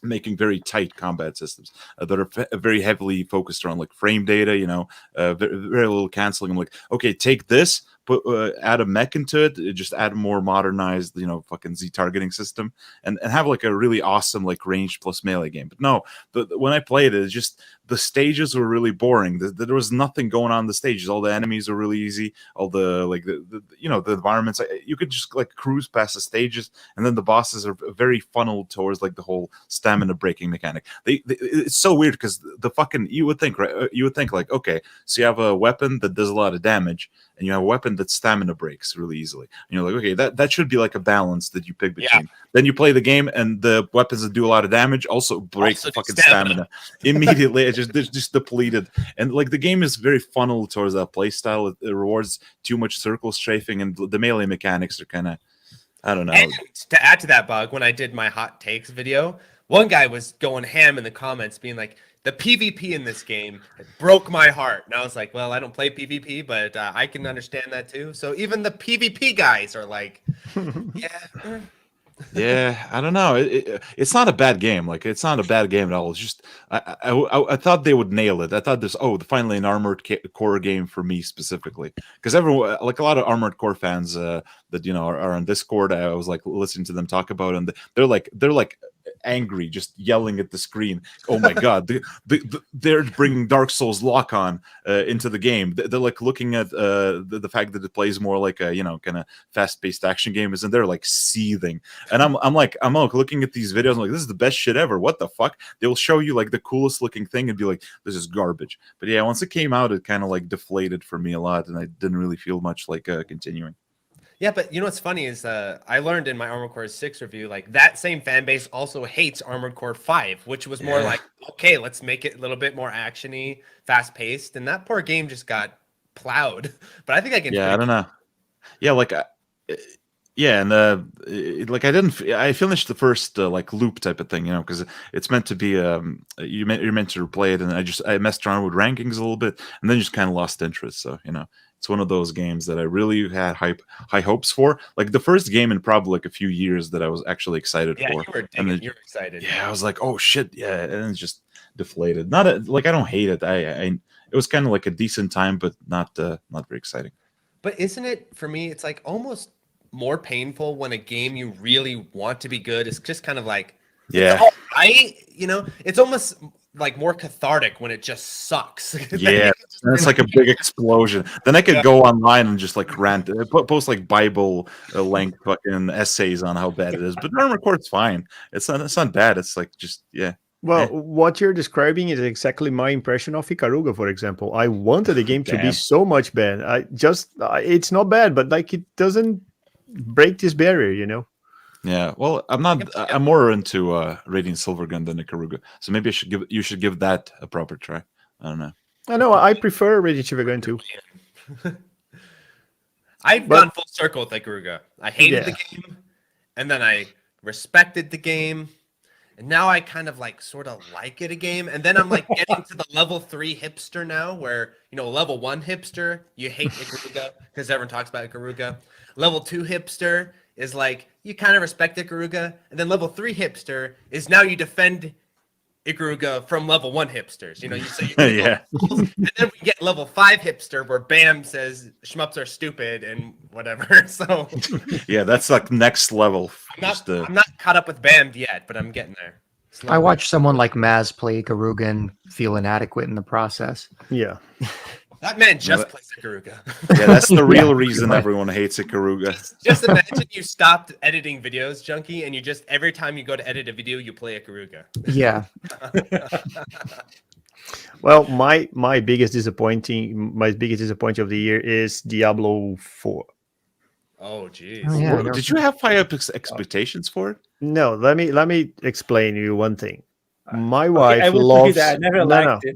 making very tight combat systems that are very heavily focused around like frame data, you know, very little canceling. I'm like, okay, take this, put add a mech into it, just add a more modernized, you know, fucking Z targeting system, and have like a really awesome like range plus melee game. But no, when I played it, it's just the stages were really boring. There was nothing going on in the stages. All the enemies are really easy. All the like the you know, the environments, you could just like cruise past the stages, and then the bosses are very funneled towards like the whole stamina breaking mechanic. It's so weird because the fucking you would think, right? You would think like, okay, so you have a weapon that does a lot of damage, and you have a weapon that stamina breaks really easily. And you're like, okay, that should be like a balance that you pick between. Yeah. Then you play the game, and the weapons that do a lot of damage also break the fucking stamina immediately. It's just depleted. And like the game is very funneled towards that play style. It rewards too much circle strafing, and the melee mechanics are kind of, I don't know. And to add to that, Bug, when I did my hot takes video, one guy was going ham in the comments being like, the PvP in this game broke my heart. And I was like, well, I don't play PvP, but I can understand that too. So even the PvP guys are like, yeah. Yeah, I don't know. It's not a bad game. Like, it's not a bad game at all. It's just I thought they would nail it. I thought this finally an Armored Core game for me specifically, because everyone, like a lot of Armored Core fans that you know are on Discord. I was like listening to them talk about it, and they're like angry, just yelling at the screen. Oh my god, they're bringing Dark Souls lock-on into the game. They're like looking at the fact that it plays more like a, you know, kind of fast-paced action game, and they're like seething. And I'm like looking at these videos, I'm like, this is the best shit ever. What the fuck? They'll show you like the coolest looking thing and be like, this is garbage. But yeah, once it came out, it kind of like deflated for me a lot, and I didn't really feel much like continuing. Yeah, but you know what's funny is I learned in my Armored Core 6 review, like that same fan base also hates Armored Core 5, which was more like, okay, let's make it a little bit more actiony, fast paced, and that poor game just got plowed. But I think I can. Yeah, I don't know. Yeah, like, yeah, and like I finished the first like loop type of thing, you know, because it's meant to be you're meant to replay it, and I messed around with rankings a little bit, and then just kind of lost interest. So you know. It's one of those games that I really had high hopes for. Like the first game in probably like a few years that I was actually excited for. Yeah, you were excited. Yeah, I was like, oh shit, yeah, and it's just deflated. Not like I don't hate it. It was kind of like a decent time, but not very exciting. But isn't it for me? It's like almost more painful when a game you really want to be good is just kind of like, yeah, you know, it's almost like more cathartic when it just sucks. Yeah, it's like a big explosion. Then I could go online and just like rant, post like Bible length fucking essays on how bad it is. But Armored Core's fine. It's not bad. It's like just Well, what you're describing is exactly my impression of Ikaruga, for example. I wanted the game to be so much bad. It's not bad, but like it doesn't break this barrier, you know. Yeah, well, I'm not. I'm more into Radiant Silvergun than Ikaruga, so maybe you should give that a proper try. I don't know. I know I prefer Radiant Silvergun too. I've gone full circle with Ikaruga. I hated the game, and then I respected the game, and now I kind of like sort of like it a game. And then I'm like getting to the level 3 hipster now, where level 1 hipster, you hate Ikaruga because everyone talks about Ikaruga. Level 2 hipster is like you kind of respect Ikaruga, and then level 3 hipster is now you defend Ikaruga from level 1 hipsters. You say and then we get level 5 hipster where Bam says Shmups are stupid and whatever. So yeah, that's like next level. I'm not caught up with Bam yet, but I'm getting there. Slowly. I watched someone like Maz play Ikaruga and feel inadequate in the process. Yeah. That man just plays Ikaruga. Yeah, that's the real reason everyone hates Ikaruga. Just imagine you stopped editing videos, Junkie, and you just every time you go to edit a video, you play Ikaruga. Yeah. Well, my biggest disappointing of the year is Diablo 4. Oh, geez. Oh, yeah, did you have high expectations for it? No, let me explain you one thing. My wife loves.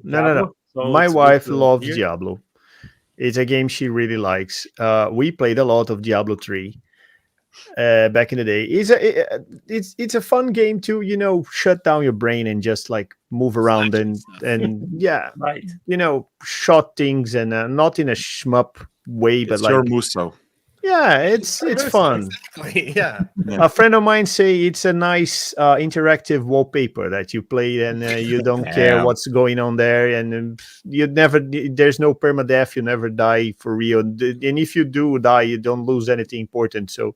No. So my wife loves Diablo. It's a game she really likes. We played a lot of Diablo 3 back in the day. It's a fun game to shut down your brain and just like move around and right. shot things and not in a shmup way, but like your Muso. Yeah, it's fun. Exactly. Yeah. A friend of mine say it's a nice interactive wallpaper that you play and you don't care what's going on there, and there's no permadeath. You never die for real, and if you do die, you don't lose anything important. So,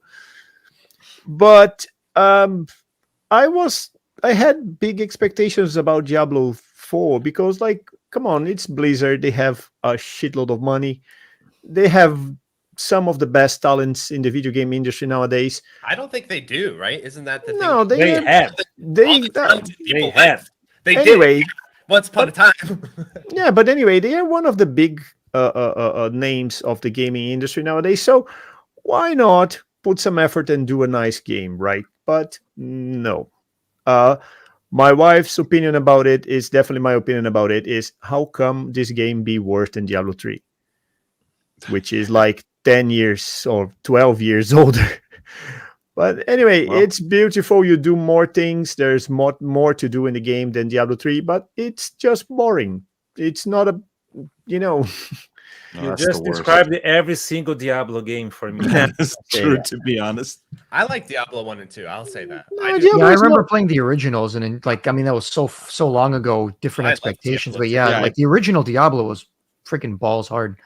but I had big expectations about Diablo 4 because, like, come on, it's Blizzard. They have a shitload of money. They have some of the best talents in the video game industry nowadays. I don't think they do, right? Isn't that the thing? No, they have. They anyway, did once upon a time. Yeah, but anyway, they are one of the big names of the gaming industry nowadays. So why not put some effort and do a nice game, right? But no. My wife's opinion about it is definitely my opinion about it is how come this game be worse than Diablo 3? Which is like 10 years or 12 years older. But anyway, it's beautiful. You do more things. There's more to do in the game than Diablo 3, but it's just boring. It's not a, You just described every single Diablo game for me. That's true, to be honest. I like Diablo 1 and 2. I'll say that. I remember playing the originals, and that was so long ago, different expectations. But like the original Diablo was freaking balls hard.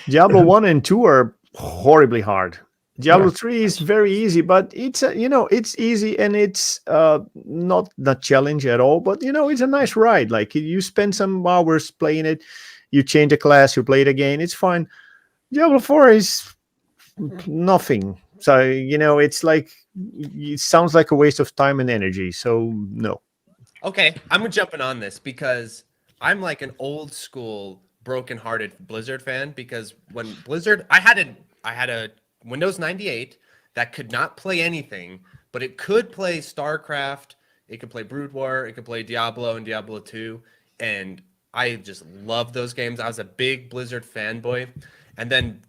Diablo 1 and 2 are horribly hard. Diablo 3 is very easy, but it's it's easy and it's not the challenge at all, but it's a nice ride. Like you spend some hours playing it, you change a class, you play it again, it's fine. Diablo 4 is nothing. So it's like it sounds like a waste of time and energy. So no. Okay, I'm jumping on this because I'm like an old school broken-hearted Blizzard fan, because when Blizzard, I had a Windows 98 that could not play anything, but it could play StarCraft, it could play Brood War, it could play Diablo and Diablo 2, and I just loved those games. I was a big Blizzard fanboy, and then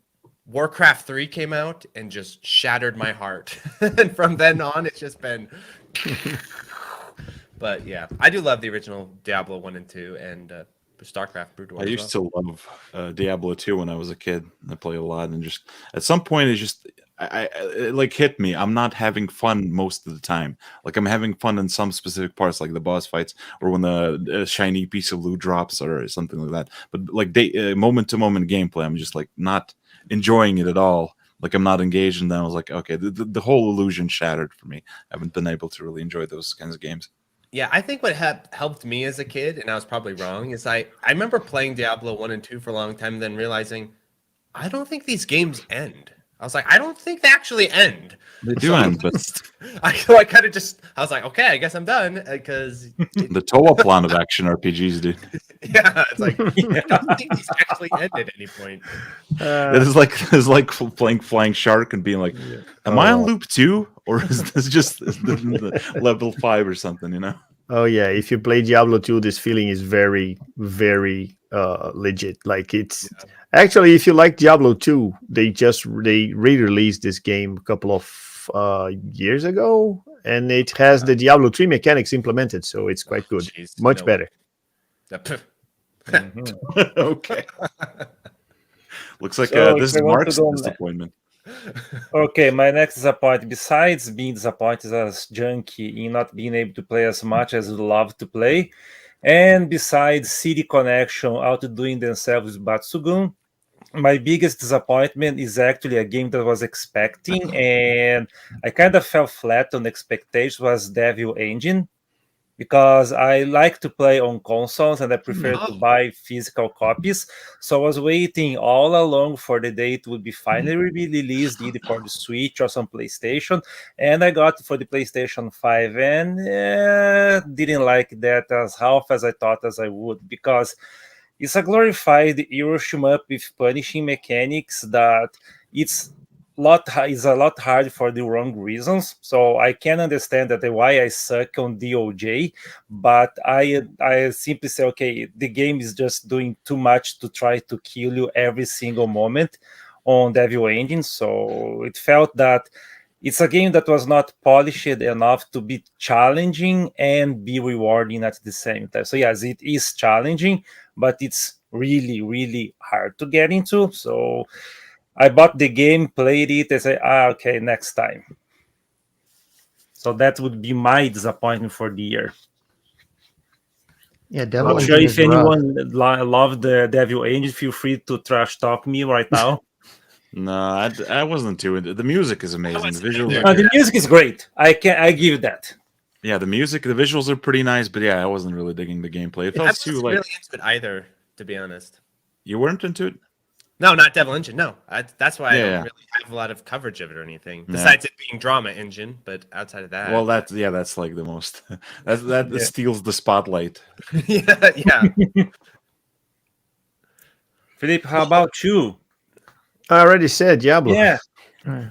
Warcraft 3 came out and just shattered my heart. And from then on, it's just been but yeah, I do love the original Diablo 1 and 2 and StarCraft Brood War. I used to love Diablo 2 when I was a kid. I played a lot, and just at some point it like hit me. I'm not having fun most of the time. Like I'm having fun in some specific parts, like the boss fights or when the shiny piece of loot drops or something like that. But like moment to moment gameplay, I'm just like not enjoying it at all. Like I'm not engaged, and then I was like, okay, the whole illusion shattered for me. I haven't been able to really enjoy those kinds of games. Yeah, I think what helped me as a kid, and I was probably wrong, is I remember playing Diablo 1 and 2 for a long time and then realizing I don't think these games end. I was like, I don't think they actually end. They do end, but I kind of just, I was like, okay, I guess I'm done because the TOA plan of action RPGs do. Yeah, it's like I don't think these actually end at any point. It's like playing Flying Shark and being like, am I on loop 2 or is this just the level 5 or something? You know? Oh yeah, if you play Diablo 2, this feeling is very, very legit. Like it's actually, if you like Diablo 2, they re-released this game a couple of years ago, and it has the Diablo 3 mechanics implemented, so it's quite good, much better. Okay. Looks like this is Mark's disappointment. Okay, my next disappointment, besides being disappointed as junkie in not being able to play as much as I'd love to play, and besides CD Connection outdoing themselves with Batsugun, my biggest disappointment is actually a game that I was expecting, and I kind of fell flat on expectations, was Devil Engine, because I like to play on consoles and I prefer to buy physical copies. So I was waiting all along for the day it would be finally released, either for the Switch or some PlayStation. And I got it for the PlayStation 5 and didn't like that as half as I thought as I would, because it's a glorified Euro shmup with punishing mechanics that is a lot hard for the wrong reasons. So I can understand that why I suck on DOJ, but I simply say, okay, the game is just doing too much to try to kill you every single moment on Devil Engine. So it felt that it's a game that was not polished enough to be challenging and be rewarding at the same time. So yes, it is challenging, but it's really, really hard to get into. So I bought the game, played it, and said, okay, next time. So that would be my disappointment for the year. Yeah, Devil I'm not sure if anyone loved the Devil Engine. Feel free to trash talk me right now. No, I wasn't too into it. The music is amazing. The visuals the music is great. I give that. Yeah, the visuals are pretty nice, but yeah, I wasn't really digging the gameplay. It felt too really into it either, to be honest. You weren't into it? No, not Devil Engine. No, that's why I don't really have a lot of coverage of it or anything. Besides it being Drama Engine, but outside of that, well, that's like the most that steals the spotlight. yeah. Philippe, how about you? I already said Diablo. Yeah. Well,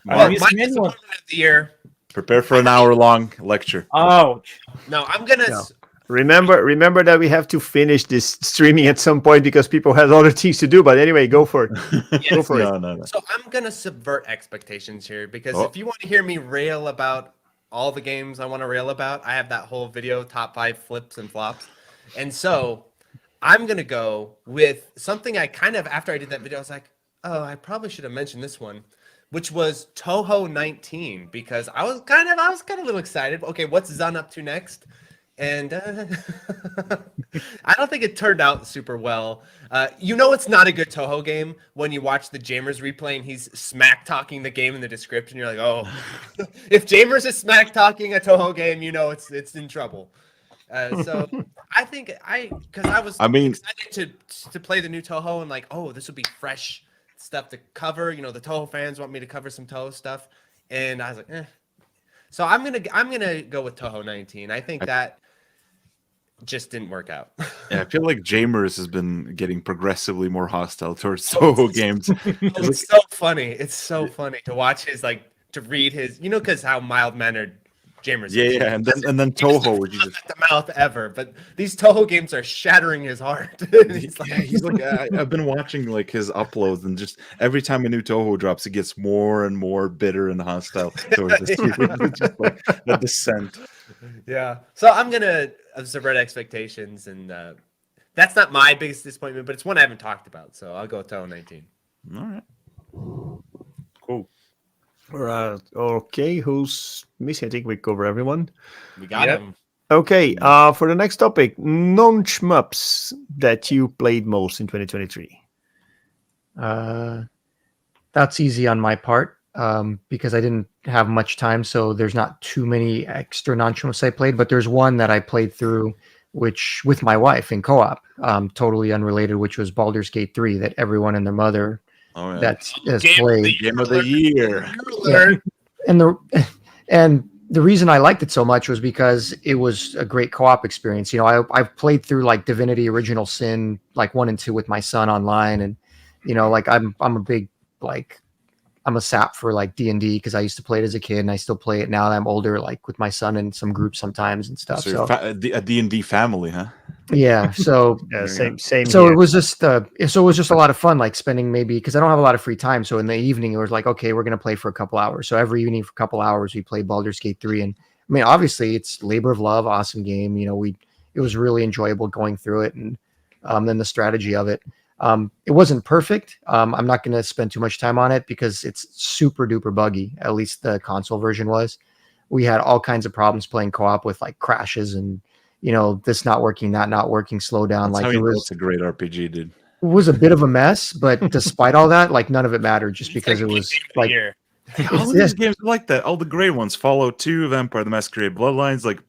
my disappointment of the year. Prepare for an hour-long lecture. Ouch. No, I'm gonna. No. Remember that we have to finish this streaming at some point because people have other things to do. But anyway, go for it. Yes. Go for it. No. So I'm gonna subvert expectations here because if you want to hear me rail about all the games I want to rail about, I have that whole video, top 5 flips and flops, and so I'm gonna go with something I kind of after I did that video, I was like, oh, I probably should have mentioned this one, which was Touhou 19, because I was kind of a little excited. Okay, what's Zun up to next? And I don't think it turned out super well. It's not a good Touhou game when you watch the Jamers replay and he's smack talking the game in the description. You're like, oh, if Jamers is smack talking a Touhou game, it's in trouble. So I think because I was excited to play the new Touhou and like, oh, this would be fresh stuff to cover. The Touhou fans want me to cover some Touhou stuff, and I was like, So I'm gonna go with Touhou 19. I think that just didn't work out. Yeah, I feel like Jamers has been getting progressively more hostile towards Touhou games. It's so funny. It's so funny to watch to read his, because how mild mannered Jamers. Yeah, and then Touhou, which is at the mouth ever. But these Touhou games are shattering his heart. He's like, I've been watching like his uploads, and just every time a new Touhou drops, it gets more and more bitter and hostile towards this. It's just like the descent. Yeah. So I'm gonna subvert expectations, and that's not my biggest disappointment, but it's one I haven't talked about. So I'll go with Touhou 19. All right. Cool. Okay, who's missing? I think we cover everyone. We got him. Okay, for the next topic, non-shmups that you played most in 2023. That's easy on my part because I didn't have much time, so there's not too many extra non-shmups I played, but there's one that I played through, which with my wife in co-op, totally unrelated, which was Baldur's Gate 3, that everyone and their mother that has played. Game of the year. Yeah. And the reason I liked it so much was because it was a great co-op experience. I've played through like Divinity Original Sin, like 1 and 2 with my son online, and like I'm a big I'm a sap for like D&D because I used to play it as a kid and I still play it now that I'm older, like with my son in some groups sometimes and stuff. So a D&D family, huh? Yeah. So same. So here. It was just a lot of fun, like spending maybe because I don't have a lot of free time. So in the evening, it was like, okay, we're gonna play for a couple hours. So every evening for a couple hours, we play Baldur's Gate 3, and I mean, obviously, it's labor of love, awesome game. It was really enjoyable going through it, and then the strategy of it. It wasn't perfect. I'm not going to spend too much time on it because it's super duper buggy. At least the console version was. We had all kinds of problems playing co-op with like crashes and this not working, that not working, slow down. That's like it was a great RPG, dude. It was a bit of a mess, but despite all that, like none of it mattered just because it was like all of these games are like that. All the great ones, Fallout 2, Vampire the Masquerade Bloodlines, like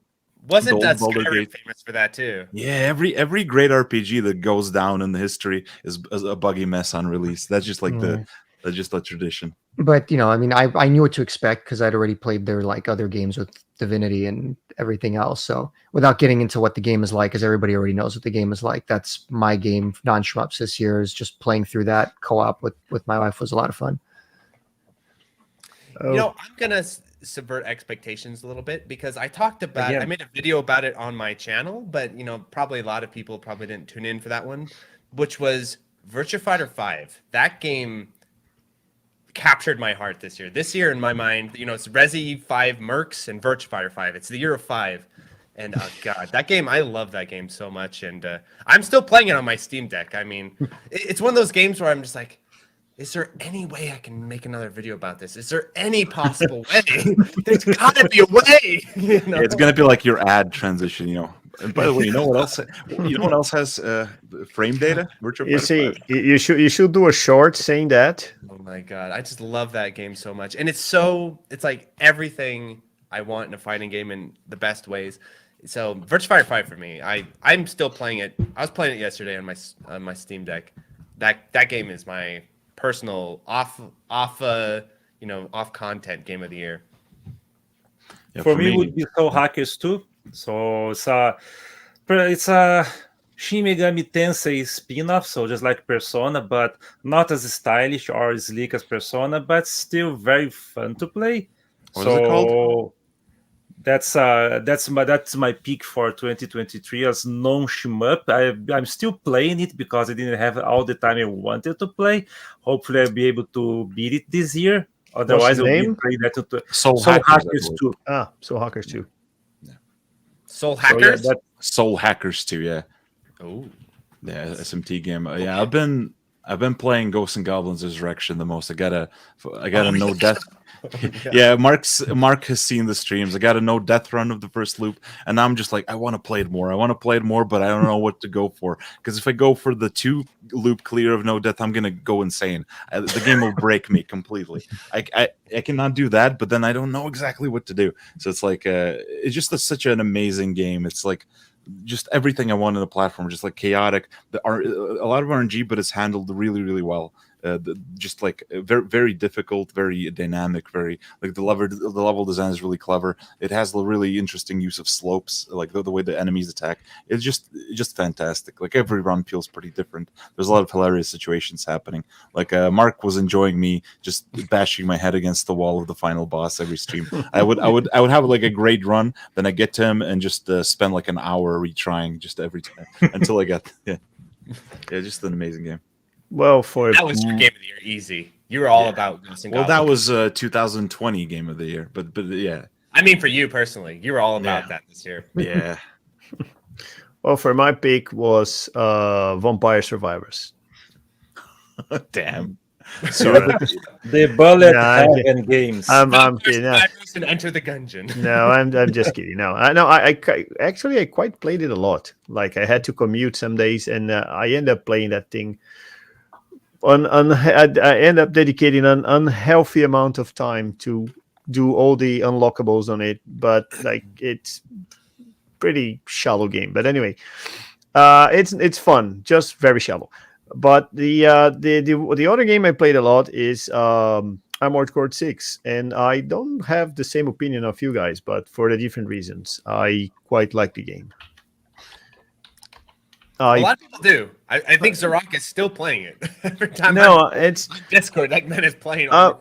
wasn't that Skyrim famous for that too? Yeah, every great RPG that goes down in the history is a buggy mess on release. That's just like that's just a tradition. But I mean, I knew what to expect because I'd already played their like other games with Divinity and everything else. So without getting into what the game is like, because everybody already knows what the game is like, that's my game. Non-Shmups this year is just playing through that co-op with my wife was a lot of fun. I'm gonna subvert expectations a little bit because I talked about I made a video about it on my channel, but probably a lot of people probably didn't tune in for that one, which was Virtua Fighter 5. That game captured my heart this year. This year in my mind, it's Resi 5 Mercs and Virtua Fighter 5. It's the year of 5. And God, that game, I love that game so much. And I'm still playing it on my Steam Deck. I mean, it's one of those games where I'm just like, is there any way I can make another video about this? Is there any possible way? There's got to be a way. Yeah, it's gonna be like your ad transition, And by the way, what else? What else has frame data? You should do a short saying that. Oh my God, I just love that game so much, and it's like everything I want in a fighting game in the best ways. So Virtua Fighter 5 for me, I'm still playing it. I was playing it yesterday on my Steam Deck. That game is my personal off content game of the year. Yeah, for me, it would be Soul Hackers 2. So it's a Shin Megami Tensei spin-off, so just like Persona, but not as stylish or as sleek as Persona, but still very fun to play. What is it called? That's my pick for 2023 as Non-Shmup. I'm still playing it because I didn't have all the time I wanted to play. Hopefully, I'll be able to beat it this year. Otherwise, I'll be playing that. Soul Hackers 2. Soul Hackers 2. Yeah. Soul Hackers. Soul Hackers 2. Yeah. Oh. Yeah, SMT game. Yeah, I've been playing Ghosts and Goblins Resurrection the most. I got a no death. Yeah, Mark has seen the streams. I got a no death run of the first loop, and I'm just like, I want to play it more, but I don't know what to go for. Because if I go for the 2 loop clear of no death, I'm gonna go insane. The game will break me completely. I cannot do that, but then I don't know exactly what to do. So it's like it's just such an amazing game. It's like just everything I want in the platform, just like chaotic. A lot of RNG, but it's handled really, really well. Just like very, very difficult, very dynamic, very like the level design is really clever. It has a really interesting use of slopes, like the way the enemies attack. It's just fantastic. Like every run feels pretty different. There's a lot of hilarious situations happening. Like Mark was enjoying me just bashing my head against the wall of the final boss every stream. I would have like a great run, then I get to him and just spend like an hour retrying just every time until I get just an amazing game. Well, that was your game of the year, easy. You were all about Ghosts and Goblins. Well, that was 2020 game of the year, but yeah. I mean, for you personally, you were all about that this year. Yeah. Well, for my pick was Vampire Survivors. Damn. So the bullet heaven games. I'm kidding. And Enter the Gungeon. No, I'm just kidding. No, I quite played it a lot. Like I had to commute some days, and I end up playing that thing. I end up dedicating an unhealthy amount of time to do all the unlockables on it, but like it's pretty shallow game. But anyway, it's fun, just very shallow. But the other game I played a lot is Armored Core 6, and I don't have the same opinion of you guys, but for the different reasons. I quite like the game. A lot of people do. I think Zarok is still playing it every time. It's on Discord. That man is playing. I don't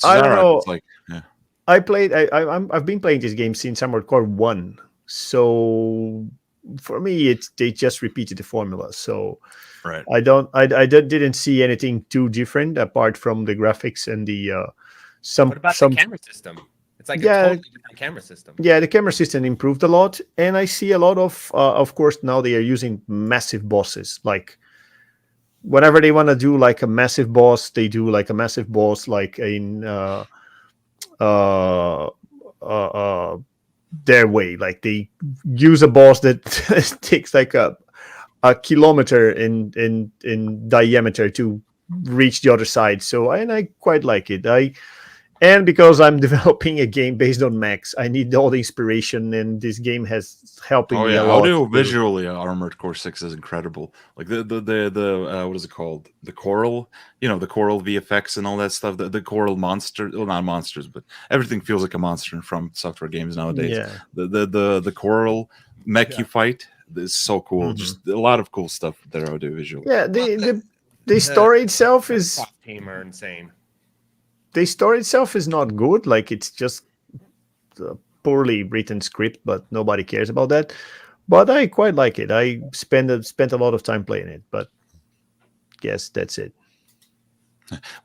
know. It's like, yeah. I've been playing this game since Armored Core 1, so for me, they just repeated the formula. So right. I didn't see anything too different apart from the graphics and the What about the camera system? It's like a totally different camera system. Yeah, the camera system improved a lot, and I see a lot of course, now they are using massive bosses. Like, whenever they want to do like a massive boss, they do like a massive boss, like in their way. Like, they use a boss that takes like a kilometer in diameter to reach the other side. So, and I quite like it. And because I'm developing a game based on mechs, I need all the inspiration, and this game has helping me a lot. Audio visually, Armored Core 6 is incredible. Like the what is it called? The coral, the coral VFX and all that stuff. The coral monster, well, not monsters, but everything feels like a monster in From Software games nowadays. Yeah. The coral mech you fight is so cool. Mm-hmm. Just a lot of cool stuff there audio visually. Yeah, the story itself is team are insane. The story itself is not good. Like, it's just a poorly written script, but nobody cares about that. But I quite like it. I spent a lot of time playing it, but yes, that's it.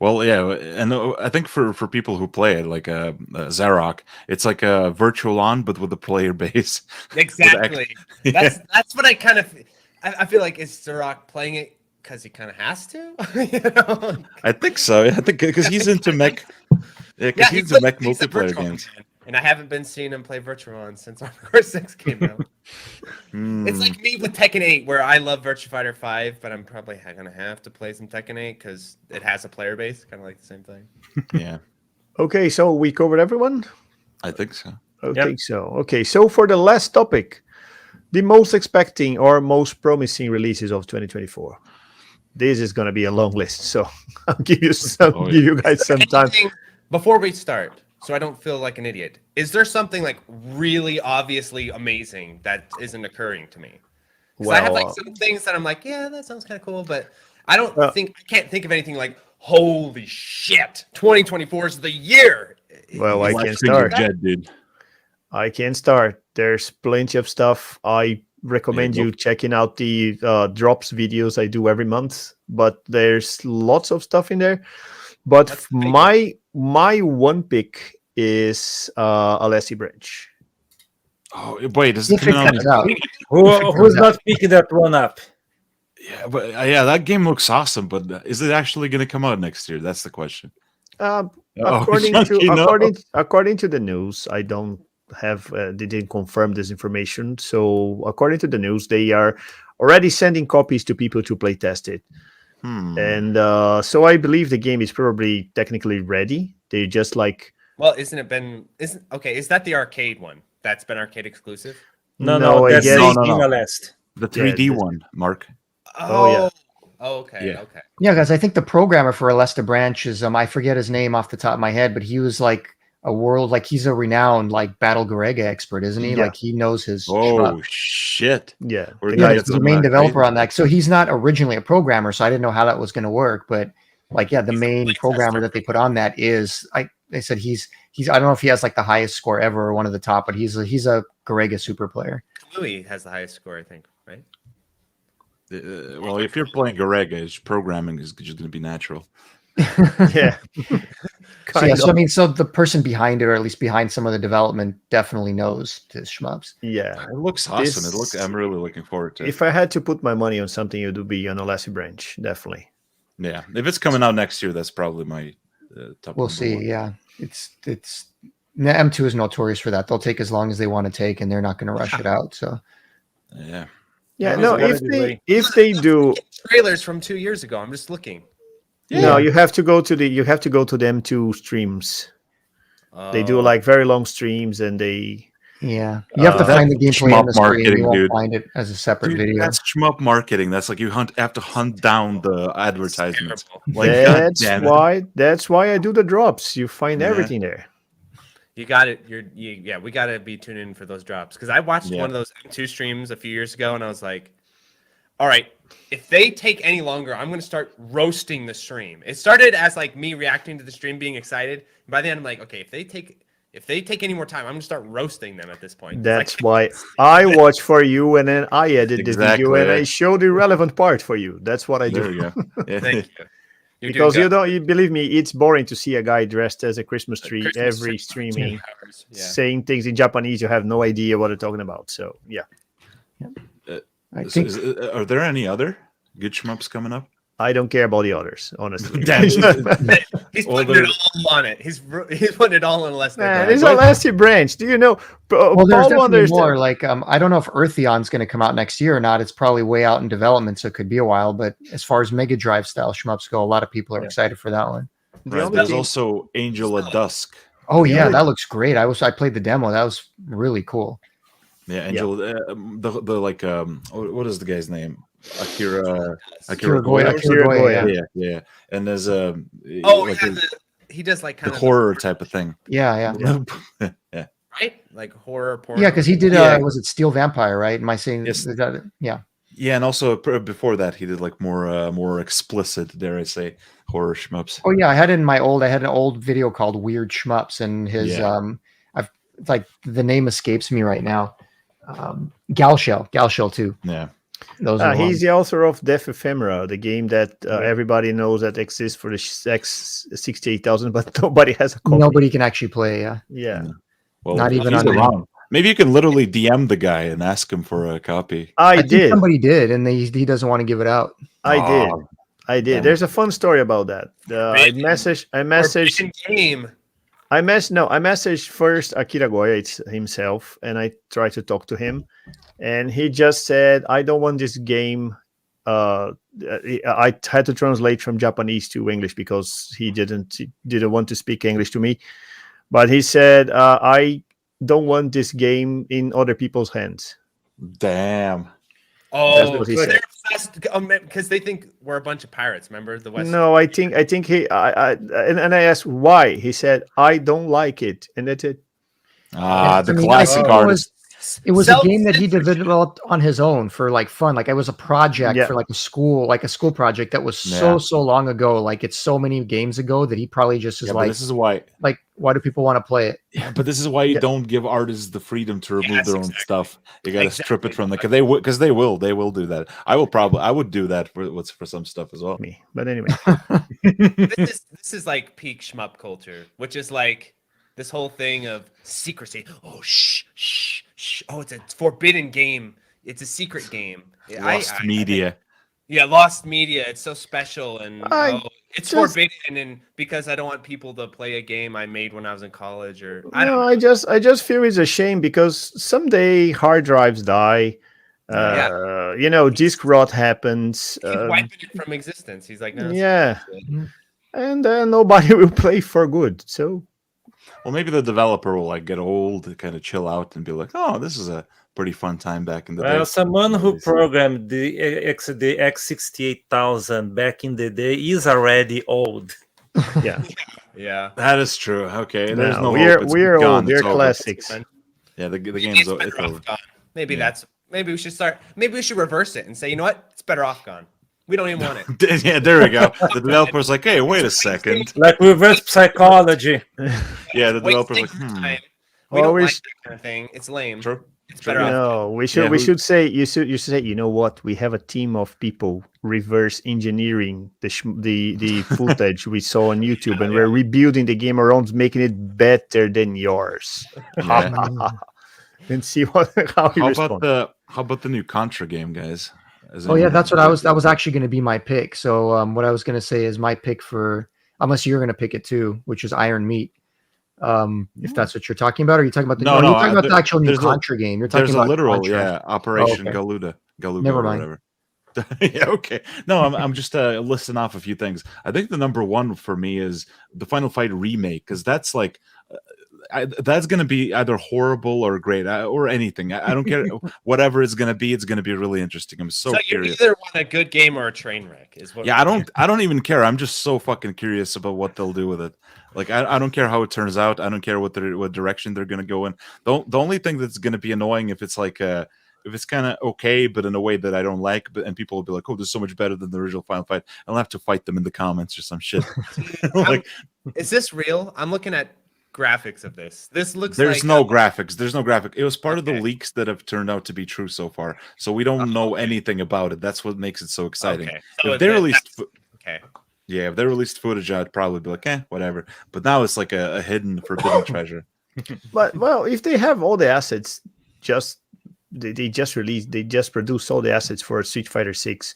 Well, yeah, and I think for people who play it, like Zarok, it's like a virtual on, but with a player base. Exactly. That's what I kind of. I feel like is Zarok playing it because he kind of has to. I think so. I think because he's into mech. Yeah, because he's into mech multiplayer games. And I haven't been seeing him play Virtuon since Armored Core 6 came out. It's like me with Tekken 8, where I love Virtua Fighter 5, but I'm probably gonna have to play some Tekken 8 because it has a player base, kind of like the same thing. Yeah. Okay, so we covered everyone? I think so. Okay, so for the last topic, the most expecting or most promising releases of 2024. This is going to be a long list, so I'll give you give you guys some time. Before we start, so I don't feel like an idiot, is there something like really obviously amazing that isn't occurring to me? Well, I have like some things that I'm like, yeah, that sounds kind of cool, but I can't think of anything like, holy shit, 2024 is the year. Well, I can start. I can start. There's plenty of stuff. I recommend you checking out the drops videos I do every month, but there's lots of stuff in there. But my one pick is Alessi Branch. Oh wait, is it coming out? Who's not picking that one up? Yeah, but that game looks awesome. But is it actually going to come out next year? That's the question. According to the news, I don't have they didn't confirm this information. So according to the news, they are already sending copies to people to play test it. And so I believe the game is probably technically ready. They just like. Well, is that the arcade one? That's been arcade exclusive? No, that's the 3D one, Mark. Oh yeah. Oh, okay. Yeah. Okay. Yeah, guys, I think the programmer for Alesta Branch is I forget his name off the top of my head, but he was like he's a renowned Battle Garega expert, isn't he? Yeah. Like he knows his shit. Yeah. He's the main developer on that. So he's not originally a programmer, so I didn't know how that was going to work, but the main programmer that they put on that is they said he's I don't know if he has the highest score ever or one of the top, but he's a Garega super player. Louis has the highest score, I think, right? Well, if you're playing Garega, programming is just going to be natural. Yeah. So the person behind it, or at least behind some of the development, definitely knows this Shmups. Yeah, it looks awesome. I'm really looking forward to it. If I had to put my money on something, it would be on Alessi Branch, definitely. Yeah, if it's coming out next year, that's probably my top. We'll see. One. Yeah, it's M2 is notorious for that. They'll take as long as they want to take, and they're not going to rush it out. So. Yeah. Yeah. No. If they do trailers from 2 years ago, I'm just looking. Yeah. No, you have to go to the M2 streams. They do very long streams, and they Yeah, you have to find the gameplay in the stream. You won't dude. find it as a separate video. That's shmup marketing. That's like you have to hunt down the advertisements. Like, that's why I do the drops. You find everything there. You got it. We got to be tuned in for those drops, because I watched one of those M2 streams a few years ago, and I was like, all right, if they take any longer, I'm going to start roasting the stream. It started as like me reacting to the stream, being excited. By the end, I'm like, okay, if they take any more time, I'm going to start roasting them at this point. That's why I watch for you, and then I edit the video, and I show the relevant part for you. That's what I do. There you go. Thank you. Because you believe me, it's boring to see a guy dressed as a Christmas tree every streaming, saying things in Japanese. You have no idea what they're talking about. So, yeah. I think. Are there any other good shmups coming up? I don't care about the others, honestly. He's putting it all on it. He's putting it all on Elastic. It's Elastic Branch. Do you know? Well, there's definitely more. Like, I don't know if Eartheon's going to come out next year or not. It's probably way out in development, so it could be a while. But as far as Mega Drive style shmups go, a lot of people are excited for that one. There's also Angel at Dusk. Oh yeah, that looks great. I played the demo. That was really cool. Yeah, Angel. What is the guy's name? Akira Goya. Yeah. And there's he does like kind of of horror type of thing. Yeah. Yeah. Right? Like horror porn. Yeah, because he did was it Steel Vampire, right? Am I saying yeah. Yeah, and also before that he did like more explicit, dare I say, horror shmups. Oh yeah, I had an old video called Weird Shmups, and his I've like the name escapes me right now. Gal Shell 2. Yeah. He's the author of Death Ephemera, the game that everybody knows that exists for the X68000, but nobody has a copy. Nobody can actually play. Yeah. Well, not even around. Maybe you can literally DM the guy and ask him for a copy. I did. Somebody did, and he doesn't want to give it out. I did. There's a fun story about that. I messaged first Akira Goya himself, and I tried to talk to him, and he just said, I don't want this game. I had to translate from Japanese to English because he didn't want to speak English to me. But he said, I don't want this game in other people's hands. Damn. Oh, they're obsessed because they think we're a bunch of pirates. Remember the West? No, I think he. And I asked why. He said, I don't like it, and that's it. Classic artist. It was a game that he developed on his own for like fun. Like it was a project for like a school project that was so long ago. Like it's so many games ago that he probably just is like, this is why. Like, why do people want to play it? Yeah, but this is why you don't give artists the freedom to remove their own stuff. You got to strip it from them because they will do that. I would do that for some stuff as well. Me, but anyway, this is like peak shmup culture, which is like this whole thing of secrecy. Oh, shh. Oh, it's a forbidden game. It's a secret game. Lost media. Lost media. It's so special, and it's forbidden. And because I don't want people to play a game I made when I was in college, or I don't know. I just feel it's a shame because someday hard drives die. Disk rot happens. He's wiping it from existence. He's like, no. Yeah, and nobody will play for good. So. Well, maybe the developer will like get old, kind of chill out, and be like, "Oh, this is a pretty fun time back in the day." Well, someone who programmed the X68000 back in the day is already old. Yeah, that is true. Okay, there's no we're old. We're classics. Yeah, the game's over. Maybe we should start. Maybe we should reverse it and say, you know what? It's better off gone. We don't even want it. Yeah, there we go. The developer's like, hey, wait a second. Like reverse psychology. Yeah, the developer's like, We don't like that kind of thing. It's lame. True. It's better off. No, we should say, you should say, you know what? We have a team of people reverse engineering the footage we saw on YouTube, and we're rebuilding the game around, making it better than yours. And see how he responds. How about the new Contra game, guys? That's what that was actually going to be my pick. So what I was going to say is my pick for, unless you're going to pick it too, which is Iron Meat. If that's what you're talking about, or are you talking about you're talking about the actual new Contra game? You're talking about a literal, Contra. Operation Galuga. Never mind. Whatever. Yeah, okay. No, I'm just listing off a few things. I think the number one for me is the Final Fight remake, because that's like that's going to be either horrible or great or anything. I don't care. Whatever it's going to be really interesting. I'm so curious. You either want a good game or a train wreck. Is what? Yeah, I don't even care. I'm just so fucking curious about what they'll do with it. Like I don't care how it turns out. I don't care what direction they're going to go in. The only thing that's going to be annoying if it's like if it's kind of okay, but in a way that I don't like, and people will be like, "Oh, this is so much better than the original Final Fight." I'll have to fight them in the comments or some shit. Like, is this real? I'm looking at graphics of this. This looks there's like no graphics. There's no graphic. It was part of the leaks that have turned out to be true so far. So we don't know anything about it. That's what makes it so exciting. Okay. So if they released, okay. Yeah, if they released footage, I'd probably be like, whatever. But now it's like a hidden, forbidden treasure. But well, if they have all the assets, they just produced all the assets for Street Fighter 6.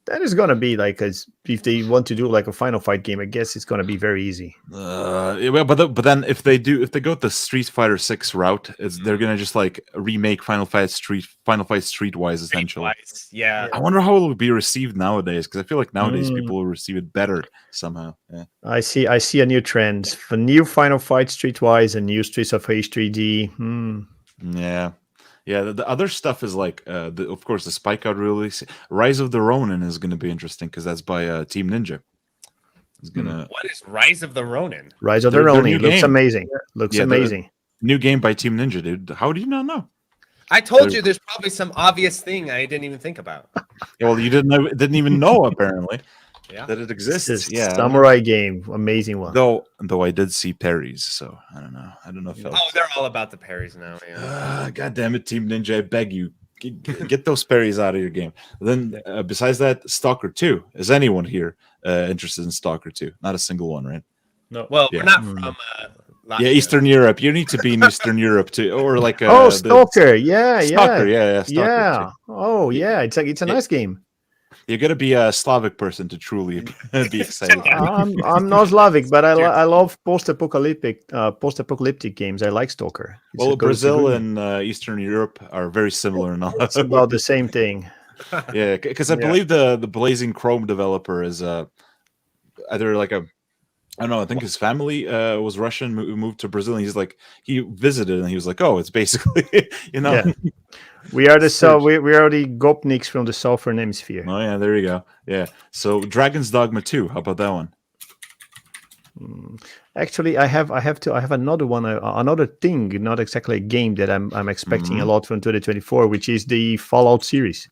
That is gonna be like, if they want to do like a Final Fight game, I guess it's gonna be very easy. But then if they go the Street Fighter 6 route, they're gonna just like remake Final Fight Streetwise essentially. Yeah. I wonder how it will be received nowadays, because I feel like nowadays people will receive it better somehow. Yeah. I see a new trend for new Final Fight Streetwise and new Streets of Rage 3D. Yeah. Yeah, the other stuff is like, of course, the Spike Out release. Rise of the Ronin is going to be interesting because that's by Team Ninja. It's gonna. What is Rise of the Ronin? Rise of the Ronin looks amazing. Looks amazing. New game by Team Ninja, dude. How do you not know? I told you there's probably some obvious thing I didn't even think about. Well, you didn't even know apparently that it exists. Yeah, samurai game, amazing one. Though I did see parries, so I don't know. I don't know if they're all about the parries now. Yeah. God damn it, Team Ninja! I beg you, get those parries out of your game. Then, besides that, Stalker 2. Is anyone here interested in Stalker 2? Not a single one, right? No. Well, we're not from. Eastern Europe. You need to be in Eastern Europe too, or like Stalker. Stalker, yeah. Stalker Oh, yeah. It's a nice game. You got to be a Slavic person to truly be excited. I'm not Slavic, but I love post-apocalyptic games. I like Stalker. Brazil and Eastern Europe are very similar in all. It's about the same thing. Yeah, because I believe the Blazing Chrome developer is either like I don't know. I think his family was Russian, moved to Brazil, and he visited, and he was like, "Oh, it's basically, Yeah. We are the Gopniks from the Southern Hemisphere." Oh yeah, there you go. Yeah. So Dragon's Dogma 2. How about that one? Actually, I have another one, another thing, not exactly a game that I'm expecting a lot from 2024, which is the Fallout series.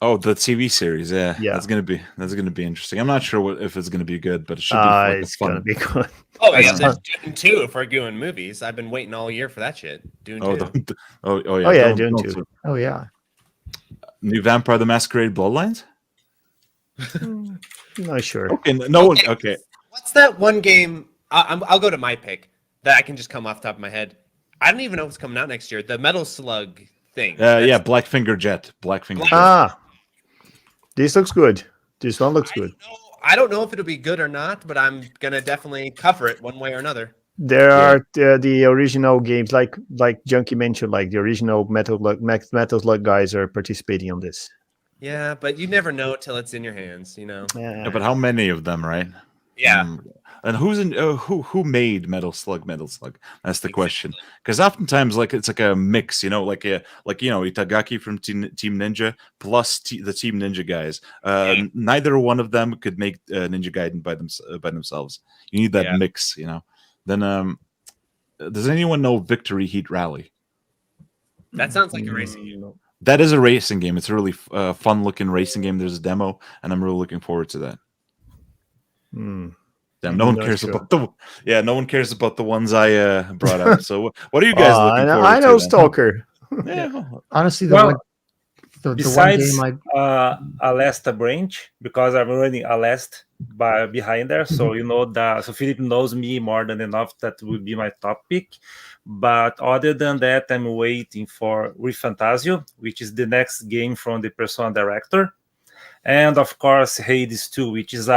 Oh, the TV series, yeah. That's gonna be interesting. I'm not sure if it's gonna be good, but it should be it's fun. Gonna be good. Oh yeah, there's Dune 2 if we're doing movies. I've been waiting all year for that shit. Dune 2. Dune 2. Oh yeah. New Vampire the Masquerade Bloodlines? Not sure. Okay, no one. Okay. What's that one game? I'll go to my pick that I can just come off the top of my head. I don't even know what's coming out next year. The Metal Slug thing. Blackfinger Jet. This looks good. This one looks good. I don't know if it'll be good or not, but I'm gonna definitely cover it one way or another. There are the original games, like Junkie mentioned, like the original Metal Slug guys are participating on this. Yeah, but you never know till it's in your hands, Yeah, but how many of them, right? Yeah. And who made Metal Slug? That's the question. Because oftentimes, it's like a mix, like Itagaki from Team Ninja plus the Team Ninja guys. Neither one of them could make Ninja Gaiden by themselves. You need that mix, Then, does anyone know Victory Heat Rally? That sounds like a racing game. That is a racing game. It's a really fun-looking racing game. There's a demo, and I'm really looking forward to that. Damn, no one cares about no one cares about the ones I brought up. So what are you guys looking forward to? I know Stalker. Honestly, besides one game Alesta branch, because I'm running Alest behind there, so so Philip knows me more than enough. That would be my top pick. But other than that, I'm waiting for Refantasio, which is the next game from the Persona director, and of course Hades 2, which is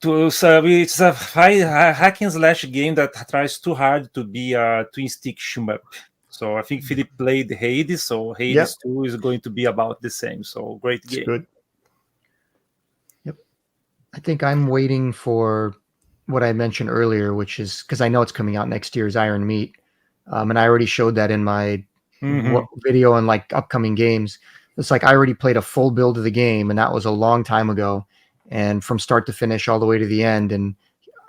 it's a hack and slash game that tries too hard to be a twin stick shmup. So I think Philip played Hades, so Hades 2 is going to be about the same. So great game. Good. Yep. I think I'm waiting for what I mentioned earlier, which is because I know it's coming out next year, is Iron Meat, and I already showed that in my video on like upcoming games. It's like I already played a full build of the game, and that was a long time ago, and from start to finish all the way to the end, and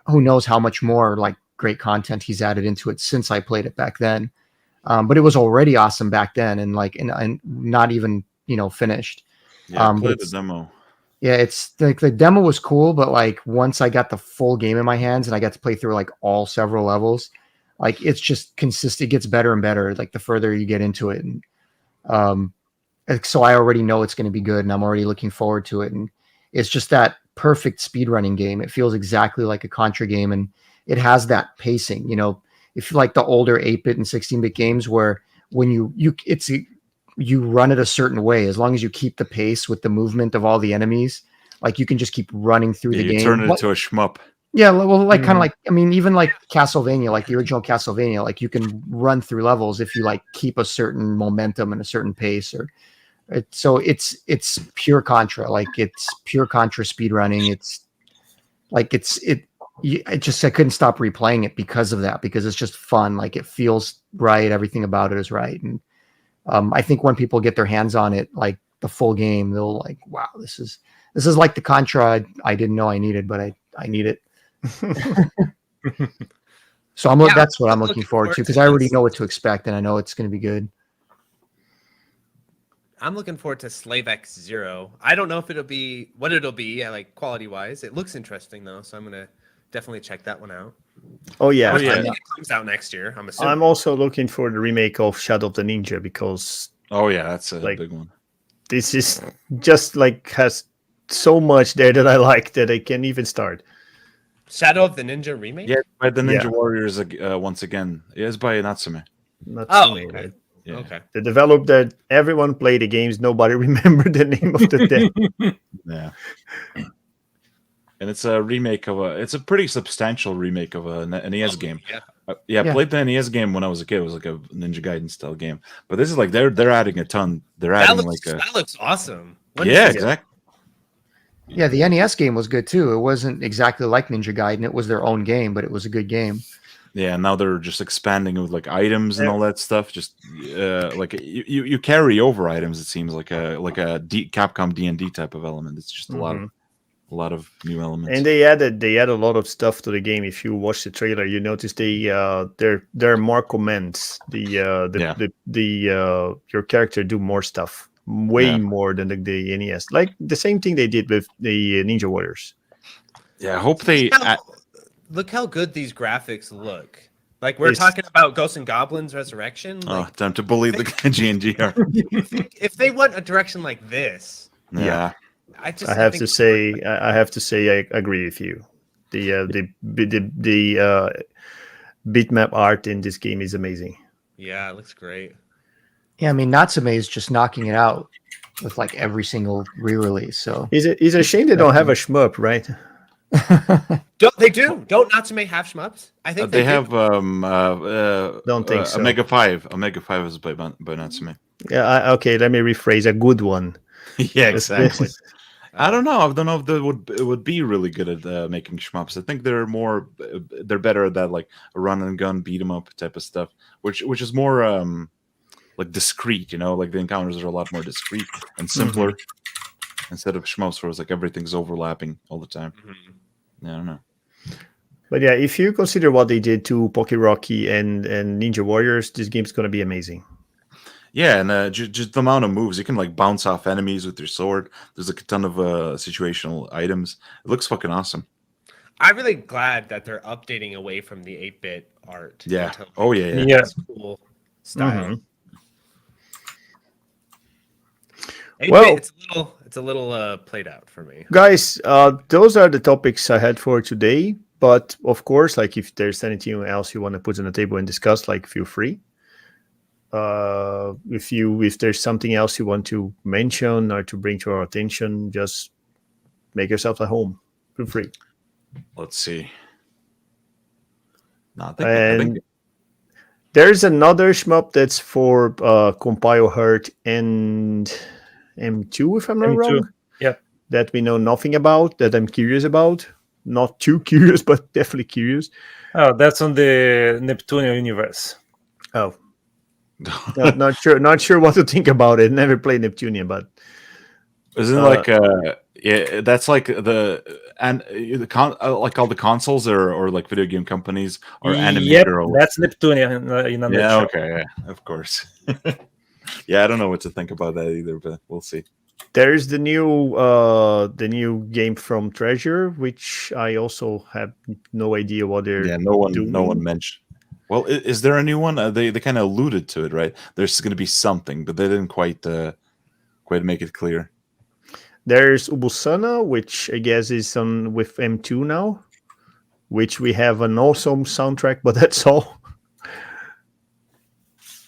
who knows how much more like great content he's added into it since I played it back then. But it was already awesome back then, and like and not even finished. Yeah, I played the demo. Yeah, it's like the demo was cool, but like once I got the full game in my hands and I got to play through like all several levels, like it's just consistent. It gets better and better like the further you get into it, and so I already know it's going to be good, and I'm already looking forward to it. And it's just that perfect speedrunning game. It feels exactly like a Contra game, and it has that pacing. If you like the older 8-bit and 16-bit games where when you run it a certain way, as long as you keep the pace with the movement of all the enemies, like you can just keep running through the game. You turn it into a shmup. Yeah, well, like kind of like, I mean, even like Castlevania, like the original Castlevania, like you can run through levels if you like keep a certain momentum and a certain pace, so it's pure Contra, like it's pure Contra speedrunning. It's like I couldn't stop replaying it because of that, because it's just fun. Like it feels right. Everything about it is right. And I think when people get their hands on it, like the full game, they'll like, wow, this is like the Contra I didn't know I needed, but I need it. So that's what I'm looking forward to, because I already know what to expect, and I know it's going to be good. I'm looking forward to Slave X Zero. I don't know if it'll be like quality wise. It looks interesting though, so I'm gonna definitely check that one out. Oh yeah, I think it comes out next year. I'm assuming. I'm also looking for the remake of Shadow of the Ninja, because that's a big one. This is just like has so much there that I like that I can't even start. Shadow of the Ninja remake? Yeah, by the Ninja Warriors once again. It is by Natsume. Okay. Right? Yeah. Okay. They developed that everyone played the games, nobody remembered the name of the deck. Yeah. And it's a remake it's a pretty substantial remake of a NES game. Yeah. I played the NES game when I was a kid. It was like a Ninja Gaiden style game. But this is like they're adding a ton. That looks awesome. Exactly. Yeah, the NES game was good too. It wasn't exactly like Ninja Gaiden. It was their own game, but it was a good game. Yeah, now they're just expanding with like items and all that stuff. Just like you carry over items. It seems like a Capcom D&D type of element. It's just a lot of new elements. And they add a lot of stuff to the game. If you watch the trailer, you notice there are more commands. Your character do more stuff, way more than the NES. Like the same thing they did with the Ninja Warriors. Yeah, I hope they. Look how good these graphics look. Like we're talking about Ghosts and Goblins Resurrection. Like, time to bully the GNGR. If they went a direction like this, yeah. I have to say I agree with you. The bitmap art in this game is amazing. Yeah, it looks great. Yeah, I mean Natsume is just knocking it out with like every single re-release. So it's a shame they don't have a shmup, right? They do. Don't Natsume have shmups? I think they have. Don't think so. Omega 5. Omega 5 is by Natsume. Yeah. Okay. Let me rephrase. A good one. Yeah, exactly. I don't know if it would be really good at making shmups. I think they're better at that, like a run and gun beat 'em up type of stuff, which is more like discreet. Like the encounters are a lot more discreet and simpler instead of shmups where it's like everything's overlapping all the time. Yeah, I don't know. But yeah, if you consider what they did to Poké Rocky and Ninja Warriors, this game's gonna be amazing. Yeah, and just the amount of moves you can like bounce off enemies with your sword. There's like a ton of situational items. It looks fucking awesome. I'm really glad that they're updating away from the 8-bit art. Yeah. That's cool style. Well, it's a little played out for me, guys. Those are the topics I had for today. But of course, like if there's anything else you want to put on the table and discuss, like feel free. If there's something else you want to mention or to bring to our attention, just make yourself at home. Feel free. Let's see. I think there's another shmup that's for Compile Hurt and M2, if I'm not wrong. Yeah. That we know nothing about, that I'm curious about. not too curious, but definitely curious. Oh, that's on the Neptunian universe. Oh, not sure what to think about it. Never played Neptunian, but isn't it like yeah, that's like like all the consoles or like video game companies or animator. Yep, that's Neptunian in a nutshell. Okay, yeah, of course. Yeah, I don't know what to think about that either, but we'll see. There's the new game from Treasure, which I also have no idea what they're no one doing. mentioned. Well, is there a new one? They kind of alluded to it, right? There's going to be something, but they didn't quite make it clear. There's Ubusana, which I guess is on with M2 now, which we have an awesome soundtrack, but that's all.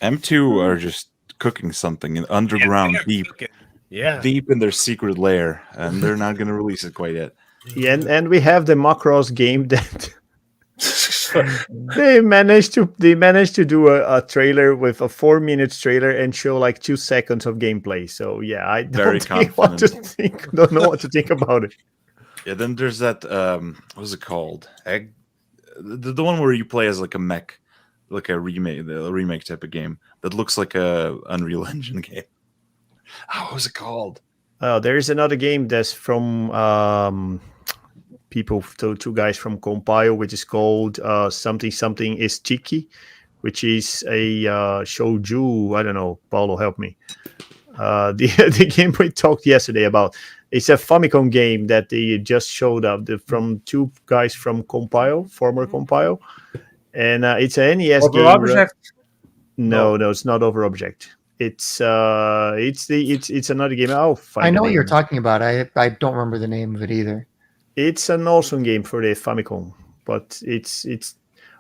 M2 are just cooking something in underground, deep in their secret lair, and they're not going to release it quite yet. Yeah, and we have the Macross game that they managed to do a trailer with a 4-minute trailer and show like 2 seconds of gameplay. So yeah, I don't know what to think about it. Yeah, then there's that what was it called? The one where you play as like a mech, like a remake type of game that looks like a Unreal Engine game. Oh, what was it called? There is another game that's from two guys from Compile, which is called something is Tiki, which is a shouju. I don't know. Paulo, help me. The game we talked yesterday about. It's a Famicom game that they just showed up from 2 guys from Compile, former Compile, and it's an NES game. Object? No, it's not Over Object. It's another game. I know what you're talking about. I don't remember the name of it either. It's an awesome game for the Famicom, but it's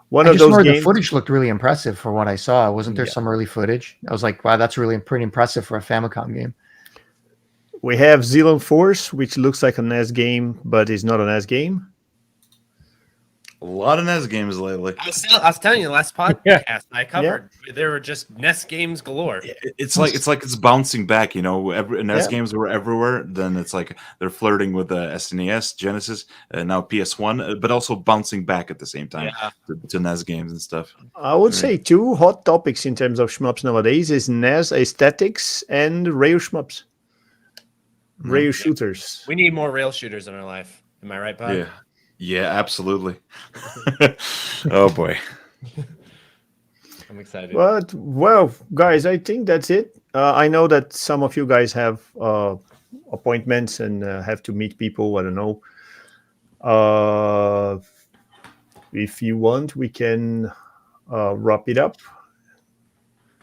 one of those games. The footage looked really impressive for what I saw. Wasn't there some early footage? I was like, wow, that's really pretty impressive for a Famicom game. We have Zealand Force, which looks like a NES game, but is not a NES game. A lot of NES games lately. I was telling you the last podcast I covered, there were just NES games galore. It's like it's bouncing back, NES games were everywhere. Then it's like they're flirting with the SNES, Genesis, and now PS1, but also bouncing back at the same time to NES games and stuff. I would say 2 hot topics in terms of shmups nowadays is NES aesthetics and rail shmups. Rail shooters. We need more rail shooters in our life. Am I right, Bob? Yeah, absolutely. Oh boy, I'm excited. But well, guys, I think that's it. I know that some of you guys have appointments and have to meet people. I don't know. If you want, we can wrap it up.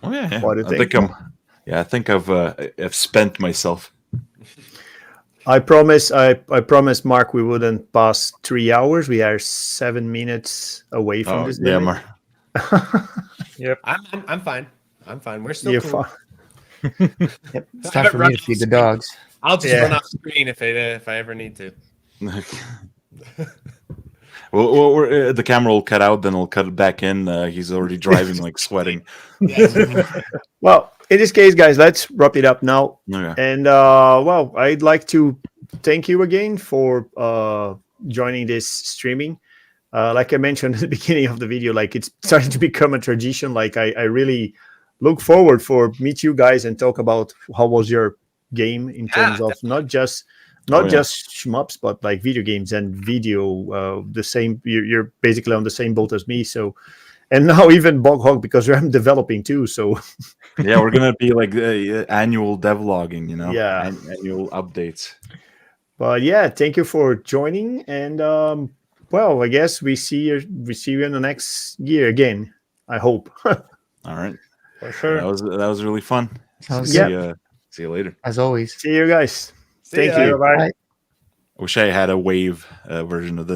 Oh yeah. What do you think? I think I've spent myself. I promise, Mark, we wouldn't pass 3 hours. We are 7 minutes away from this. Yeah, Mark. Yep. I'm fine. We're still cool. Yep. It's time for me to feed the dogs. I'll just run off screen if I ever need to. Well, the camera will cut out, then we'll cut it back in. He's already driving, like sweating. Well, in this case, guys, let's wrap it up now. Okay. And well, I'd like to thank you again for joining this streaming. Like I mentioned at the beginning of the video, like it's starting to become a tradition. Like I really look forward for meet you guys and talk about how was your game in terms of not just shmups, but like video games and video. The same, you're basically on the same boat as me. So, and now even Bog Hog because I'm developing too. So, yeah, we're gonna be like annual devlogging, annual updates. But yeah, thank you for joining, and well, I guess we see you in the next year again. I hope. All right, for sure. That was really fun. See you later. As always. See you guys. Thank you. Bye. I wish I had a wave version of this.